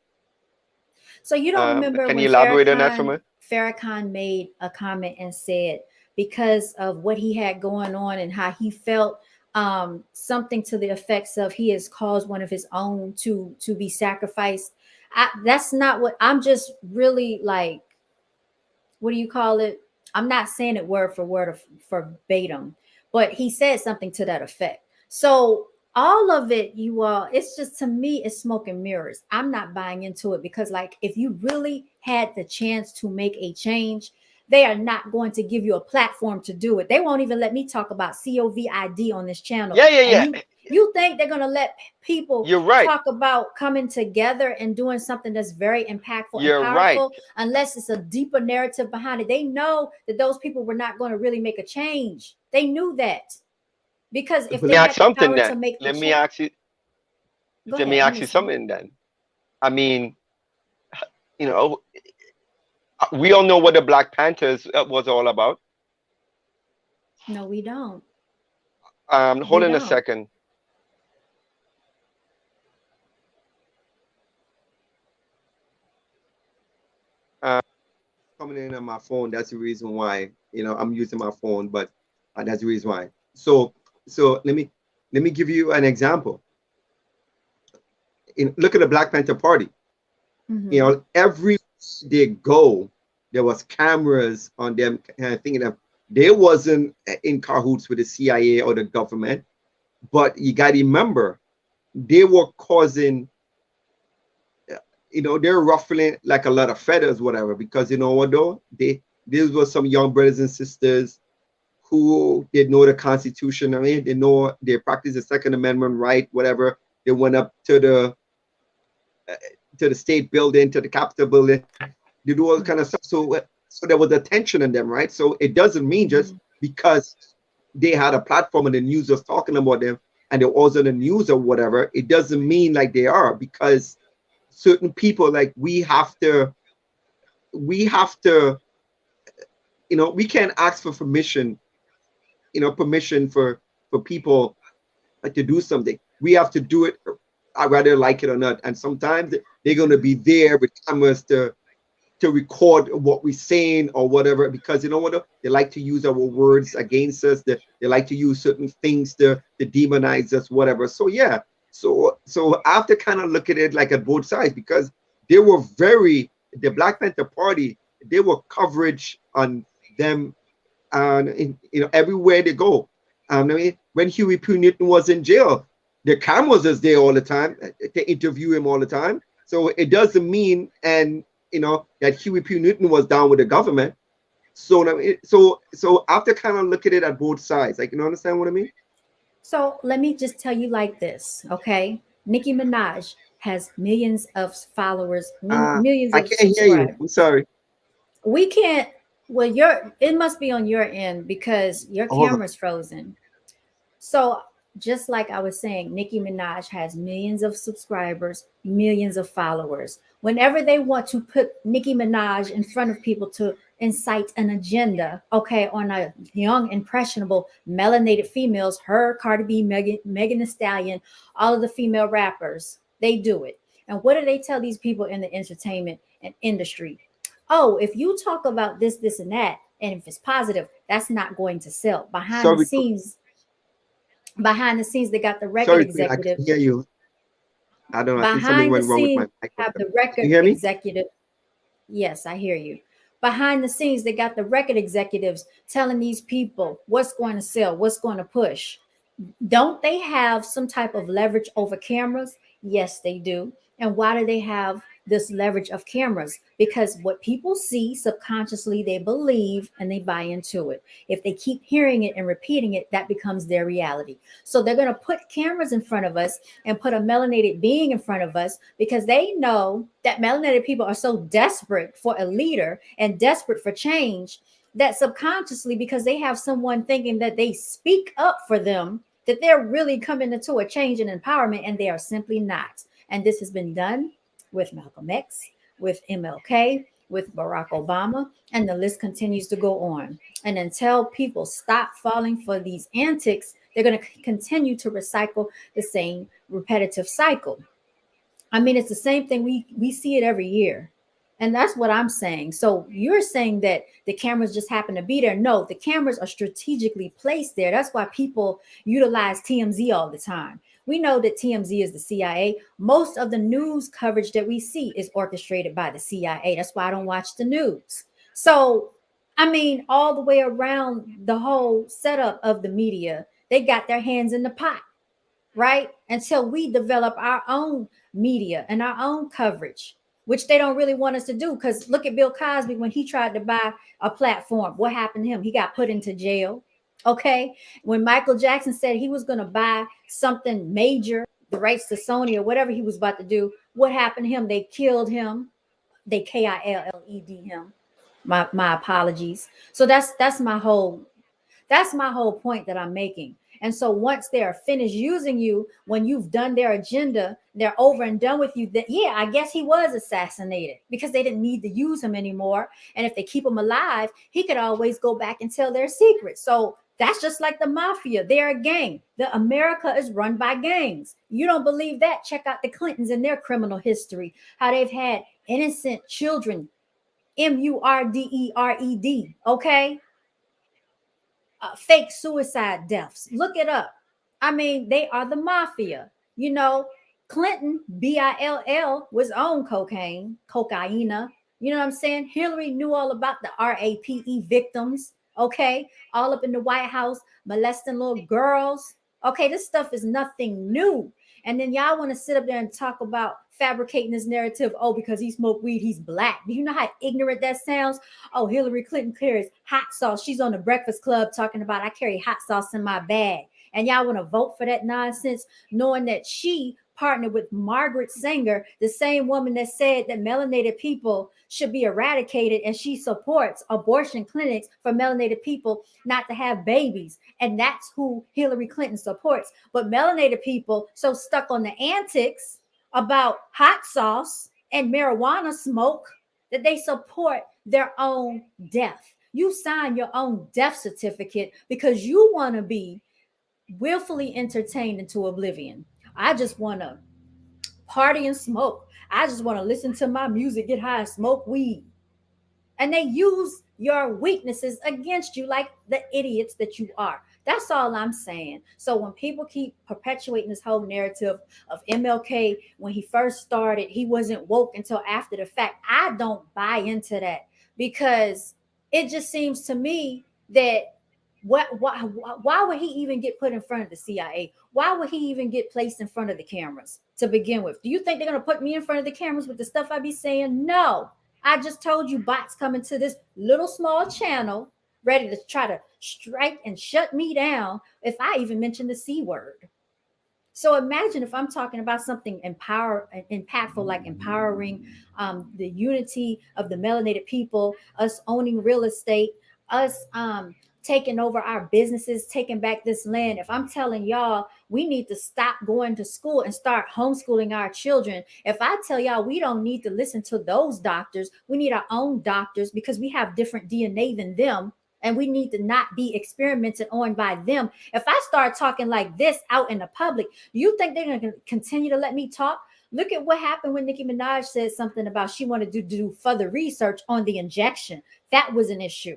So you don't remember Can when you elaborate on that for me? Farrakhan made a comment and said, because of what he had going on and how he felt, something to the effects of he has caused one of his own to be sacrificed. That's not what I'm just really like. What do you call it? I'm not saying it word for word or verbatim, but he said something to that effect. So all of it, you all, it's just, to me, it's smoke and mirrors. I'm not buying into it, because like, if you really had the chance to make a change, they are not going to give you a platform to do it. They won't even let me talk about COVID on this channel. Yeah, yeah, yeah. And you think they're going to let people You're right. talk about coming together and doing something that's very impactful You're and right. powerful, unless it's a deeper narrative behind it? They know that those people were not going to really make a change. They knew that, because if Let they me had ask the something power to then. make the Let me change. ask you. Go Let me ahead, I'm ask you listening. something then. I mean, you know, we all know what the Black Panthers was all about. No, we don't. Hold We on a don't. second. coming in on my phone. That's the reason why, I'm using my phone, but that's the reason why. So let me give you an example. Look at the Black Panther Party. Mm-hmm. Every they go, there was cameras on them, kind of thinking that they wasn't in cahoots with the CIA or the government, but you got to remember they were causing, they're ruffling like a lot of feathers, whatever, because you know what though, these were some young brothers and sisters who did know the Constitution. I mean, they practice the Second Amendment right, whatever. They went up to the state building, to the Capitol building. They do all kind of stuff. So there was attention in them, right? So it doesn't mean just because they had a platform and the news was talking about them and they was on the news or whatever, it doesn't mean like they are, because certain people, like we have to, we can't ask for permission for people to do something. We have to do it, I rather like it or not. And sometimes they're going to be there with cameras to record what we're saying or whatever, because you know what, they like to use our words against us. They like to use certain things to demonize us, whatever. So yeah, so I have to kind of look at it like at both sides, because they were the Black Panther Party, they were coverage on them, and everywhere they go. I mean, when Huey P. Newton was in jail, the cameras is there all the time to interview him all the time. So it doesn't mean, and that Huey P. Newton was down with the government. So after kind of look at it at both sides, like, understand what I mean? So let me just tell you like this, okay? Nicki Minaj has millions of followers, millions I of can't hear you. subscribers. I'm sorry. We can't. Well, it must be on your end because your Hold on. camera's frozen. So just like I was saying, Nicki Minaj has millions of subscribers, millions of followers. Whenever they want to put Nicki Minaj in front of people to incite an agenda, okay, on a young, impressionable, melanated females, her, Cardi B, Megan Thee Stallion, all of the female rappers, they do it. And what do they tell these people in the entertainment and industry? Oh, if you talk about this, this, and that, and if it's positive, that's not going to sell. Sorry, Behind the scenes, they got the record sorry, Queen, I can't executives. hear you. I don't know. I think something Behind the went wrong with my scenes, have microphone. the Can record you hear me? executive. Yes, I hear you. Behind the scenes, they got the record executives telling these people what's going to sell, what's going to push. Don't they have some type of leverage over cameras? Yes, they do. And why do they have this leverage of cameras? Because what people see subconsciously, they believe and they buy into it. If they keep hearing it and repeating it, that becomes their reality. So they're going to put cameras in front of us and put a melanated being in front of us because they know that melanated people are so desperate for a leader and desperate for change that subconsciously, because they have someone thinking that they speak up for them, that they're really coming into a change and empowerment, and they are simply not. And this has been done with Malcolm X, with MLK, with Barack Obama, and the list continues to go on. And until people stop falling for these antics, they're going to continue to recycle the same repetitive cycle. I mean, it's the same thing. We see it every year. And that's what I'm saying. So you're saying that the cameras just happen to be there. No, the cameras are strategically placed there. That's why people utilize TMZ all the time. We know that TMZ is the CIA. Most of the news coverage that we see is orchestrated by the CIA. That's why I don't watch the news. So, I mean, all the way around the whole setup of the media, they got their hands in the pot, right? Until we develop our own media and our own coverage, which they don't really want us to do. Because look at Bill Cosby when he tried to buy a platform. What happened to him? He got put into jail. Okay. When Michael Jackson said he was going to buy something major, the rights to Sony or whatever he was about to do, what happened to him? They killed him. They killed him. My apologies. So that's my whole point that I'm making. And so once they're finished using you, when you've done their agenda, they're over and done with you. That, yeah, I guess he was assassinated because they didn't need to use him anymore. And if they keep him alive, he could always go back and tell their secrets. So that's just like the mafia. They're a gang. The America is run by gangs. You don't believe that? Check out the Clintons and their criminal history, how they've had innocent children Murdered. Okay, fake suicide deaths. Look it up. I mean, they are the mafia. You know, Clinton, Bill, was on cocaine. You know what I'm saying? Hillary knew all about the RAPE victims. Okay, all up in the White House, molesting little girls. Okay, this stuff is nothing new. And then y'all want to sit up there and talk about fabricating this narrative. Oh, because he smoked weed, he's black. Do you know how ignorant that sounds? Oh, Hillary Clinton carries hot sauce. She's on the Breakfast Club talking about I carry hot sauce in my bag. And y'all want to vote for that nonsense, knowing that she partnered with Margaret Sanger, the same woman that said that melanated people should be eradicated, and she supports abortion clinics for melanated people not to have babies. And that's who Hillary Clinton supports. But melanated people so stuck on the antics about hot sauce and marijuana smoke that they support their own death. You sign your own death certificate because you want to be willfully entertained into oblivion. I just want to party and smoke. I just want to listen to my music, get high, and smoke weed. And they use your weaknesses against you like the idiots that you are. That's all I'm saying. So when people keep perpetuating this whole narrative of MLK, when he first started, he wasn't woke until after the fact. I don't buy into that because it just seems to me that why would he even get put in front of the CIA? Why would he even get placed in front of the cameras to begin with? Do you think they're going to put me in front of the cameras with the stuff I be saying? No. I just told you bots coming to this little small channel ready to try to strike and shut me down if I even mention the C word. So imagine if I'm talking about something impactful, like empowering the unity of the melanated people, us owning real estate, us taking over our businesses, taking back this land. If I'm telling y'all we need to stop going to school and start homeschooling our children, if I tell y'all we don't need to listen to those doctors, we need our own doctors because we have different DNA than them, and we need to not be experimented on by them. If I start talking like this out in the public, do you think they're going to continue to let me talk? Look at what happened when Nicki Minaj said something about she wanted to do further research on the injection. That was an issue.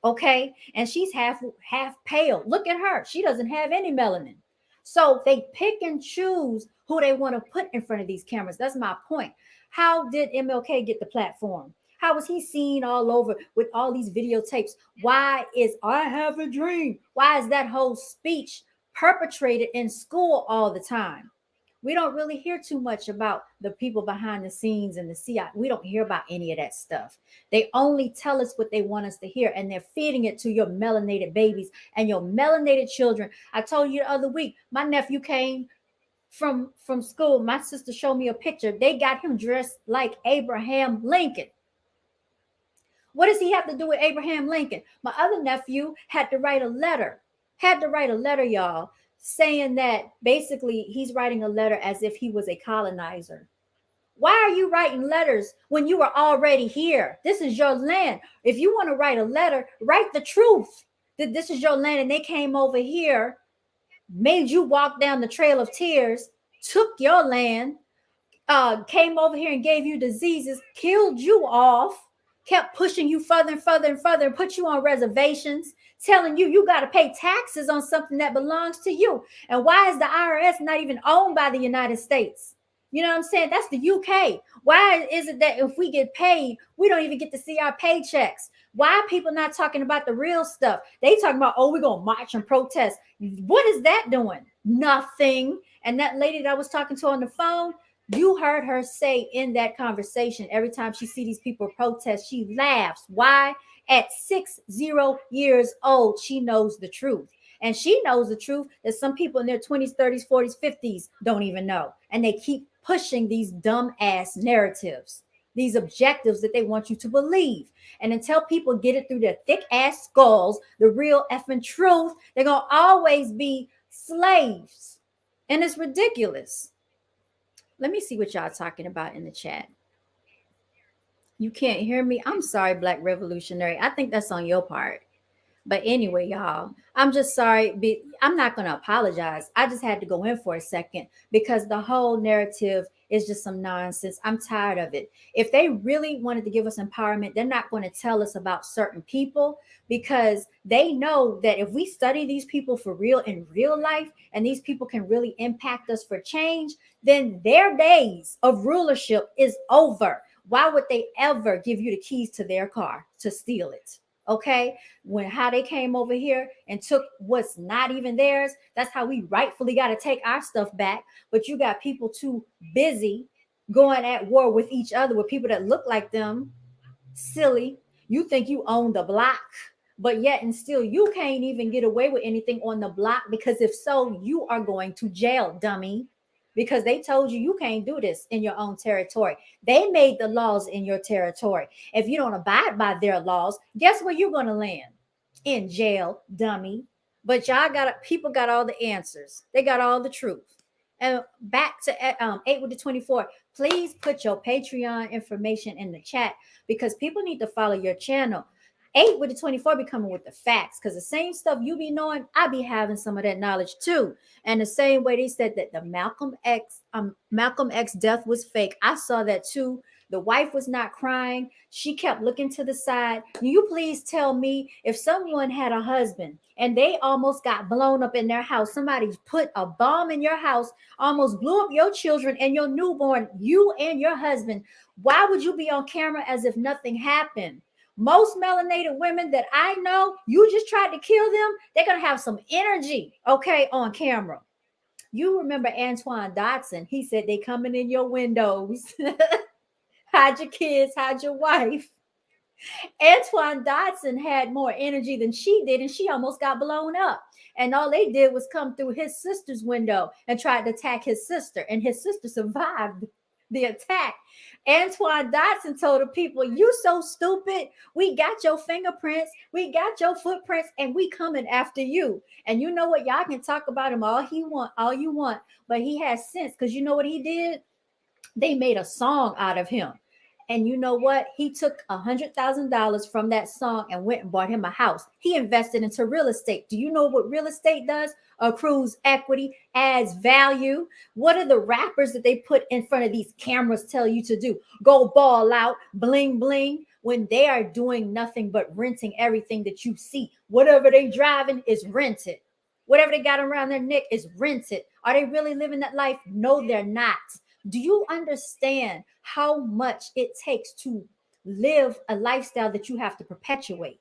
Okay. And she's half pale. Look at her. She doesn't have any melanin. So they pick and choose who they want to put in front of these cameras. That's my point. How did MLK get the platform? How was he seen all over with all these videotapes? Why is I have a dream? Why is that whole speech perpetrated in school all the time? We don't really hear too much about the people behind the scenes and the CI. We don't hear about any of that stuff. They only tell us what they want us to hear, and they're feeding it to your melanated babies and your melanated children. I told you the other week, my nephew came from school. My sister showed me a picture. They got him dressed like Abraham Lincoln. What does he have to do with Abraham Lincoln? My other nephew had to write a letter, y'all, saying that basically he's writing a letter as if he was a colonizer. Why are you writing letters when you were already here? This is your land. If you want to write a letter, write the truth that this is your land and they came over here, made you walk down the trail of tears, took your land, came over here and gave you diseases, killed you off, kept pushing you further and further and further, and put you on reservations, telling you got to pay taxes on something that belongs to you. And why is the IRS not even owned by the United States? You know what I'm saying? That's the UK. Why is it that if we get paid, we don't even get to see our paychecks? Why are people not talking about the real stuff? They talking about, oh, we're going to march and protest. What is that doing? Nothing. And that lady that I was talking to on the phone, you heard her say in that conversation, every time she see these people protest, she laughs. Why? At 60 years old, she knows the truth. And she knows the truth that some people in their 20s, 30s, 40s, 50s don't even know. And they keep pushing these dumb ass narratives, these objectives that they want you to believe. And until people get it through their thick ass skulls, the real effing truth, they're going to always be slaves. And it's ridiculous. Let me see what y'all talking about in the chat. You can't hear me? I'm sorry, Black Revolutionary. I think that's on your part. But anyway, y'all, I'm just sorry. I'm not going to apologize. I just had to go in for a second because the whole narrative is just some nonsense. I'm tired of it. If they really wanted to give us empowerment, they're not going to tell us about certain people, because they know that if we study these people for real in real life, and these people can really impact us for change, then their days of rulership is over. Why would they ever give you the keys to their car to steal it? Okay, when how they came over here and took what's not even theirs, that's how we rightfully got to take our stuff back. But you got people too busy going at war with each other with people that look like them. Silly. You think you own the block, but yet and still you can't even get away with anything on the block, because if so, you are going to jail, dummy. Because they told you you can't do this in your own territory. They made the laws in your territory. If you don't abide by their laws, guess where you're going to land? In jail, dummy. But y'all got, people got all the answers. They got all the truth. And back to 8 with the 24. Please put your Patreon information in the chat, because people need to follow your channel. 8 with the 24 be coming with the facts, because the same stuff you be knowing, I be having some of that knowledge too. And the same way they said that the Malcolm X death was fake, I saw that too. The wife was not crying. She kept looking to the side. Can you please tell me, if someone had a husband and they almost got blown up in their house, somebody put a bomb in your house, almost blew up your children and your newborn, you and your husband, why would you be on camera as if nothing happened? Most melanated women that I know, you just tried to kill them, they're going to have some energy, okay, on camera. You remember Antoine Dotson. He said they coming in your windows. Hide your kids, hide your wife. Antoine Dotson had more energy than she did, and she almost got blown up. And all they did was come through his sister's window and tried to attack his sister, and his sister survived the attack. Antoine Dotson told the people, "You so stupid. We got your fingerprints, we got your footprints, and we coming after you." And you know what? Y'all can talk about him all you want, but he has sense, because you know what he did? They made a song out of him. And you know what? He took $100,000 from that song and went and bought him a house. He invested into real estate. Do you know what real estate does? Accrues equity, adds value. What are the rappers that they put in front of these cameras tell you to do? Go ball out, bling bling, when they are doing nothing but renting everything that you see. Whatever they driving is rented. Whatever they got around their neck is rented. Are they really living that life? No, they're not. Do you understand how much it takes to live a lifestyle that you have to perpetuate?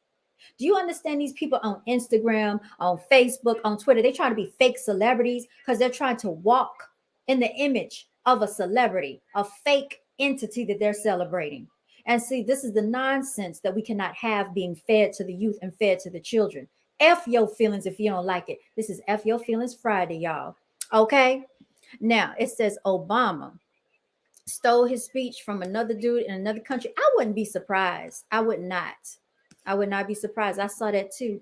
Do you understand these people on Instagram, on Facebook, on Twitter? They try to be fake celebrities because they're trying to walk in the image of a celebrity, a fake entity that they're celebrating. And see, this is the nonsense that we cannot have being fed to the youth and fed to the children. F your feelings if you don't like it. This is F your feelings Friday, y'all. Okay? Now, it says Obama stole his speech from another dude in another country. I wouldn't be surprised. I would not. I would not be surprised. I saw that too.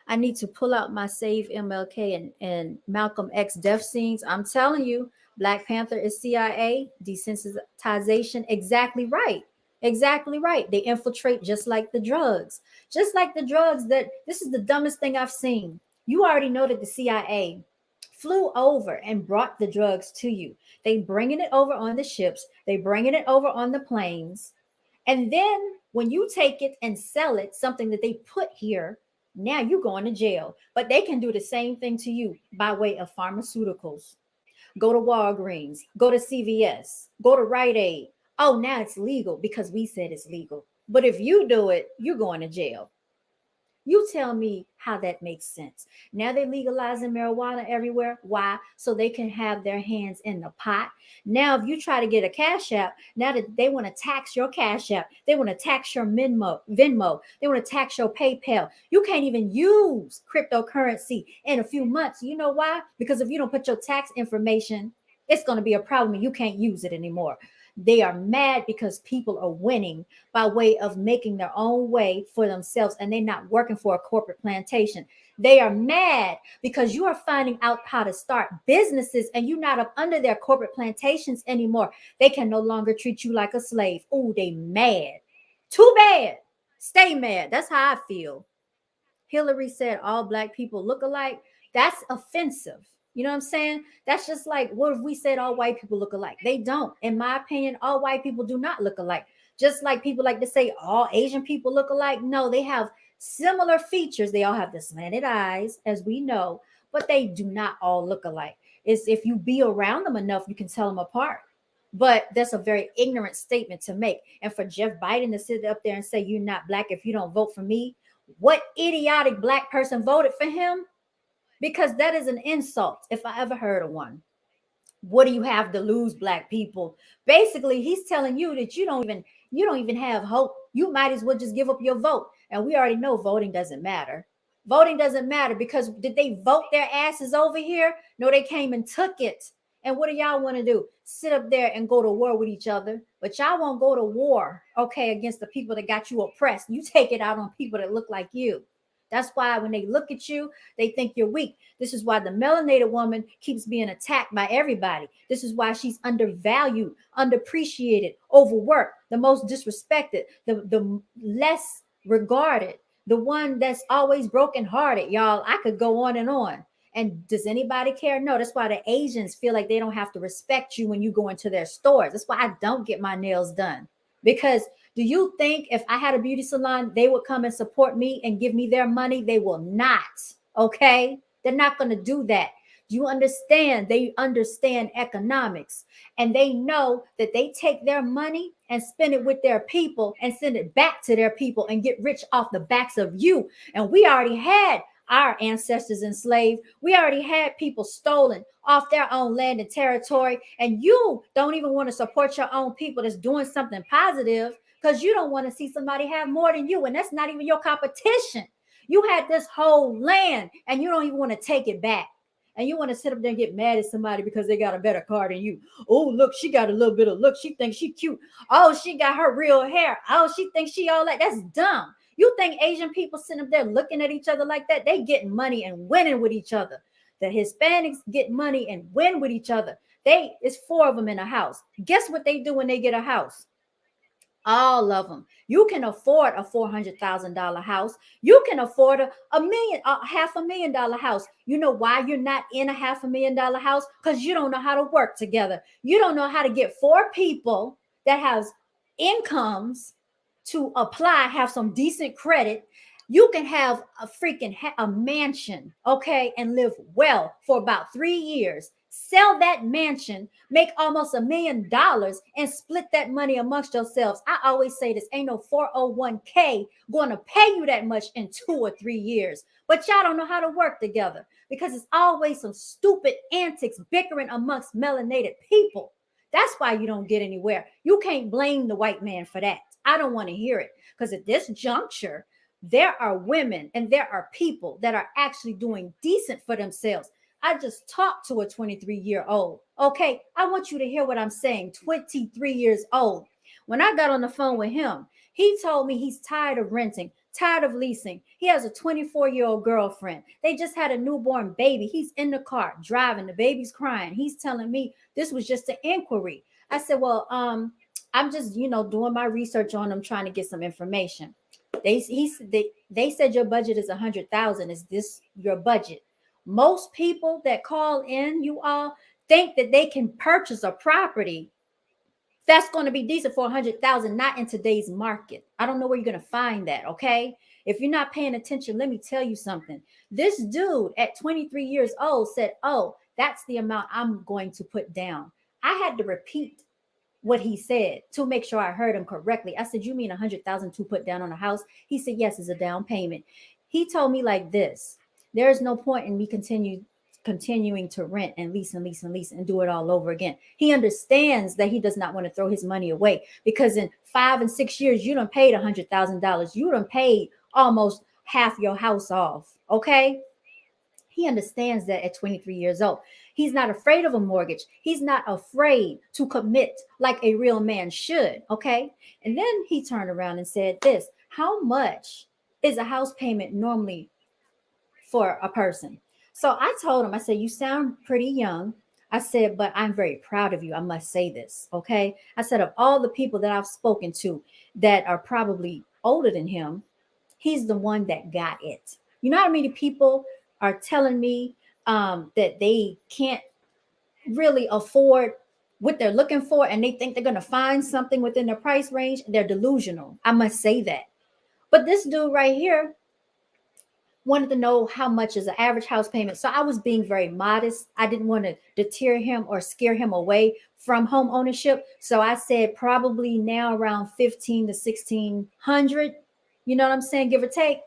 I need to pull out my Save MLK and Malcolm X death scenes. I'm telling you, Black Panther is CIA, desensitization. Exactly right. Exactly right. They infiltrate just like the drugs. Just like the drugs that this is the dumbest thing I've seen. You already know that the CIA flew over and brought the drugs to you. They bringing it over on the ships. They bringing it over on the planes. And then when you take it and sell it, something that they put here, now you're going to jail. But they can do the same thing to you by way of pharmaceuticals. Go to Walgreens, go to CVS, go to Rite Aid. Oh, now it's legal because we said it's legal. But if you do it, you're going to jail. You tell me how that makes sense. Now they're legalizing marijuana everywhere. Why? So they can have their hands in the pot. Now, if you try to get a Cash App, now that they want to tax your Cash App, they want to tax your Venmo, they want to tax your PayPal. You can't even use cryptocurrency in a few months. You know why? Because if you don't put your tax information, it's going to be a problem and you can't use it anymore. They are mad because people are winning by way of making their own way for themselves, and they're not working for a corporate plantation. They are mad because you are finding out how to start businesses and you're not up under their corporate plantations anymore. They can no longer treat you like a slave. Oh, they mad. Too bad. Stay mad. That's how I feel. Hillary said all Black people look alike. That's offensive. You know what I'm saying? That's just like, what if we said all white people look alike? They don't. In my opinion, all white people do not look alike. Just like people like to say all Asian people look alike. No, they have similar features. They all have the slanted eyes, as we know, but they do not all look alike. It's if you be around them enough, you can tell them apart. But that's a very ignorant statement to make. And for Jeff Biden to sit up there and say, you're not black if you don't vote for me, what idiotic black person voted for him? Because that is an insult if I ever heard of one. What do you have to lose, black people? Basically, he's telling you that you don't even have hope. You might as well just give up your vote. And we already know voting doesn't matter. Voting doesn't matter because did they vote their asses over here? No, they came and took it. And what do y'all want to do? Sit up there and go to war with each other. But y'all won't go to war, okay, against the people that got you oppressed. You take it out on people that look like you. That's why when they look at you, they think you're weak. This is why the melanated woman keeps being attacked by everybody. This is why she's undervalued, underappreciated, overworked, the most disrespected, the less regarded, the one that's always brokenhearted. Y'all, I could go on and on. And does anybody care? No, that's why the Asians feel like they don't have to respect you when you go into their stores. That's why I don't get my nails done. Because do you think if I had a beauty salon, they would come and support me and give me their money? They will not. Okay. They're not going to do that. Do you understand? They understand economics and they know that they take their money and spend it with their people and send it back to their people and get rich off the backs of you. And we already had our ancestors enslaved. We already had people stolen off their own land and territory. And you don't even want to support your own people that's doing something positive because you don't want to see somebody have more than you. And that's not even your competition. You had this whole land and you don't even want to take it back. And you want to sit up there and get mad at somebody because they got a better car than you. Oh, look, she got a little bit of look. She thinks she cute. Oh, she got her real hair. Oh, she thinks she all that. That's dumb. You think Asian people sitting up there looking at each other like that? They getting money and winning with each other. The Hispanics get money and win with each other. It's 4 of them in a house. Guess what they do when they get a house? All of them. You can afford a $400,000 house. You can afford a million, $500,000 house. You know why you're not in a $500,000 house? Because you don't know how to work together. You don't know how to get 4 people that has incomes to apply, have some decent credit. You can have a freaking a mansion, okay, and live well for about 3 years. Sell that mansion, make almost $1 million, and split that money amongst yourselves. I always say this: ain't no 401k going to pay you that much in 2 or 3 years. But y'all don't know how to work together because it's always some stupid antics bickering amongst melanated people. That's why you don't get anywhere. You can't blame the white man for that. I don't want to hear it because at this juncture, there are women and there are people that are actually doing decent for themselves. I just talked to a 23-year-old. Okay, I want you to hear what I'm saying. 23 years old. When I got on the phone with him, he told me he's tired of renting, tired of leasing. He has a 24-year-old girlfriend. They just had a newborn baby. He's in the car driving. The baby's crying. He's telling me this was just an inquiry. I said, well, I'm just, doing my research on them, trying to get some information. They said your budget is 100,000. Is this your budget? Most people that call in, you all think that they can purchase a property that's going to be decent for 100,000, not in today's market. I don't know where you're going to find that. Okay. If you're not paying attention, let me tell you something. This dude at 23 years old said, oh, that's the amount I'm going to put down. I had to repeat what he said to make sure I heard him correctly. I said, you mean 100,000 to put down on a house? He said, yes, it's a down payment. He told me like this: there's no point in me continuing to rent and lease and do it all over again. He understands that he does not want to throw his money away because in 5 and 6 years, you done paid $100,000. You done paid almost half your house off. Okay. He understands that at 23 years old. He's not afraid of a mortgage. He's not afraid to commit like a real man should. Okay. And then he turned around and said this: how much is a house payment normally for a person? So I told him, I said, you sound pretty young. I said, but I'm very proud of you. I must say this. Okay. I said, of all the people that I've spoken to that are probably older than him, he's the one that got it. You know how many people are telling me that they can't really afford what they're looking for, and they think they're going to find something within their price range, they're delusional. I must say that. But this dude right here wanted to know how much is an average house payment. So I was being very modest. I didn't want to deter him or scare him away from home ownership. So I said probably now around 15 to 1600. You know what I'm saying? Give or take.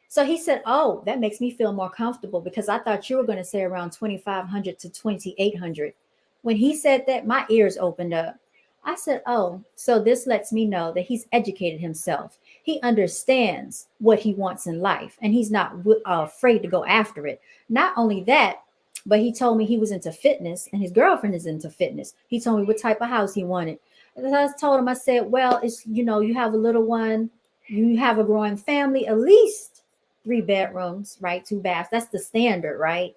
So he said, "Oh, that makes me feel more comfortable because I thought you were going to say around 2500 to 2800." When he said that, my ears opened up. I said, "Oh, so this lets me know that he's educated himself. He understands what he wants in life and he's not afraid to go after it." Not only that, but he told me he was into fitness and his girlfriend is into fitness. He told me what type of house he wanted. And I told him, I said, "Well, it's, you have a little one, you have a growing family, at least 3 bedrooms, right? 2 baths. That's the standard, right?"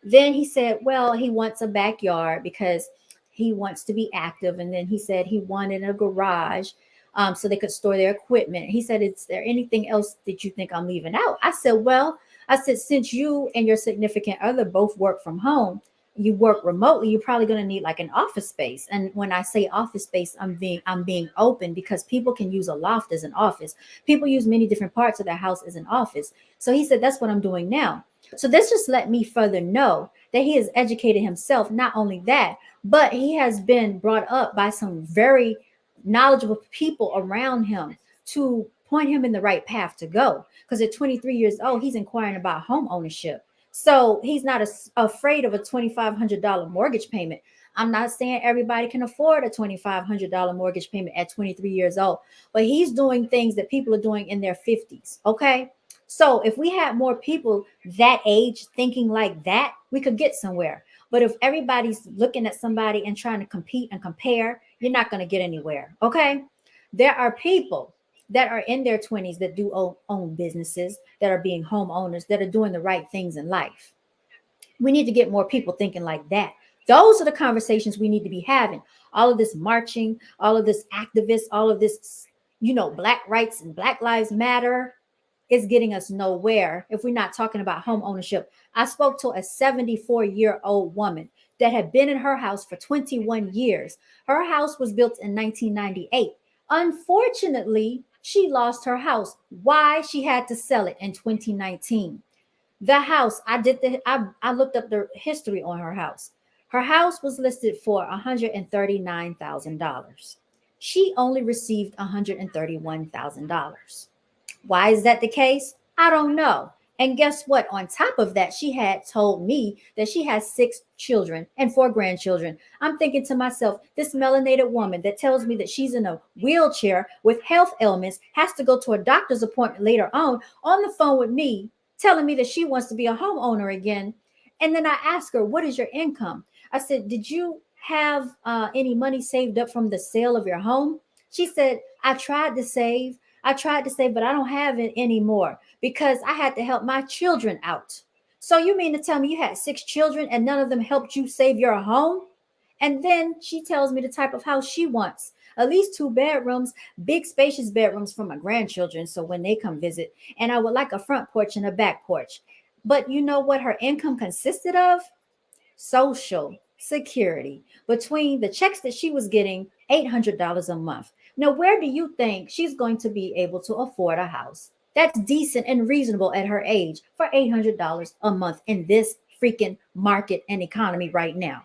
Then he said, well, he wants a backyard because he wants to be active. And then he said he wanted a garage so they could store their equipment. He said, "Is there anything else that you think I'm leaving out?" I said, "Well, I said, since you and your significant other both work from home, you work remotely, you're probably going to need like an office space." And when I say office space, I'm being open because people can use a loft as an office. People use many different parts of their house as an office. So he said, "That's what I'm doing now." So this just let me further know that he has educated himself. Not only that, but he has been brought up by some very knowledgeable people around him to point him in the right path to go. Because at 23 years old, he's inquiring about home ownership. So he's not afraid of a $2,500 mortgage payment. I'm not saying everybody can afford a $2,500 mortgage payment at 23 years old, but he's doing things that people are doing in their 50s. Okay. So if we had more people that age thinking like that, we could get somewhere. But if everybody's looking at somebody and trying to compete and compare, you're not going to get anywhere. Okay. There are people that are in their 20s that do own businesses, that are being homeowners, that are doing the right things in life. We need to get more people thinking like that. Those are the conversations we need to be having. All of this marching, all of this activists, all of this, black rights and Black Lives Matter is getting us nowhere if we're not talking about home ownership. I spoke to a 74-year-old woman that had been in her house for 21 years. Her house was built in 1998. Unfortunately, she lost her house. Why? She had to sell it in 2019. The house, I looked up the history on her house. Her house was listed for $139,000. She only received $131,000. Why is that the case? I don't know. And guess what? On top of that, she had told me that she has 6 children and 4 grandchildren. I'm thinking to myself, this melanated woman that tells me that she's in a wheelchair with health ailments has to go to a doctor's appointment later on the phone with me, telling me that she wants to be a homeowner again. And then I asked her, "What is your income?" I said, "Did you have any money saved up from the sale of your home?" She said, I tried to save, but I don't have it anymore because I had to help my children out." So you mean to tell me you had 6 children and none of them helped you save your home? And then she tells me the type of house she wants. At least 2 bedrooms, big spacious bedrooms for my grandchildren. So when they come visit, and I would like a front porch and a back porch. But you know what her income consisted of? Social Security. Between the checks that she was getting, $800 a month. Now, where do you think she's going to be able to afford a house that's decent and reasonable at her age for $800 a month in this freaking market and economy right now?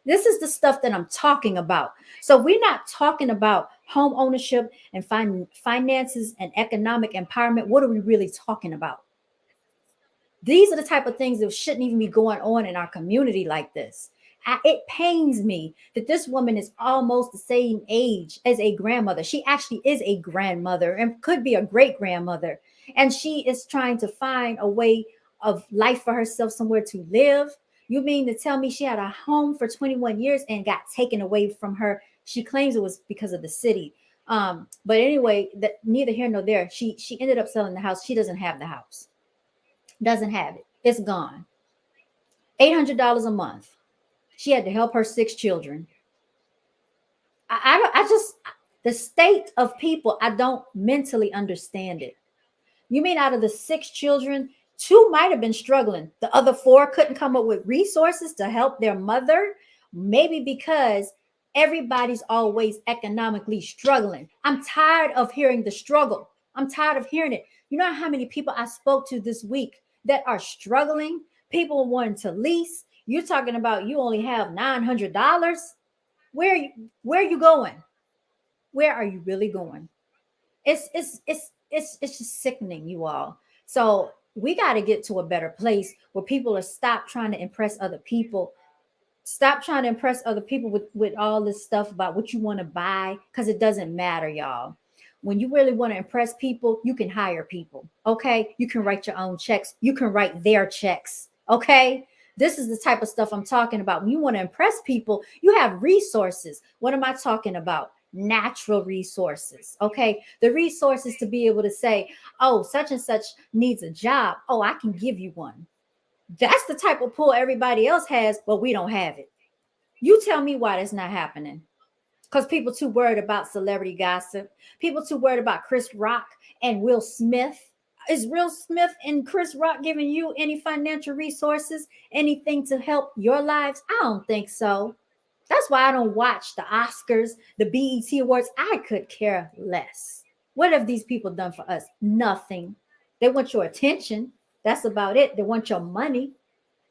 This is the stuff that I'm talking about. So we're not talking about home ownership and finances and economic empowerment. What are we really talking about? These are the type of things that shouldn't even be going on in our community like this. It pains me that this woman is almost the same age as a grandmother. She actually is a grandmother and could be a great grandmother. And she is trying to find a way of life for herself, somewhere to live. You mean to tell me she had a home for 21 years and got taken away from her? She claims it was because of the city. But anyway, that neither here nor there. She ended up selling the house. She doesn't have the house. Doesn't have it. It's gone. $800 a month. She had to help her 6 children. I just, the state of people, I don't mentally understand it. You mean out of the 6 children, 2 might have been struggling. The other 4 couldn't come up with resources to help their mother. Maybe because everybody's always economically struggling. I'm tired of hearing the struggle. I'm tired of hearing it. You know how many people I spoke to this week that are struggling? People wanting to lease. You're talking about you only have $900. Where are you going? Where are you really going? It's just sickening, you all. So we got to get to a better place where people are stop trying to impress other people. Stop trying to impress other people with all this stuff about what you want to buy, because it doesn't matter, y'all. When you really want to impress people, you can hire people. Okay. You can write your own checks. You can write their checks. Okay. This is the type of stuff I'm talking about. When you want to impress people, you have resources. What am I talking about? Natural resources. Okay. The resources to be able to say, oh, such and such needs a job. Oh, I can give you one. That's the type of pull everybody else has, but we don't have it. You tell me why that's not happening. Because people too worried about celebrity gossip. People too worried about Chris Rock and Will Smith. Is Will Smith and Chris Rock giving you any financial resources, anything to help your lives? I don't think so. That's why I don't watch the Oscars, the BET Awards. I could care less. What have these people done for us? Nothing. They want your attention. That's about it. They want your money.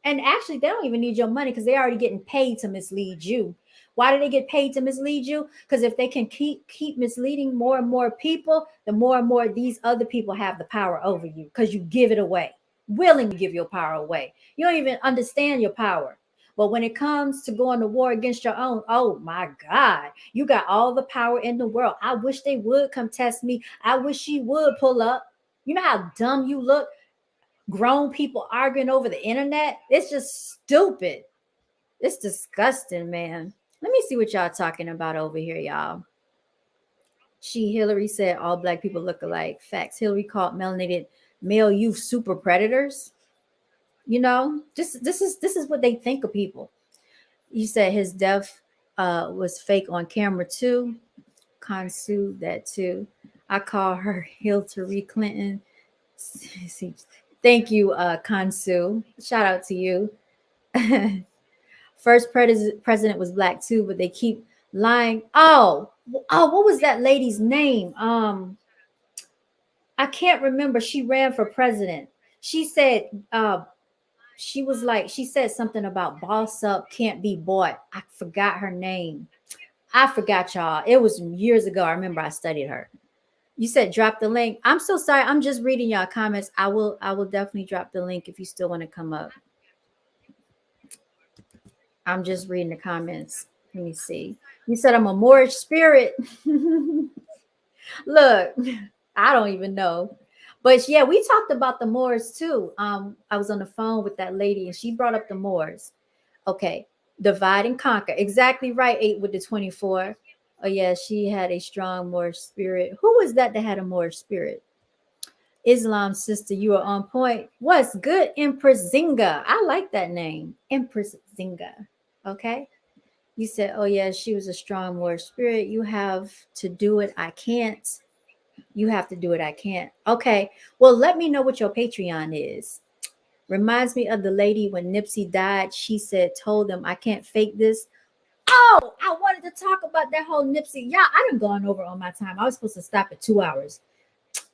And actually, they don't even need your money because they're already getting paid to mislead you. Why do they get paid to mislead you? Because if they can keep misleading more and more people, the more and more these other people have the power over you because you give it away, willing to give your power away. You don't even understand your power. But when it comes to going to war against your own, oh my God, you got all the power in the world. I wish they would come test me. I wish she would pull up. You know how dumb you look? Grown people arguing over the internet. It's just stupid. It's disgusting, man. Let me see what y'all talking about over here, y'all. Hillary said all black people look alike. Facts. Hillary called melanated male youth super predators. You know, this is what they think of people. You said his death was fake on camera too. Consu that too. I call her Hillary Clinton. Thank you, Kansu. Shout out to you. First president was black too, but they keep lying. Oh, what was that lady's name? I can't remember. She ran for president. She said, she said something about boss up can't be bought. I forgot her name. I forgot, y'all. It was years ago. I remember I studied her. You said drop the link. I'm so sorry. I'm just reading y'all comments. I will definitely drop the link if you still want to come up. I'm just reading the comments. Let me see. You said I'm a Moorish spirit. Look, I don't even know. But yeah, we talked about the Moors too. I was on the phone with that lady and she brought up the Moors. Okay. Divide and conquer. Exactly right. 8 with the 24. Oh yeah, she had a strong Moorish spirit. Who was that had a Moorish spirit? Islam sister, you are on point. What's good, Empress Zinga? I like that name, Empress Zinga. Okay. You said, oh yeah, she was a strong Moorish spirit. You have to do it. I can't. You have to do it. I can't. Okay. Well, let me know what your Patreon is. Reminds me of the lady when Nipsey died. She said, told them, I can't fake this. Oh, I wanted to talk about that whole Nipsey. Yeah, I done gone over on my time. I was supposed to stop at 2 hours.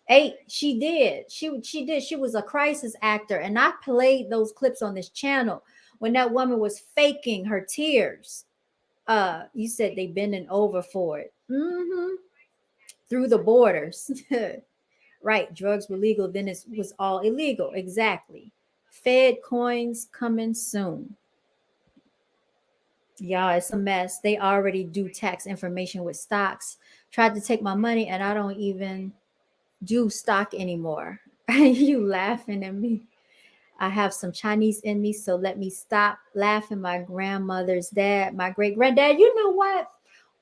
8. She did. She did. She was a crisis actor. And I played those clips on this channel when that woman was faking her tears. You said they bending over for it. Through the borders. Right. Drugs were legal. Then it was all illegal. Exactly. Fed coins coming soon. Yeah, it's a mess. They already do tax information with stocks. Tried to take my money and I don't even do stock anymore. You laughing at me. I have some Chinese in me, so let me stop laughing. My grandmother's dad, my great granddad. You know what?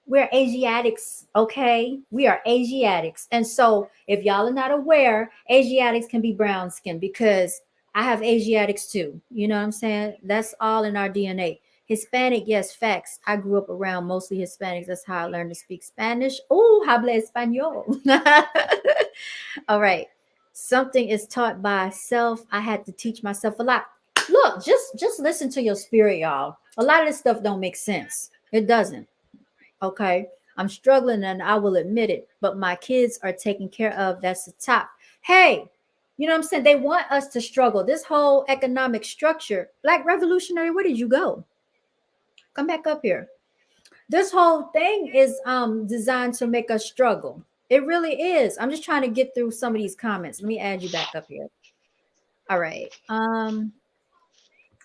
We're Asiatics, okay? We are Asiatics. And so if y'all are not aware, Asiatics can be brown skin because I have Asiatics too. You know what I'm saying? That's all in our DNA. Hispanic, yes, facts. I grew up around mostly Hispanics. That's how I learned to speak Spanish. Oh, habla español. All right. Something is taught by self. I had to teach myself a lot. Look, just listen to your spirit, y'all. A lot of this stuff don't make sense. It doesn't. Okay. I'm struggling and I will admit it, but my kids are taken care of. That's the top. Hey, you know what I'm saying? They want us to struggle. This whole economic structure, Black Revolutionary, where did you go? Come back up here. This whole thing is designed to make us struggle. It really is. I'm just trying to get through some of these comments. Let me add you back up here. All right.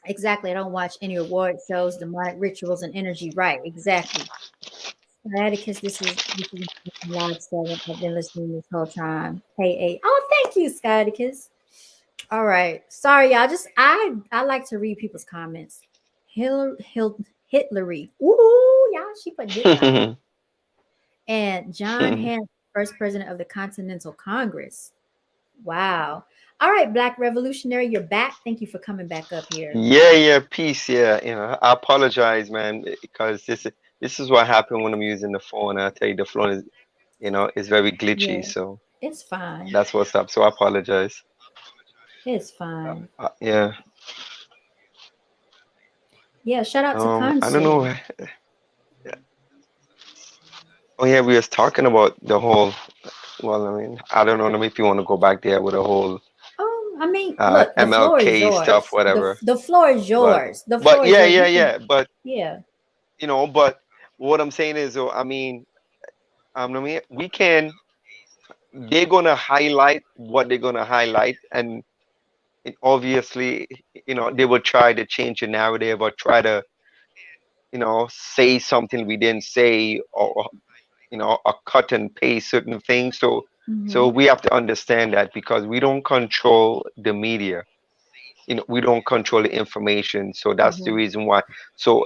Exactly. I don't watch any award shows, demonic rituals, and energy. Right. Exactly. Sciaticus, this is live 7. I've been listening this whole time. Hey, hey. Oh, thank you, Sciaticus. All right. Sorry, y'all. Just I like to read people's comments. Hitlery. Ooh, y'all. She put Hitler. And John Hans, first president of the Continental Congress. Wow. All right, Black Revolutionary, you're back. Thank you for coming back up here. Yeah, peace. Yeah, I apologize, man, because this is what happened when I'm using the phone. I tell you, the phone is very glitchy. Yeah, So it's fine. that's what's up. So I apologize. It's fine. Yeah. Yeah, shout out to I don't Kansu. know. Oh yeah, we was talking about the whole. Well, I mean, I don't know if you want to go back there with the whole I mean, look, the floor is MLK stuff, yours. The whatever. the floor is But yours. The but floor is yeah, yours. yeah, You can, yeah. But yeah. but what I'm saying is, I mean, I mean, we can. They're gonna highlight what they're gonna highlight, and obviously, they will try to change the narrative or try to, say something we didn't say, or cut and paste certain things. So Mm-hmm. we have to understand that because we don't control the media. We don't control the information. So that's the Mm-hmm. reason why. So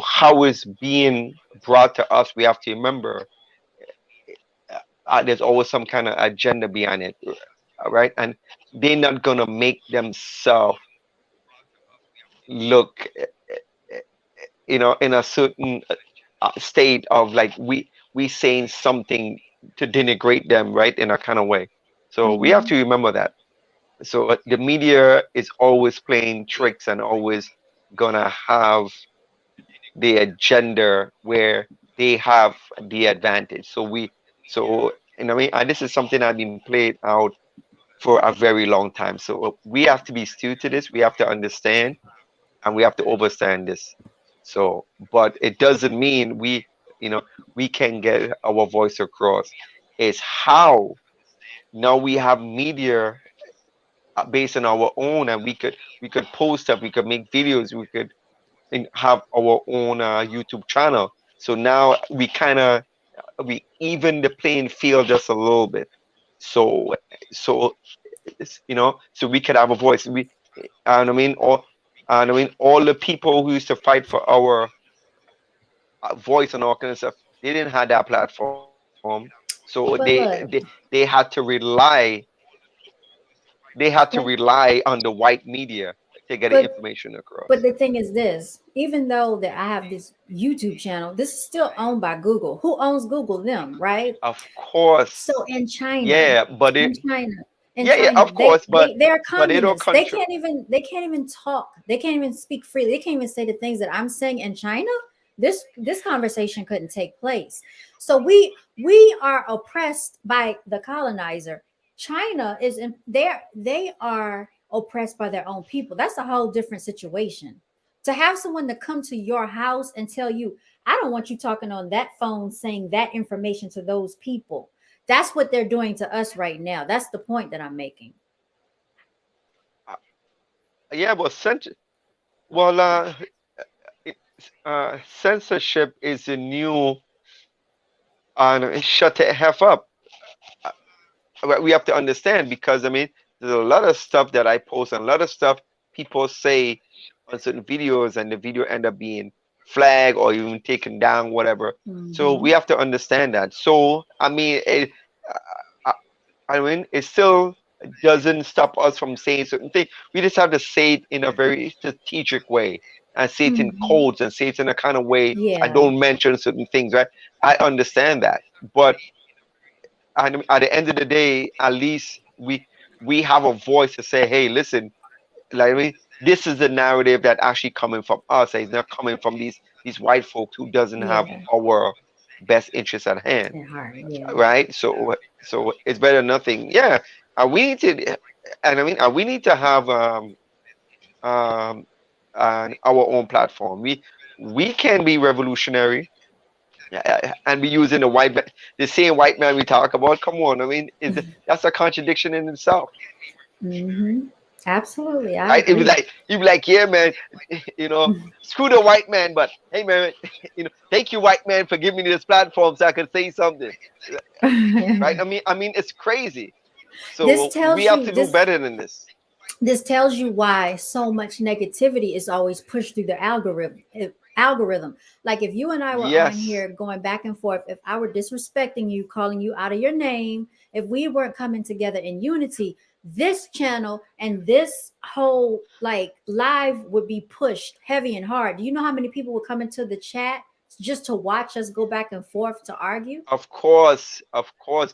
how it's being brought to us, we have to remember there's always some kind of agenda behind it, right? And they're not gonna make themselves look, in a certain state of like we saying something to denigrate them, right, in a kind of way. So we have Mm-hmm. to remember that. So the media is always playing tricks and always gonna have the agenda where they have the advantage. So I mean, and this is something I've been played out for a very long time. So we have to be stewed to this. We have to understand and we have to understand this. So, but it doesn't mean we can get our voice across. It's how now we have media based on our own, and we could post stuff, we could make videos, we could have our own YouTube channel. So now we even the playing field just a little bit. So so we could have a voice. And I mean, all the people who used to fight for our voice and all kind of stuff, they didn't have that platform. So But look, they had to let, rely on the white media to get the but information But across. the thing is this, even though that I have this YouTube channel, this is still owned by Google. Who owns Google? Them, right? Of course, So in China, yeah, but in China, in yeah, yeah, China, of course, they're but they don't communists. control. They can't even talk. They can't even speak freely. They can't even say the things that I'm saying in China. This conversation couldn't take place. So we are oppressed by the colonizer. China is in they are oppressed by their own people. That's a whole different situation. To have someone to come to your house and tell you, I don't want you talking on that phone saying that information to those people. That's what they're doing to us right now. That's the point that I'm making. Uh, yeah, but well, it- censorship is a new. Shut the F up. Uh, we have to understand because I mean, there's a lot of stuff that I post and a lot of stuff people say on certain videos, and the video end up being flagged or even taken down, whatever. So Mm-hmm. we have to understand that. So I mean, uh, I mean, it still doesn't stop us from saying certain things. We just have to say it in a very strategic way and say it in Mm-hmm. codes and say it in a kind of way. I Yeah. don't mention certain things, right? I understand that, but at the end of the day, at least we have a voice to say, hey, listen, like I mean, this is the narrative that actually coming from us. It's not coming from these white folks who doesn't have Yeah. our best interests at hand, And hard. Yeah. right? So it's better than nothing. Yeah, we need to, and I mean, we need to have um our own platform. We can be revolutionary, and be using the same white man we talk about. Come on, I mean, that's a contradiction in itself, Mm-hmm. Absolutely. I right? agree. You'd be like, yeah, man, screw the white man, but hey, man, thank you, white man, for giving me this platform so I can say something, right? I mean, it's crazy. this So we tells have you to do this better than this. this tells you why so much negativity is always pushed through the algorithm. Like if you and I were on Yes, here going back and forth, if I were disrespecting you, calling you out of your name, if we weren't coming together in unity, this channel and this whole like live would be pushed heavy and hard. Do you know how many people would come into the chat just to watch us go back and forth to argue? of course,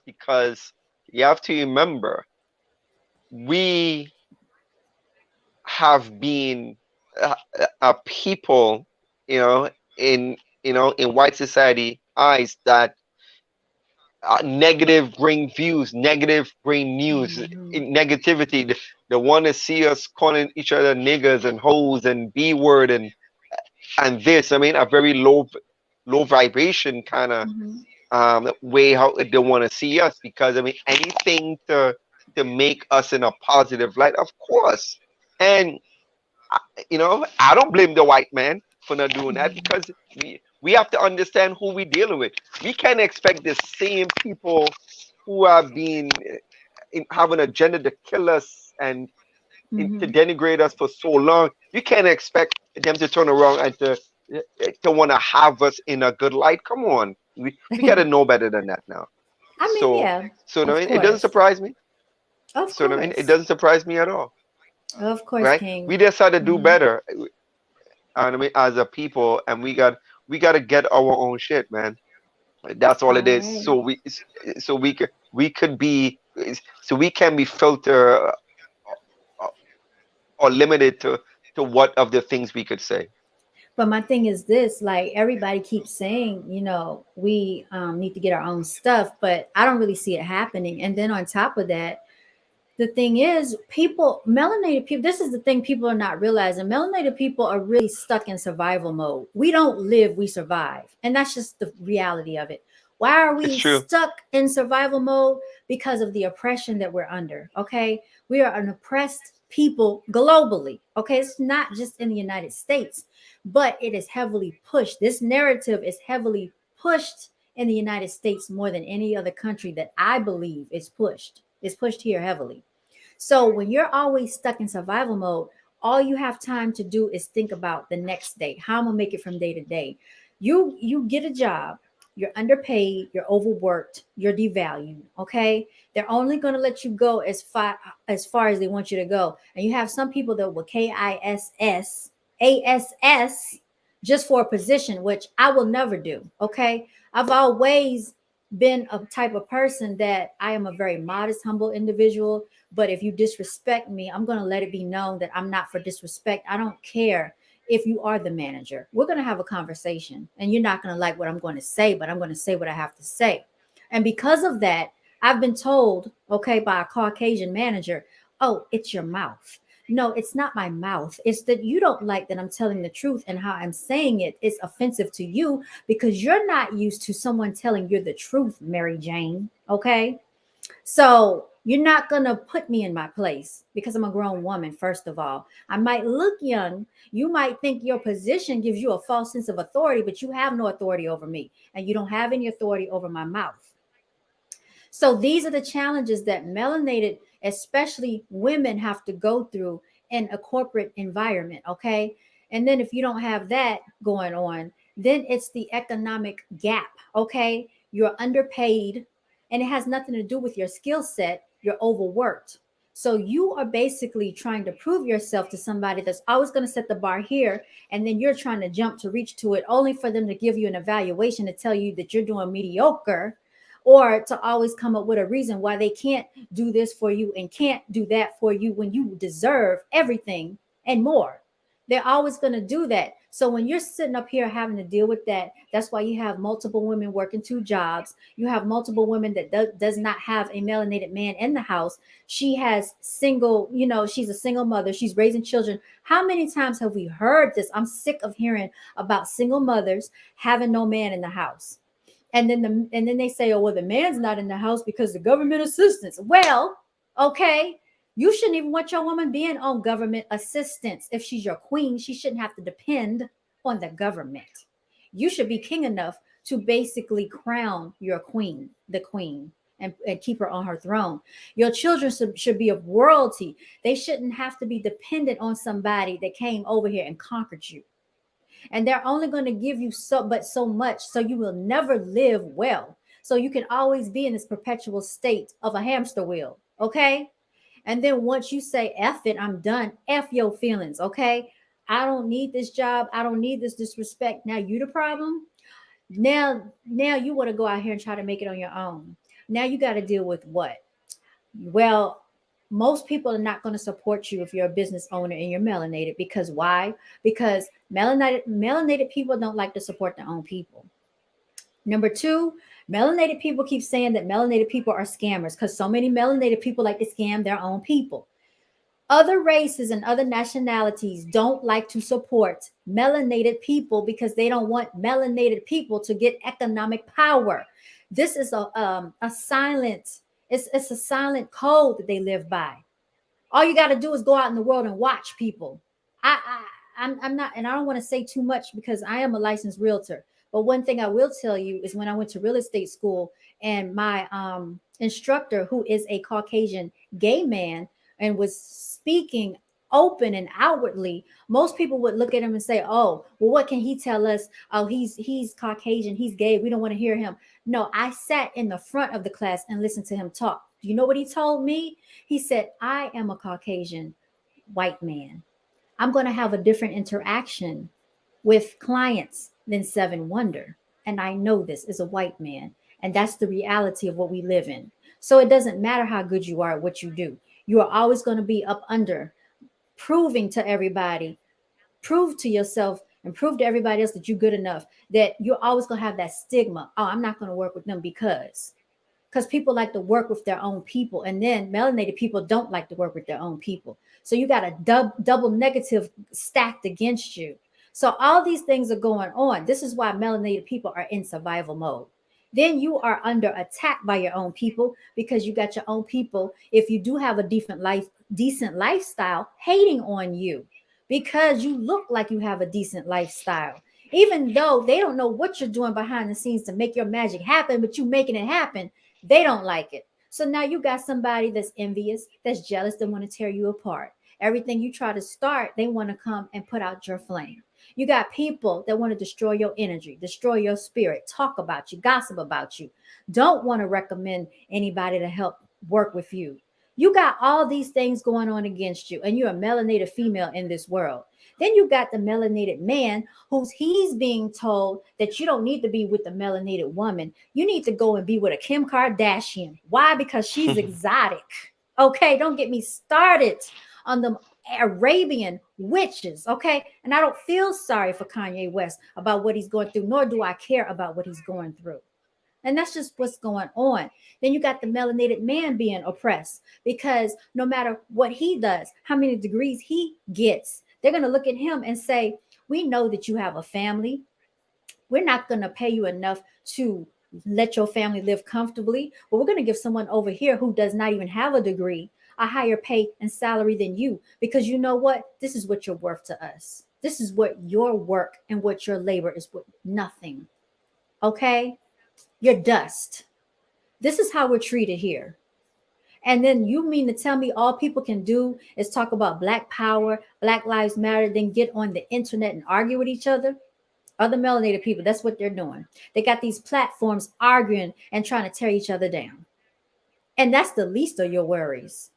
because you have to remember, we have been a people, in in white society eyes, that negative bring views, negative bring news, Mhm. negativity. They want to see us calling each other niggers and hoes and b word and this. I mean, a very low vibration kind of Mhm. way how they want to see us, because I mean, anything to make us in a positive light, of course. And I don't blame the white man for not doing that, Mhm. because we have to understand who we're dealing with. We can't expect the same people who have been have an agenda to kill us and to Mhm. denigrate us for so long. You can't expect them to turn around and to want to have us in a good light. Come on, we got to know better than that now. I mean, So yeah, so I of mean, it doesn't course. surprise me. Of So I mean, it course. doesn't surprise me at all, Of course, right? We King. just had to do Hmm. better. And I mean, as a people, and we got to get our own shit, man. That's all it All is. right. So we could be, so we can be filter, or limited to what of the things we could say. But my thing is this, like everybody keeps saying, we need to get our own stuff, but I don't really see it happening. And then on top of that, the thing is, melanated people, this is the thing people are not realizing. Melanated people are really stuck in survival mode. We don't live, we survive. And that's just the reality of it. Why are It's we true. stuck in survival mode? Because of the oppression that we're under. Okay. We are an oppressed people globally. Okay. It's not just in the United States, but it is heavily pushed. This narrative is heavily pushed in the United States more than any other country that I believe is pushed. It's pushed here heavily. So when you're always stuck in survival mode, all you have time to do is think about the next day. How am I gonna make it from day to day? You get a job, you're underpaid, you're overworked, you're devalued. Okay. They're only gonna let you go as far as they want you to go. And you have some people that will KISSASS just for a position, which I will never do. Okay. I've always been a type of person that I am a very modest, humble individual. But if you disrespect me, I'm going to let it be known that I'm not for disrespect. I don't care if you are the manager. We're going to have a conversation and you're not going to like what I'm going to say, but I'm going to say what I have to say. And because of that, I've been told, okay, by a Caucasian manager, oh, it's your mouth. No, it's not my mouth. It's that you don't like that I'm telling the truth, and how I'm saying it is offensive to you because you're not used to someone telling you the truth, Mary Jane. Okay. So you're not going to put me in my place because I'm a grown woman, first of all. I might look young. You might think your position gives you a false sense of authority, but you have no authority over me, and you don't have any authority over my mouth. So these are the challenges that melanated, especially women, have to go through in a corporate environment. Okay. And then if you don't have that going on, then it's the economic gap. Okay. You're underpaid and it has nothing to do with your skill set. You're overworked. So you are basically trying to prove yourself to somebody that's always going to set the bar here. And then you're trying to jump to reach to it only for them to give you an evaluation to tell you that you're doing mediocre or to always come up with a reason why they can't do this for you and can't do that for you when you deserve everything and more. They're always going to do that. So when you're sitting up here having to deal with that, that's why you have multiple women working two jobs. You have multiple women that does not have a melanated man in the house. She has single, she's a single mother. She's raising children. How many times have we heard this? I'm sick of hearing about single mothers having no man in the house. And then they say, oh, well, the man's not in the house because the government assistance. Well, okay, you shouldn't even want your woman being on government assistance. If she's your queen, she shouldn't have to depend on the government. You should be king enough to basically crown your queen, the queen, and keep her on her throne. Your children should be of royalty. They shouldn't have to be dependent on somebody that came over here and conquered you. And they're only going to give you so much, so you will never live well. So you can always be in this perpetual state of a hamster wheel. Okay. And then once you say F it, I'm done. F your feelings. Okay. I don't need this job. I don't need this disrespect. Now you the problem. Now you want to go out here and try to make it on your own. Now you got to deal with what? Well, most people are not going to support you if you're a business owner and you're melanated. Because why? Because melanated people don't like to support their own people. Number two, melanated people keep saying that melanated people are scammers because so many melanated people like to scam their own people. Other races and other nationalities don't like to support melanated people because they don't want melanated people to get economic power. This is a silent, it's a silent code that they live by. All you got to do is go out in the world and watch people. I'm not, and I don't want to say too much because I am a licensed realtor. But one thing I will tell you is when I went to real estate school and my instructor, who is a Caucasian gay man and was speaking open and outwardly, most people would look at him and say, oh, well, what can he tell us? Oh, he's Caucasian, he's gay, we don't want to hear him. No, I sat in the front of the class and listened to him talk. Do you know what he told me? He said, I am a Caucasian white man. I'm going to have a different interaction with clients than Seven Wonder. And I know this as a white man. And that's the reality of what we live in. So it doesn't matter how good you are at what you do. You are always going to be up under, proving to everybody, prove to yourself and prove to everybody else that you're good enough, that you're always going to have that stigma. Oh, I'm not going to work with them because people like to work with their own people. And then melanated people don't like to work with their own people. So you got a double negative stacked against you. So all these things are going on. This is why melanated people are in survival mode. Then you are under attack by your own people because you got your own people. If you do have a decent lifestyle, hating on you because you look like you have a decent lifestyle, even though they don't know what you're doing behind the scenes to make your magic happen, but you making it happen. They don't like it. So now you got somebody that's envious, that's jealous, that want to tear you apart. Everything you try to start, they want to come and put out your flame. You got people that want to destroy your energy, destroy your spirit, talk about you, gossip about you, don't want to recommend anybody to help work with you. You got all these things going on against you, and you're a melanated female in this world. Then you got the melanated man he's being told that you don't need to be with the melanated woman. You need to go and be with a Kim Kardashian. Why? Because she's exotic. Okay, don't get me started on the Arabian witches. Okay, and I don't feel sorry for Kanye West about what he's going through, nor do I care about what he's going through. And that's just what's going on. Then you got the melanated man being oppressed because no matter what he does, how many degrees he gets, they're going to look at him and say, we know that you have a family. We're not going to pay you enough to let your family live comfortably, but we're going to give someone over here who does not even have a degree a higher pay and salary than you, because you know what? This is what you're worth to us. This is what your work and what your labor is worth. Nothing. Okay? You're dust. This is how we're treated here. And then you mean to tell me all people can do is talk about Black power, Black Lives Matter, then get on the internet and argue with each other? Other melanated people, that's what they're doing. They got these platforms arguing and trying to tear each other down. And that's the least of your worries.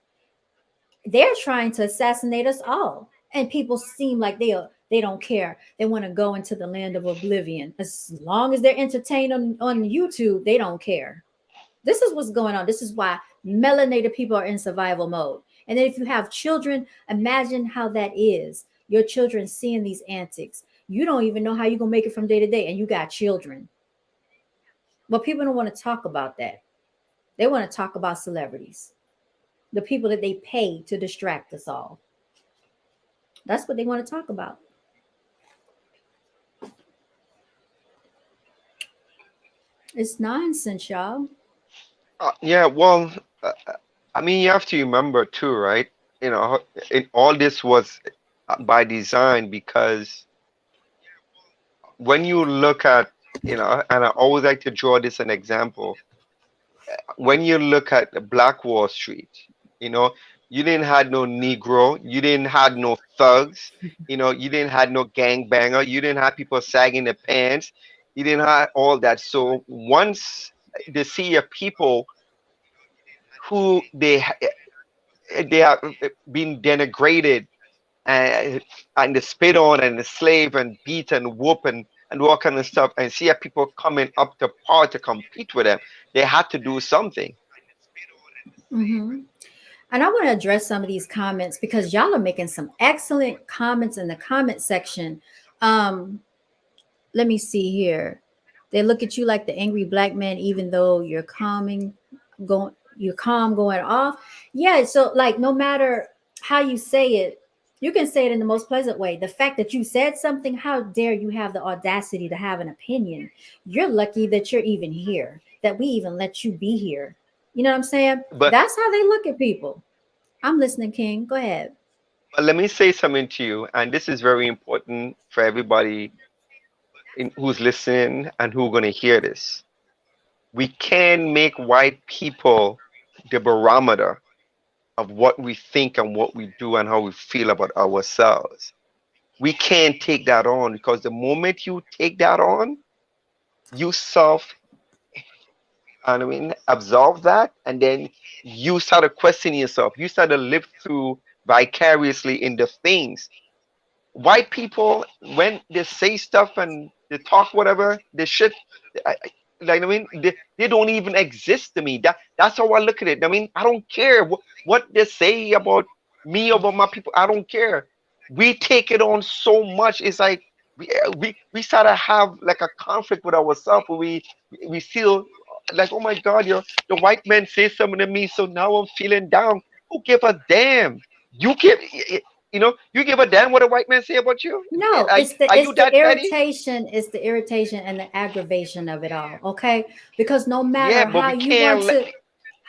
They're trying to assassinate us all. And people seem like they don't care. They want to go into the land of oblivion. As long as they're entertained on YouTube, they don't care. This is what's going on. This is why melanated people are in survival mode. And then if you have children, imagine how that is. Your children seeing these antics. You don't even know how you're going to make it from day to day, and you got children. But people don't want to talk about that. They want to talk about celebrities, the people that they pay to distract us all. That's what they want to talk about. It's nonsense, y'all. Yeah, well, uh, I mean, you have to remember too, right? You know, all this was by design because when you look at, and I always like to draw this an example. When you look at the Black Wall Street, you know, you didn't had no Negro, you didn't had no thugs, you didn't had no gangbanger, you didn't have people sagging their pants, you didn't have all that. So once they see a people who they have been denigrated and they spit on and slave and beat and whoop and all kind of stuff, and see people coming up to par to compete with them, they had to do something. Hmm. And I want to address some of these comments because y'all are making some excellent comments in the comment section. Um, Let me see here. They look at you like the angry black man, even though you're calm going off. Yeah, so like no matter how you say it, you can say it in the most pleasant way. The fact that you said something, how dare you have the audacity to have an opinion? You're lucky that you're even here, that we even let you be here. You know what I'm saying? But That's how they look at people. I'm listening, King. Go ahead. let me say something to you, and this is very important for everybody who's listening and who's going to hear this. We can make white people the barometer of what we think and what we do and how we feel about ourselves. We can't take that on, because the moment you take that on, you self, and I mean, absolve that, and then you start to question yourself. You start to live through vicariously in the things. White people, when they say stuff and they talk whatever, they shit, like I mean, they don't even exist to me. That's how I look at it. I mean, I don't care what they say about me, about my people. I don't care. We take it on so much. It's like we start to have like a conflict with ourselves. We feel like, oh my God, the white man says something to me, so now I'm feeling down. Who give a damn? You give you give a damn what a white man say about you? No, Like, it's the are it's you the that petty? irritation, it's the irritation and the aggravation of it all. Okay, because no Yeah, matter but how we you want can't let.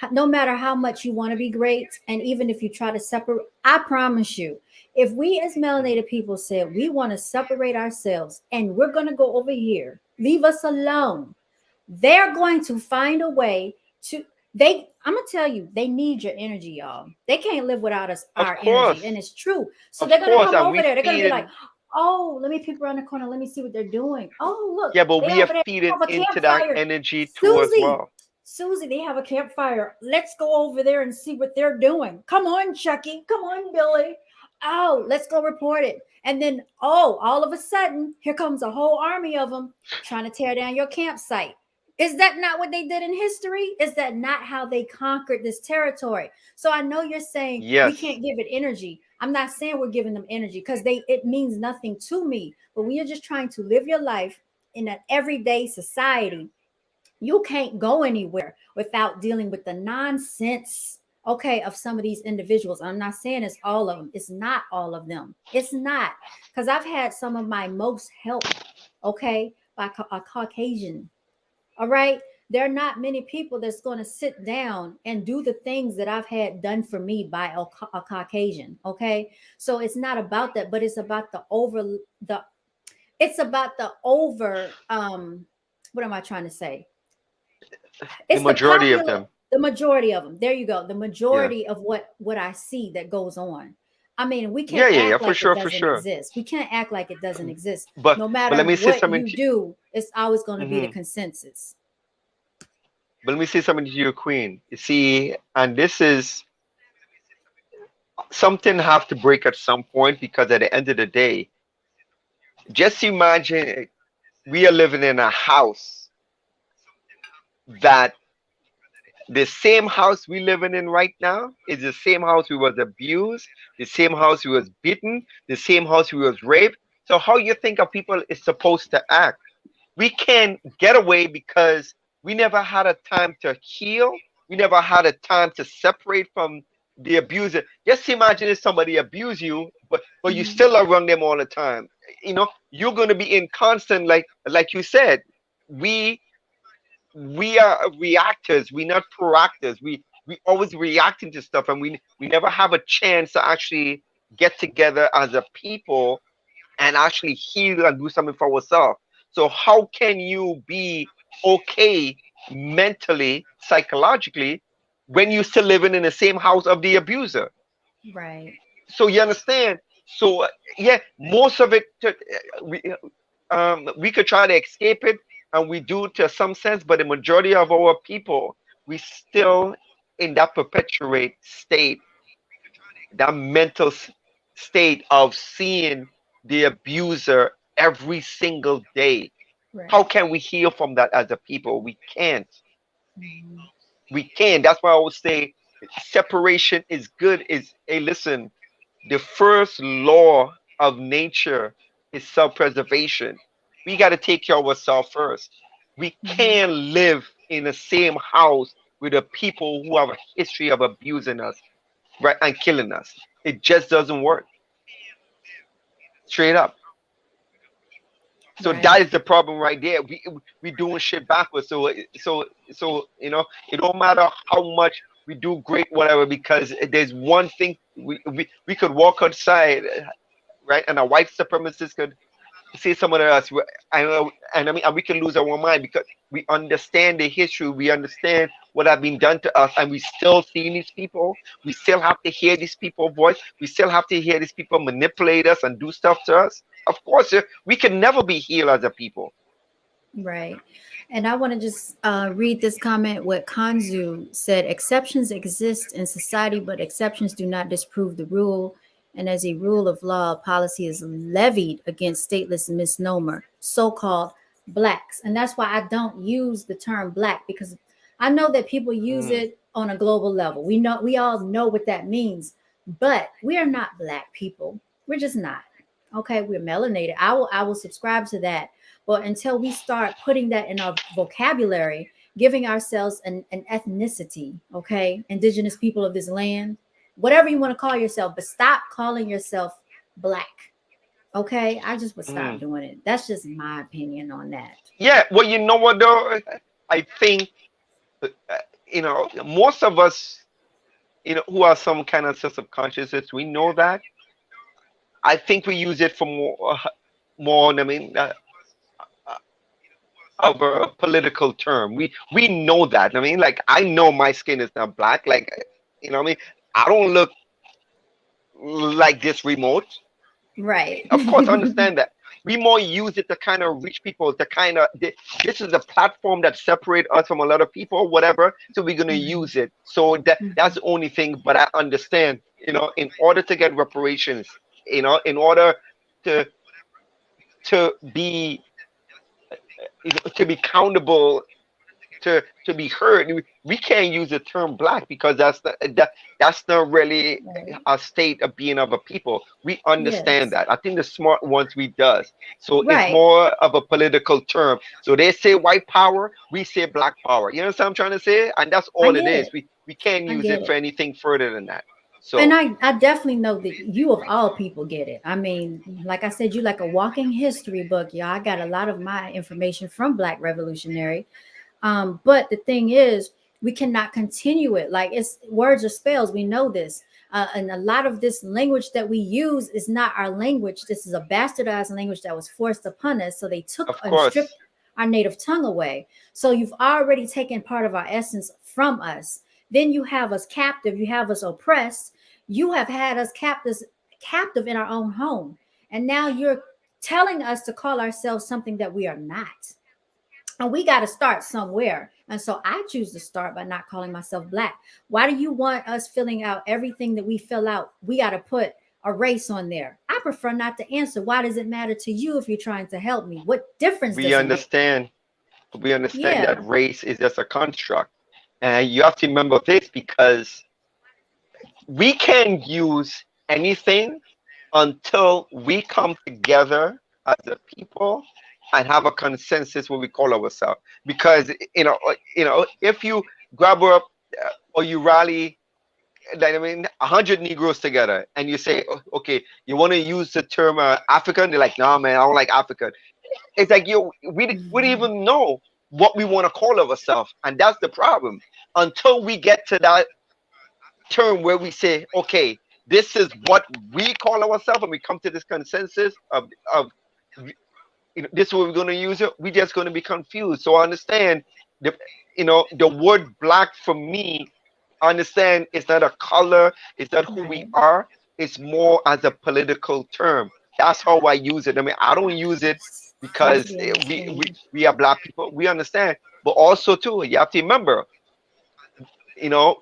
to, no matter how much you want to be great, and even if you try to separate, I promise you, if we as melanated people said we want to separate ourselves and we're going to go over here, leave us alone, they're going to find a way to. I'm gonna tell you, they need your energy, y'all. They can't live without us, Of our energy, and course, it's true. So of they're gonna course, come and over we there. They're gonna be like, feeding. "Oh, let me peek around the corner. Let me see what they're doing. Oh, look, Yeah, but they we are over there feeding have a into that campfire. energy too as Susie, well. Susie, they have a campfire. Let's go over there and see what they're doing. Come on, Chucky. Come on, Billy. Oh, let's go report it." And then, oh, all of a sudden, here comes a whole army of them trying to tear down your campsite. Is that not what they did in history? Is that not how they conquered this territory? So I know you're saying we Yes, can't give it energy. I'm not saying we're giving them energy because it means nothing to me. But when you're just trying to live your life in an everyday society, you can't go anywhere without dealing with the nonsense, okay, of some of these individuals. I'm not saying it's all of them. It's not all of them. It's not, because I've had some of my most help, okay, by a Caucasian. All right. There are not many people that's going to sit down and do the things that I've had done for me by a Caucasian. Okay. So it's not about that, but the it's about the over what am I trying to say? the It's majority of them. the majority of them. There you go. The Yeah, majority of what I see that goes on. I mean, we yeah, can't yeah, yeah, act for like it sure, for doesn't sure. exist. We can't act like it doesn't exist. But No but let matter me say what something you to. do, it's always going to be the Mhm. consensus. But let me say something to you, Queen. You see, and this is something have to break at some point, because at the end of the day, just imagine we are living in a house that The same house we living in right now is the same house we was abused, the same house we was beaten, the same house we was raped. So how you think a people is supposed to act? We can't get away because we never had a time to heal. We never had a time to separate from the abuser. Just imagine if somebody abuse you, but you Mhm. still around them all the time. You're gonna be in constant, like you said. We we are reactors. We're not proactors. We always reacting to stuff, and we never have a chance to actually get together as a people and actually heal and do something for ourselves. So how can you be okay mentally, psychologically, when you're still living in the same house of the abuser? Right. So you understand? So yeah, most of it, we could try to escape it, and we do to some sense, but the majority of our people, we still in that perpetuate state, that mental state of seeing the abuser every single day. How Right. can we heal from that as a people? We can't. Mhm. We can't. That's why I would say separation is good. Is hey, listen, the first law of nature is self-preservation. We got to take care of ourselves first. We Mhm. can't live in the same house with the people who have a history of abusing us, right, and killing us. It just doesn't work. Straight up. So that Right. is the problem right there. We doing shit backwards. So it don't matter how much we do great whatever, because there's one thing we could walk outside, right, and a white supremacist could say someone else. I know, and I mean, and we can lose our mind because we understand the history, we understand what have been done to us, and we still see these people. We still have to hear these people's voice. We still have to hear these people manipulate us and do stuff to us. Of course, we can never be healed as a people. Right. And I want to just read this comment. What Kanzu said: exceptions exist in society, but exceptions do not disprove the rule. And as a rule of law, policy is levied against stateless misnomer, so called blacks. And that's why I don't use the term black, because I know that people use Mm, it on a global level. We all know what that means, but we are not black people. We're just not. Okay, we're melanated. I will subscribe to that, but until we start putting that in our vocabulary, giving ourselves an ethnicity, okay, indigenous people of this land, whatever you want to call yourself, but stop calling yourself black. Okay, I just would stop mm. doing it. That's just my opinion on that. Yeah, well, you know what though? I think uh, most of us, who have some kind of sense of consciousness, we know that. I think we use it for more. I mean, of a political term. We know that. I mean, like I know my skin is not black. Like, what I mean, I don't look like this remote. Right. Of course, I understand that. We more use it to kind of reach people, to kind of this is a platform that separate us from a lot of people, whatever. So we're gonna Mhm. use it. So that's Mhm. the only thing. But I understand, in order to get reparations, in order to be to be countable, to be heard. We can't use the term black because that's not really Right. a state of being of a people. We understand Yes. that. I think the smart ones we does. So it's Right. more of a political term. So they say white power, we say black power. You know what I'm trying to say? And that's I all it get is. it. We can't I use get it for it. anything further than that. And So I definitely know that you of all people get it. I mean, like I said, you like a walking history book, y'all. I got a lot of my information from Black Revolutionary. But the thing is, we cannot continue it. Like, it's words or spells. We know this. And a lot of this language that we use is not our language. This is a bastardized language that was forced upon us. So they took of and course, stripped our native tongue away. So you've already taken part of our essence from us. Then you have us captive. You have us oppressed. You have had us captive in our own home. And now you're telling us to call ourselves something that we are not, and we got to start somewhere. And so I choose to start by not calling myself black. Why do you want us filling out everything that we fill out? We got to put a race on there. I prefer not to answer. Why does it matter to you if you're trying to help me? What difference we does it make? understand. We understand Yeah. that race is just a construct. And you have to remember this because we can use anything until we come together as a people and have a consensus what we call ourselves. Because if you grab up or you rally, like, I mean, 100 Negroes together, and you say, okay, you want to use the term African? They're like, no, man, I don't like African. It's like we don't Mhm. even know what we want to call ourselves, and that's the problem. Until we get to that term where we say, okay, this is what we call ourselves, and we come to this consensus of this is what we're going to use it. We're just going to be confused. So I understand the the word black for me. I understand it's not a color. It's not who we Right. are. It's more as a political term. That's how I use it. I mean, I don't use it because Totally understand. we are black people. We understand, but also too, you have to remember, you know,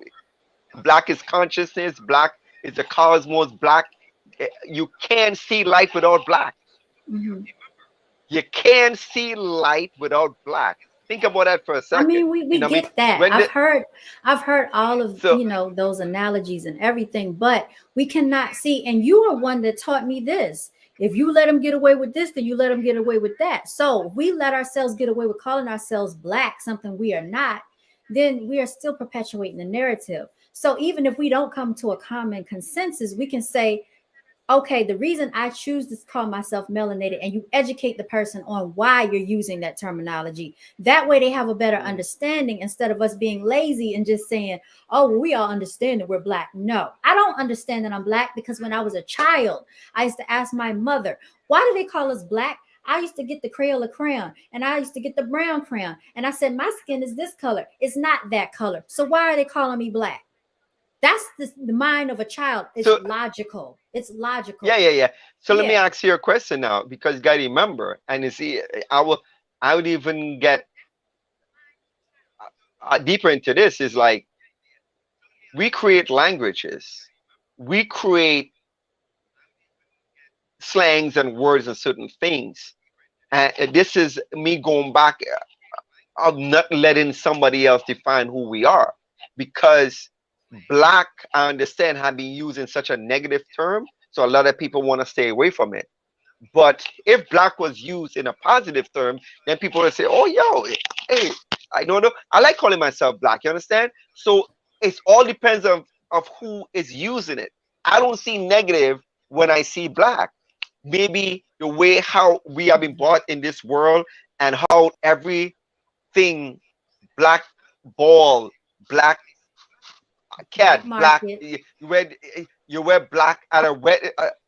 black is consciousness. Black is the cosmos. Black, you can't see life without black. Hmm. You can't see light without black. Think about that for a I second. mean, we I mean, get that. when the I've heard all of, so those analogies and everything, but we cannot see. And you are one that taught me this. If you let them get away with this, then you let them get away with that. So if we let ourselves get away with calling ourselves black, something we are not, then we are still perpetuating the narrative. So even if we don't come to a common consensus, we can say, okay, the reason I choose to call myself melanated, and you educate the person on why you're using that terminology. That way they have a better mm, understanding instead of us being lazy and just saying, oh, well, we all understand that we're black. No, I don't understand that I'm black because when I was a child, I used to ask my mother, why do they call us black? I used to get the Crayola crayon and I used to get the brown crayon. And I said, my skin is this color. It's not that color. So why are they calling me black? That's the mind of a child. It's so logical. It's yeah, logical. yeah, yeah. So let me Yeah. ask you a question now, because you got to remember, and you see, I would even get deeper into this. Is like we create languages, we create slangs and words and certain things, and this is me going back of not letting somebody else define who we are, because black, I understand, have been used in such a negative term, so a lot of people want to stay away from it. But if black was used in a positive term, then people would say, oh, yo, hey, I don't know, I like calling myself black, you understand? So it all depends of who is using it. I don't see negative when I see black. Maybe the way how we have been brought in this world, and how everything black ball, black Black cat, black. market You wear black at a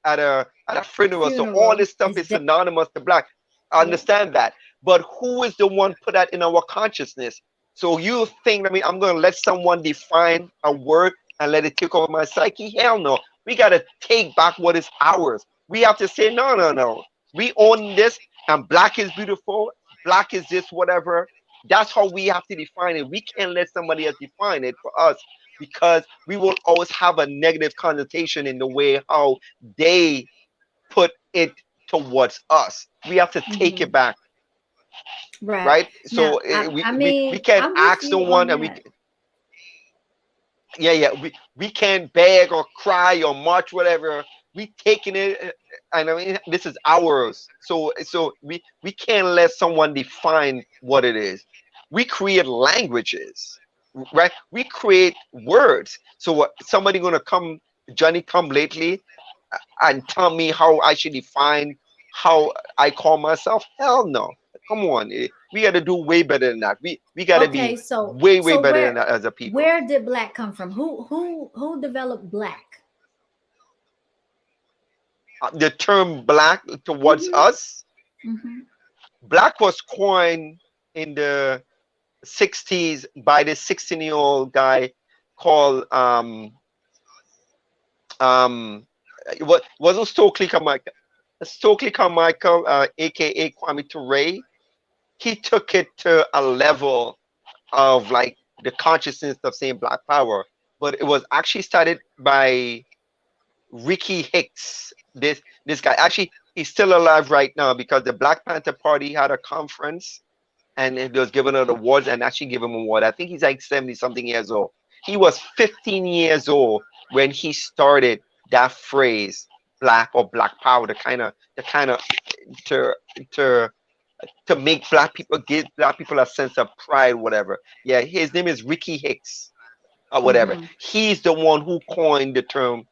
at a funeral. So all funeral this stuff is is dead. synonymous to black. I Yep. understand that, but who is the one put that in our consciousness? So you think, I mean, I'm gonna let someone define a word and let it take over my psyche? Hell no. We gotta take back what is ours. We have to say, no, no, no. We own this, and black is beautiful. Black is this, whatever. That's how we have to define it. We can't let somebody else define it for us, because we will always have a negative connotation in the way how they put it towards us. We have to take it Hmm. back, Right. right? Now, So I we mean, can't I'm with ask you on someone, and that. we can't beg or cry or march, whatever. We taking it, and I mean, this is ours. So we can't let someone define what it is. We create languages, right? We create words. So what, somebody gonna come, Johnny come lately, and tell me how I should define how I call myself? Hell no. Come on. We got to do way better than that. We got to Okay, be so way, way so better than that as a people. where did black come from? Who developed black? The term black towards Hmm. us, Hmm. black was coined in the 60s by this 16-year-old guy called, um, it wasn't Stokely Carmichael. Stokely Carmichael, aka Kwame Ture. He took it to a level of like the consciousness of saying black power, but it was actually started by Ricky Hicks. This guy, actually, he's still alive right now, because the Black Panther Party had a conference, and he was given an award and actually give him an award. I think he's like 70 something years old. He was 15 years old when he started that phrase, black or black power, the kind of to to to make black people, give black people a sense of pride, whatever. Yeah, his name is Ricky Hicks or whatever. Mm-hmm. He's the one who coined the term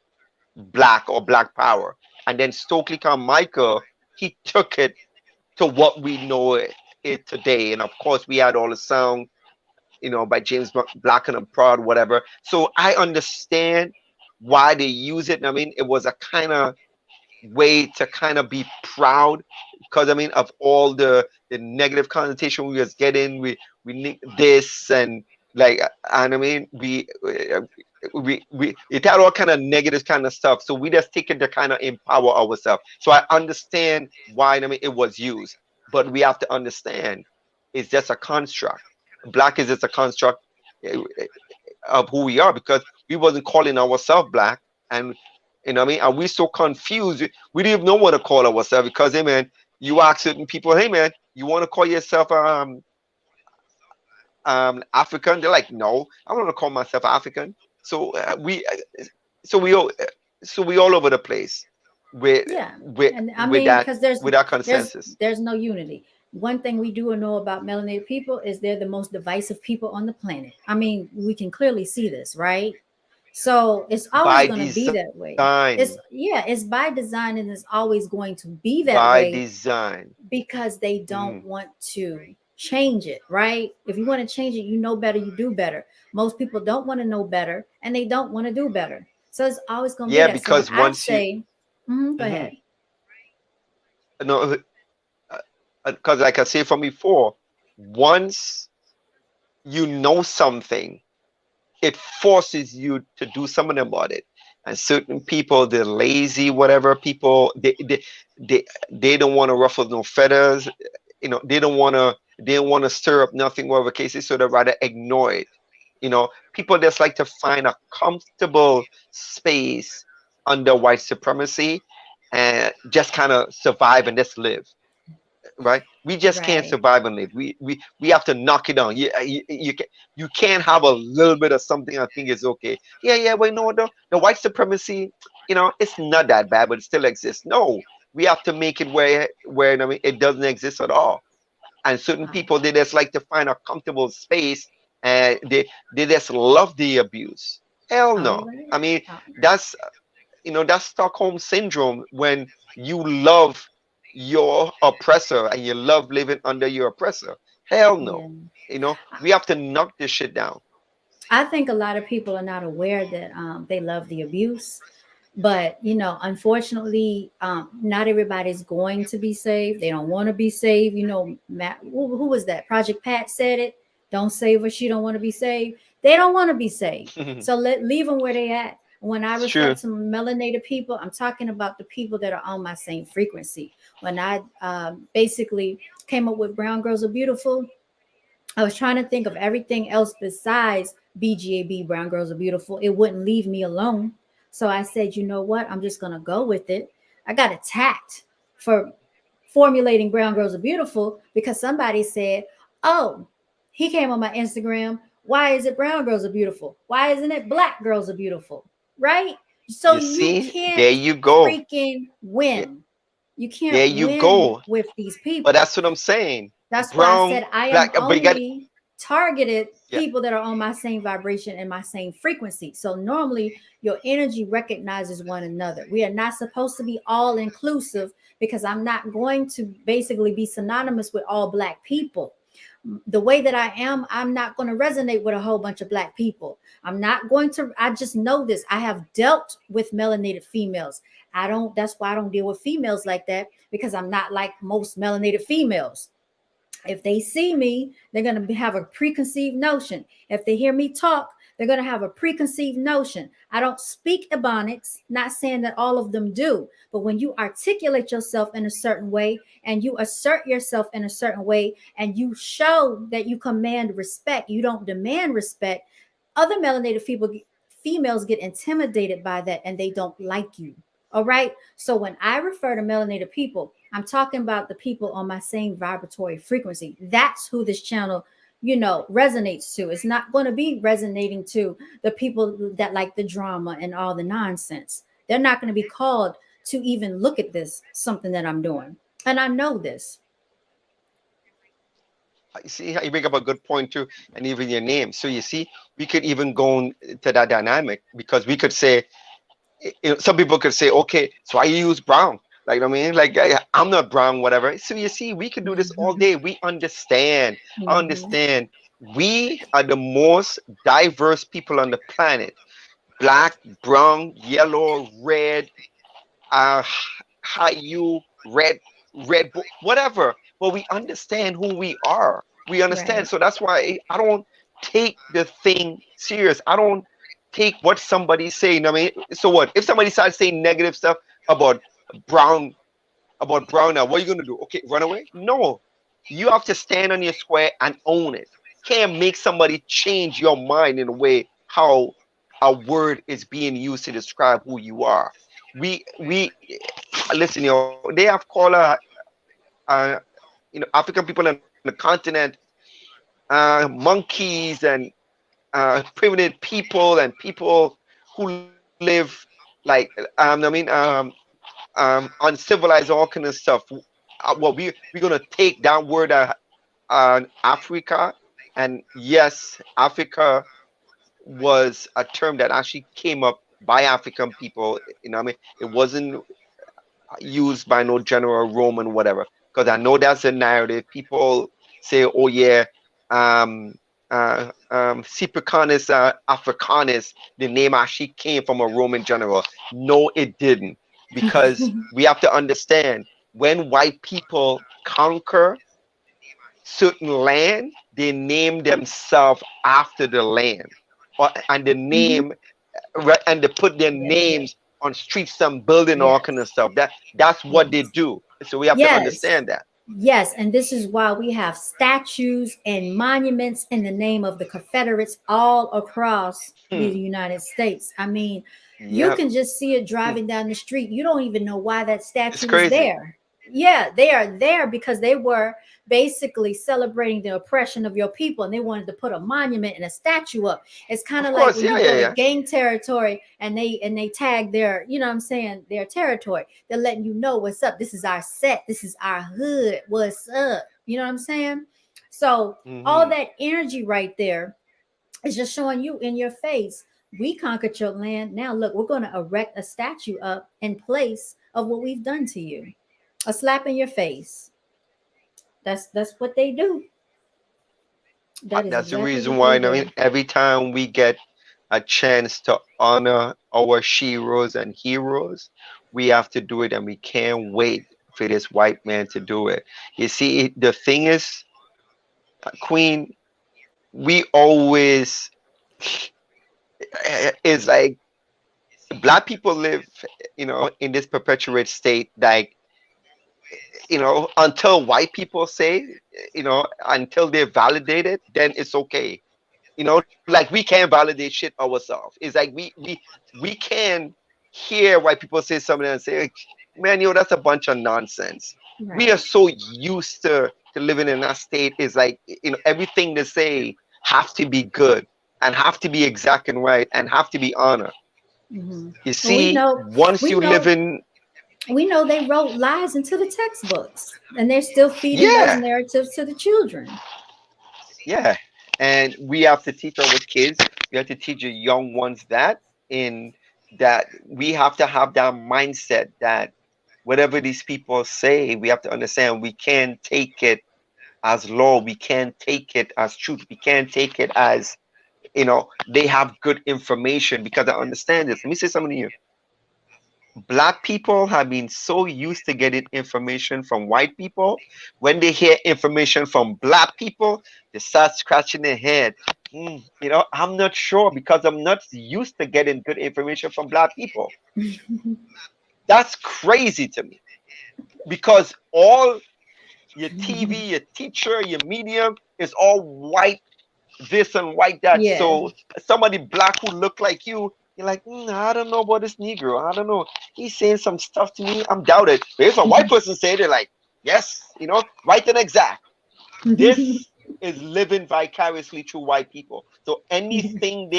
black or black power. And then Stokely Carmichael, he took it to what we know it today. And of course, we had all the sound, by James Black and Proud, whatever. So I understand why they use it. I mean, it was a kind of way to kind of be proud, because I mean, of all the negative connotation we was getting, we need this, and like, and I mean, we it had all kind of negative kind of stuff, so we just take it to kind of empower ourselves. So I understand why, I mean, it was used, but we have to understand it's just a construct. Black is just a construct eh, of who we are, because we wasn't calling ourselves black. And what I mean, and we so confused, we didn't even know what to call ourselves, because hey man, you ask certain people, hey man, you want to call yourself African? They're like, no, I want to call myself African. So so we all so we all over the place with Yeah, with and I with mean, that because there's with that there's consensus. there's no unity. One thing we do know about melanated people is they're the most divisive people on the planet. I mean, we can clearly see this, right? So it's always By going to be that way. design. It's by design, and it's always going to be that By way design. because they don't Mm. want to change it, right? If you want to change it, you know better, you do better. Most people don't want to know better, and they don't want to do better. So it's always going to be Yeah, that. So when because I once you say, go mhm. ahead. No, because like I said from before, once you know something, it forces you to do something about it. And certain people, they're lazy, whatever. People, they don't want to ruffle no feathers. They don't want to stir up nothing, whatever case is. So they rather ignore it. People just like to find a comfortable space under white supremacy and just kind of survive and just live, right? We just can't Right. survive and live. We have to knock it down. You can't have a little bit of something. I think is okay. Yeah, yeah. But no, the white supremacy, it's not that bad, but it still exists. No, we have to make it where I mean, it doesn't exist at all. And certain Uh, people, they just like to find a comfortable space, and they just love the abuse. Hell all no. right. I mean, Uh, that's Stockholm syndrome, when you love your oppressor and you love living under your oppressor. Hell no. yeah. We have to knock this shit down. I think a lot of people are not aware that they love the abuse. But unfortunately, not everybody's going to be saved. They don't want to be saved. Matt, who was that? Project Pat said it. Don't save her. She don't want to be saved. They don't want to be saved. It's So leave them where they at. When I refer true. to melanated people, I'm talking about the people that are on my same frequency. When I basically came up with Brown Girls Are Beautiful, I was trying to think of everything else besides BGAB, Brown Girls Are Beautiful. It wouldn't leave me alone. So I said, you know what? I'm just going to go with it. I got attacked for formulating Brown Girls Are Beautiful because somebody said, oh, he came on my Instagram. Why is it Brown Girls Are Beautiful? Why isn't it Black Girls Are Beautiful? Right? So You you see, can't there you go. freaking Yeah, win. You there can't you win go. with these But people. that's what I'm saying. That's why I Brown, said I am black, but you got, only targeted yeah. people that are on my same vibration and my same frequency. So normally your energy recognizes one another. We are not supposed to be all inclusive because I'm not going to basically be synonymous with all Black people. The way that I am, I'm not going to resonate with a whole bunch of Black people. I just know this. I have dealt with melanated females. That's why I don't deal with females like that, because I'm not like most melanated females. If they see me, they're going to have a preconceived notion. If they hear me talk, they're going to have a preconceived notion. I don't speak Ebonics, not saying that all of them do, but when you articulate yourself in a certain way and you assert yourself in a certain way and you show that you command respect, you don't demand respect, other melanated females get intimidated by that and they don't like you. All right. So when I refer to melanated people, I'm talking about the people on my same vibratory frequency. That's who this channel, resonates to. It's not going to be resonating to the people that like the drama and all the nonsense. They're not going to be called to even look at this, something that I'm doing. And I know this. You see how you bring up a good point too, and even your name. So you see, we could even go to that dynamic because we could say, some people could say, okay, so I use brown. Like, I mean, like I'm not brown, whatever. So you see, we could do this all day. We understand. I Mhm. understand. We are the most diverse people on the planet. Black, brown, yellow, red, uh, high you, whatever. But we understand who we are. We understand. Right. So that's why I don't take the thing serious. I don't take what somebody's saying. I mean, so what? If somebody starts saying negative stuff about brown, now, what are you gonna do? Okay, run away? No. You have to stand on your square and own it. Can't make somebody change your mind in a way how a word is being used to describe who you are. We listen, they have called uh African people on the continent monkeys and primitive people and people who live like uncivilized, all kind of stuff. Well, we're gonna take that word Africa, and yes, Africa was a term that actually came up by African people. What I mean, it wasn't used by no general Roman whatever. Because I know that's a narrative. People say, "Oh yeah, um, Ciprianus Africanus, the name actually came from a Roman general." No, it didn't, because we have to understand when white people conquer certain land, they name themselves after the land, and the Hmm. name, right, and they put their Yes. names on streets and building, all kind of Yes. stuff. That's what they Yes. do. So we have to Yes. understand that. Yes, and this is why we have statues and monuments in the name of the Confederates all across the Hmm. United States. I mean, you Yep. can just see it Hmm. driving down the street. You don't even know why that It's statue is crazy. there. Yeah, they are there because they were basically celebrating the oppression of your people and they wanted to put a monument and a statue up. It's kind Of of like course. when Yeah. you Yeah. go to Yeah. gang territory and they tag their, what I'm saying, their territory. They're letting you know what's up. This is our set. This is our hood. What's up? You know what I'm saying? So all Hmm. that energy right there is just showing you in your face. We conquered your land. Now look, we're going to erect a statue up in place of what we've done to you. A slap in your face. That's what they do. That is That's the exactly reason what why, they I mean, do. every time we get a chance to honor our sheroes and heroes, we have to do it, and we can't wait for this white man to do it. You see, the thing is, Queen, we always is like black people live, in this perpetuate state, like, until white people say, until they're validated, then it's okay. Like we can't validate shit ourselves. It's like we can hear white people say something and say, man, that's a bunch of nonsense. We are Right. so used to living in that state. Is like, everything they say have to be good and have to be exact and right and have to be honor. Hmm. You Well, we see, know, once we you live know, in, we know they wrote lies into the textbooks, and they're still feeding those yeah, narratives to the children. yeah, and we have to teach our kids. We have to teach the young ones that, in that we have to have that mindset that whatever these people say, we have to understand we can't take it as law. We can't take it as truth. We can't take it as, they have good information, because I understand this. Let me say something to you. Black people have been so used to getting information from white people. When they hear information from black people, they start scratching their head. I'm not sure, because I'm not used to getting good information from black people. That's crazy to me, because all your TV, your teacher, your medium is all white, this and white that. Yeah. So somebody black who look like you You're like, I don't know about this Negro. I don't know. He's saying some stuff to me. I'm doubted. But if a white person say it, they're like, yes, right and exact. This is living vicariously through white people. So anything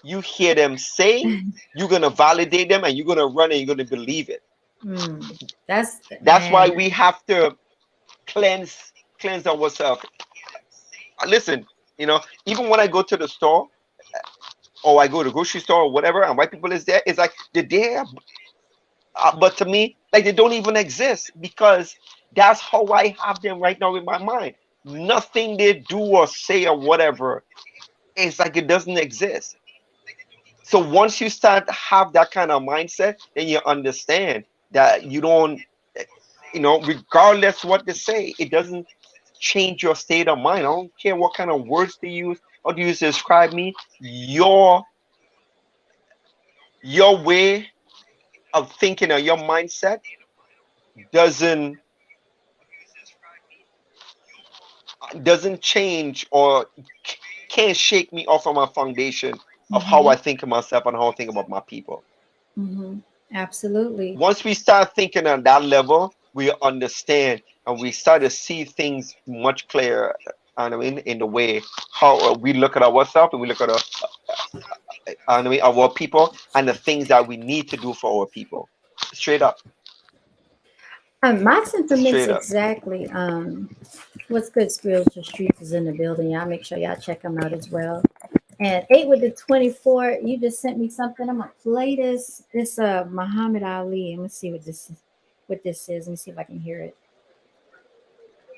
you hear them say, you're gonna validate them and you're gonna run and you're gonna believe it. That's That's why man. we have to cleanse ourselves. Listen, even when I go to the store or I go to the grocery store or whatever, and white people is there, it's like they're there, but to me, like they don't even exist because that's how I have them right now in my mind. Nothing they do or say or whatever, it's like it doesn't exist. So once you start to have that kind of mindset, then you understand that you don't, regardless what they say, it doesn't change your state of mind. I don't care what kind of words they use or they use to describe me. Your way of thinking or your mindset doesn't doesn't change or can't shake me off of my foundation of how I Hmm. think of myself and how I think about my people. Hmm. Absolutely. Once we start thinking on that level, we understand and we start to see things much clearer. I mean, in the way how we look at ourselves and we look at our people and the things that we need to do for our people. Straight up, My sentiments straight up. exactly. What's good? Spiritual Streets is in the building. Y'all make sure y'all check them out as well. And 8 with the 24. You just sent me something. I'm gonna play this. This Muhammad Ali. I'm gonna see what this is. What this is. Let me see if I can hear it.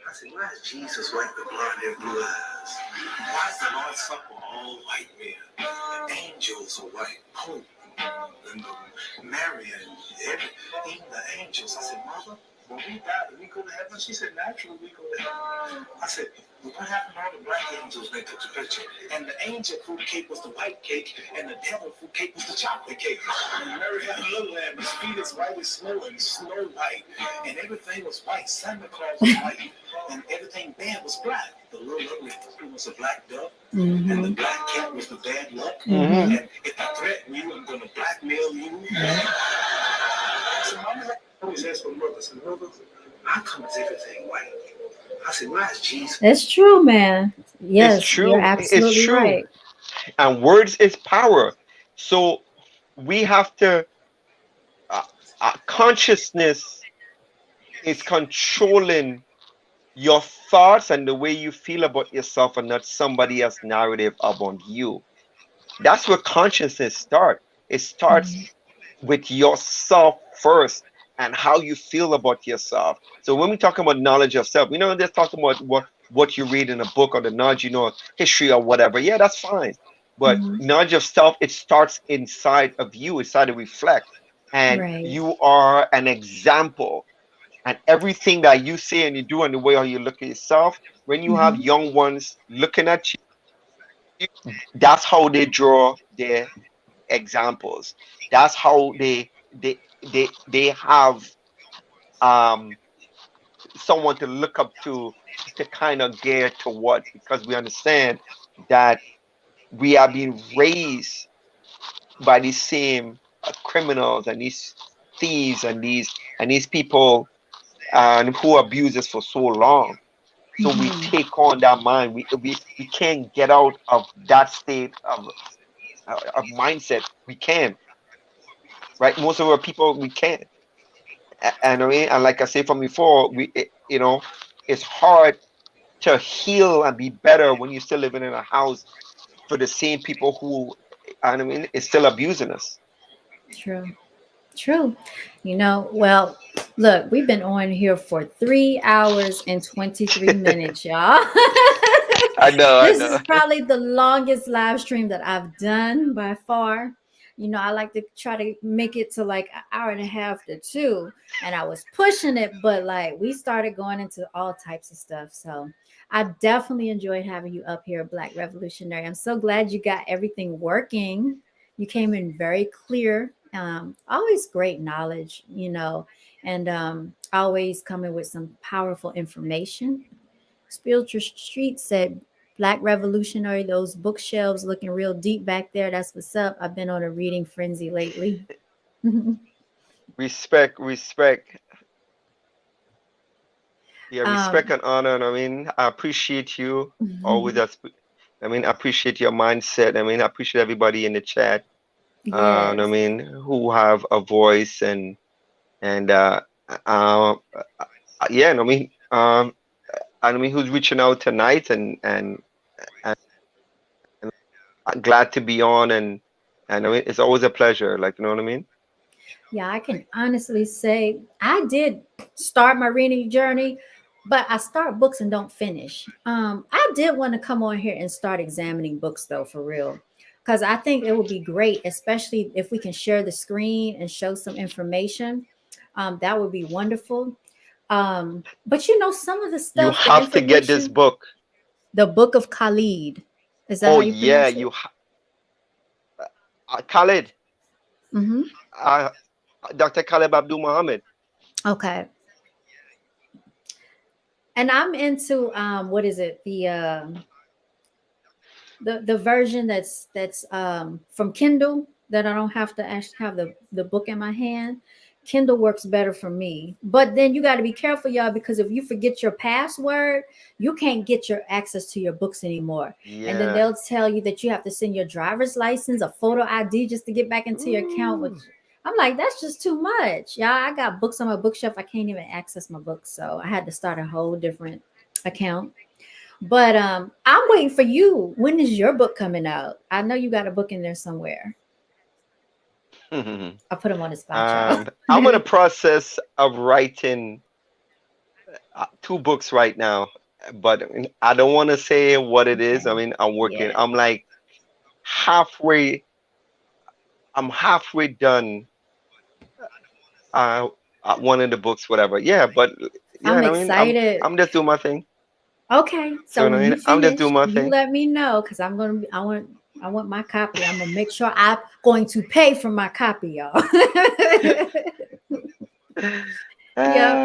I said, why is Jesus white with blonde and blue eyes? Why is the Lord's Supper all white men? The angels are white. Pope and Mary and even the angels. I said, Mother, when we die, do we go to heaven? She said, naturally we go to heaven. I said, well, what happened to all the black angels they took the picture? And the angel fruit cake was the white cake, and the devil fruit cake was the chocolate cake. And Mary had a little lamb, his feet as white as snow and snow white. And everything was white. Santa Claus was white. And everything bad was black. The little ugly fruit was a black dove. Mm-hmm. And the black cat was the bad luck. Mm-hmm. And if I threaten you, I'm going to blackmail you. So Mama always asked my mother, I said, Mother, how come it's everything white? I said, why is Jesus? That's true, man. It's Yes, you're true. It's absolutely true. right. And words is power. So we have to. Uh, Consciousness is controlling your thoughts and the way you feel about yourself and not somebody else's narrative about you. That's where consciousness starts. It starts with yourself first and how you feel about yourself. So when we talk about knowledge of self, we don't just talk about what you read in a book or the knowledge, history or whatever. Yeah, that's fine. But Hmm. knowledge of self, it starts inside of you. It's starts to reflect. And Right. you are an example. And everything that you say and you do and the way how you look at yourself, when you have Hmm. young ones looking at you, that's how they draw their examples. That's how they have um someone to look up to kind of gear toward because we understand that we are being raised by these same criminals and these thieves and these people who abuse us for so long. So we Hmm. take on that mind. We can't get out of that state of mindset. We can, right? Most of our people we can't. And I mean, and like I said from before, it's hard to heal and be better when you're still living in a house for the same people who, I mean, is still abusing us. True. True. Well, look, we've been on here for 3 hours and 23 minutes, y'all. I know, I This know. is probably the longest live stream that I've done by far. I like to try to make it to like an hour and a half to two. And I was pushing it, but like we started going into all types of stuff. So I definitely enjoyed having you up here, Black Revolutionary. I'm so glad you got everything working. You came in very clear. Always great knowledge, and always coming with some powerful information. Spiritual Street said, Black Revolutionary, those bookshelves looking real deep back there. That's what's up. I've been on a reading frenzy lately. Respect, respect. Yeah, respect um, and honor. And I mean, I appreciate you always. I mean, I appreciate your mindset. I mean, I appreciate everybody in the chat. I yes. mean, who have a voice and uh, yeah. And I mean, who's reaching out tonight and I'm glad to be on and I mean, it's always a pleasure. Like, you know what I mean? Yeah, I can honestly say I did start my reading journey, but I start books and don't finish. I did want to come on here and start examining books though, for real, because I think it would be great, especially if we can share the screen and show some information. That would be wonderful. But you know, some of the You stuff, the have to get this information, book. the Book of Khalid, is that Oh how you yeah, pronounce it? Khaled, Mm-hmm. uh, Dr. Khaled Abdul Muhammad. Okay. And I'm into what is it? The version that's from Kindle, that I don't have to actually have the book in my hand. Kindle works better for me. But then you got to be careful, y'all, because if you forget your password, you can't get your access to your books anymore. And then Yeah. they'll tell you that you have to send your driver's license, a photo ID just to get back into your account, which Ooh. I'm like, that's just too much. Yeah, I got books on my bookshelf. I can't even access my books. So I had to start a whole different account. But I'm waiting for you. When is your book coming out? I know you got a book in there somewhere. I put him on the spot, y'all. I'm in a process of writing two books right now, but I don't want to say what it is. I Okay. mean, I'm working. Yeah. I'm like halfway. I'm halfway done. Uh, one of the books, whatever. Yeah, but yeah, I'm I mean, I'm excited. I'm just doing my thing. Okay. So So I when mean, you I'm just finish, doing my you thing. let me know because I want my copy. I'm gonna make sure I'm going to pay for my copy, y'all. Yep.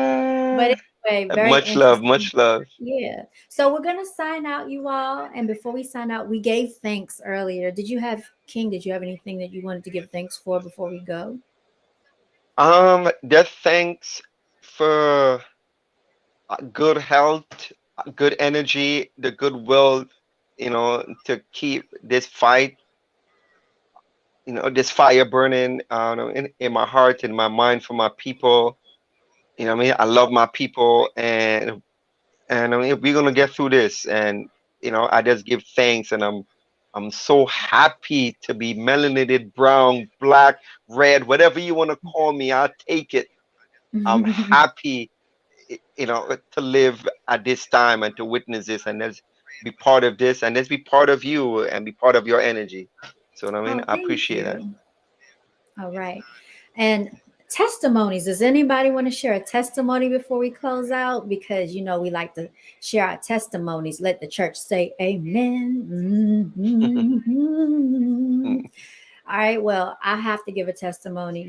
But Ah, anyway, very much love, interesting. much love. Yeah. So we're gonna sign out, you all. And before we sign out, we gave thanks earlier. Did you have King? Did you have anything that you wanted to give thanks for before we go? Just thanks for good health, good energy, the goodwill, to keep this fight, this fire burning, in my heart, in my mind for my people. You know what I mean? I love my people, and I mean, we're gonna get through this. And I just give thanks, and I'm so happy to be melanated, brown, black, red, whatever you want to call me. I'll take it. I'm happy, to live at this time and to witness this, and let's be part of this, and let's be part of you and be part of your energy. So, what I mean, Oh, I thank appreciate that. you. All right. And testimonies. Does anybody want to share a testimony before we close out? Because, we like to share our testimonies. Let the church say amen. All right. Well, I have to give a testimony.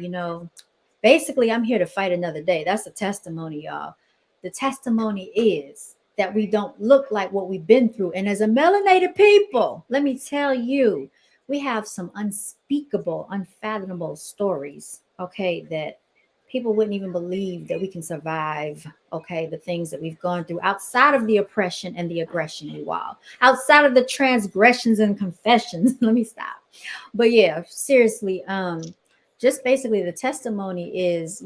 Basically, I'm here to fight another day. That's a testimony, y'all. The testimony is that we don't look like what we've been through. And as a melanated people, let me tell you, we have some unspeakable, unfathomable stories, okay, that people wouldn't even believe that we can survive, okay, the things that we've gone through outside of the oppression and the aggression, you all, outside of the transgressions and confessions. Let me stop. But yeah, seriously, just basically the testimony is,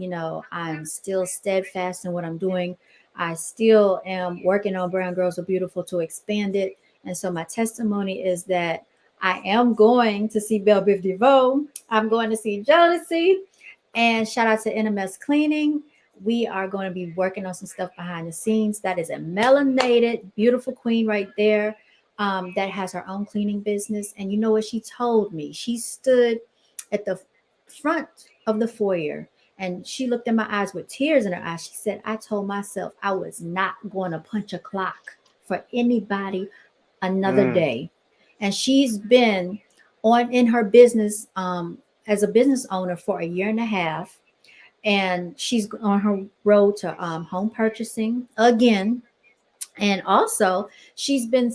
I'm still steadfast in what I'm doing. I still am working on Brown Girls Are Beautiful to expand it. And so my testimony is that I am going to see Belle Biv DeVoe. I'm going to see Jealousy. And shout out to NMS Cleaning. We are going to be working on some stuff behind the scenes. That is a melanated, beautiful queen right there, that has her own cleaning business. And you know what she told me? She stood at the front of the foyer and she looked in my eyes with tears in her eyes. She said, I told myself I was not going to punch a clock for anybody another Mm, day. And she's been on in her business, as a business owner for a year and a half. And she's on her road to home purchasing again. And also, she's been,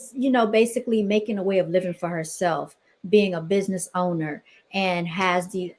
basically making a way of living for herself, being a business owner, and has the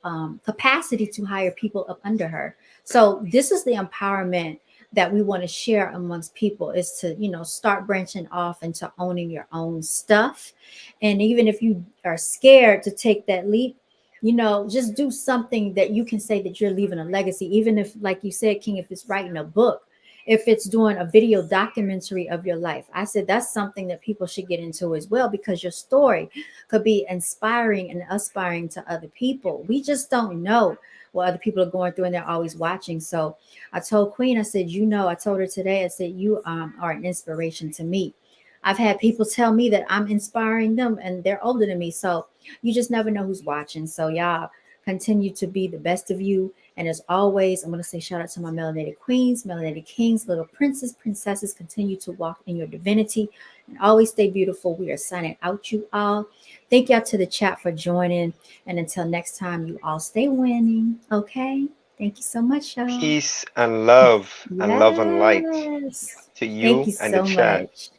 capacity to hire people up under her. So this is the empowerment that we want to share amongst people, is to, start branching off into owning your own stuff. And even if you are scared to take that leap, just do something that you can say that you're leaving a legacy. Even if, like you said, King, if it's writing a book, if it's doing a video documentary of your life, I said that's something that people should get into as well, because your story could be inspiring and aspiring to other people. We just don't know what other people are going through, and they're always watching. So I told Queen, I said, I told her today, I said, you are an inspiration to me. I've had people tell me that I'm inspiring them, and they're older than me. So you just never know who's watching. So y'all continue to be the best of you. And as always, I'm going to say shout out to my melanated queens, melanated kings, little princes, princesses. Continue to walk in your divinity and always stay beautiful. We are signing out, you all. Thank y'all to the chat for joining. And until next time, you all stay winning. Okay. Thank you so much, y'all. Peace and love and light Yes. to Thank you you and the so chat. much.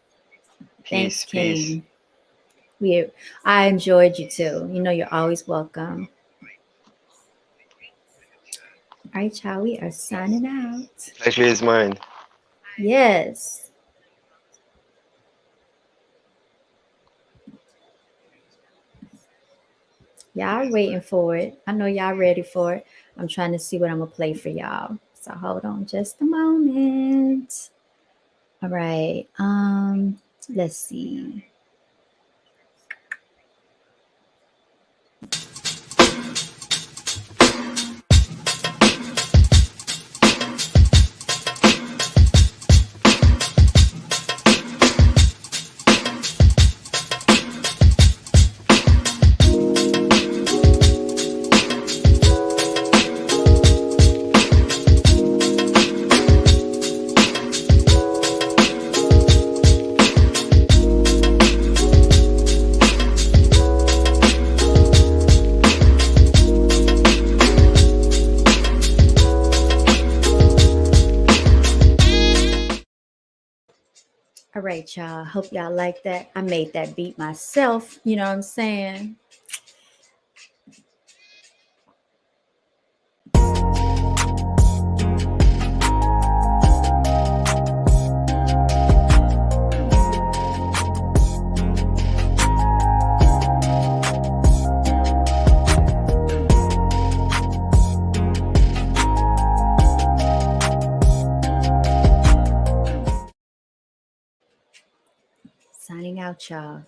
Thanks, Peace, peace. King. I enjoyed you too. You're always welcome. All right, y'all. We are signing out. Pleasure is mine. Yes. Y'all waiting for it. I know y'all ready for it. I'm trying to see what I'm going to play for y'all. So hold on just a moment. All right. Let's see. All right, y'all. Hope y'all like that. I made that beat myself. You know what I'm saying? Signing out, y'all.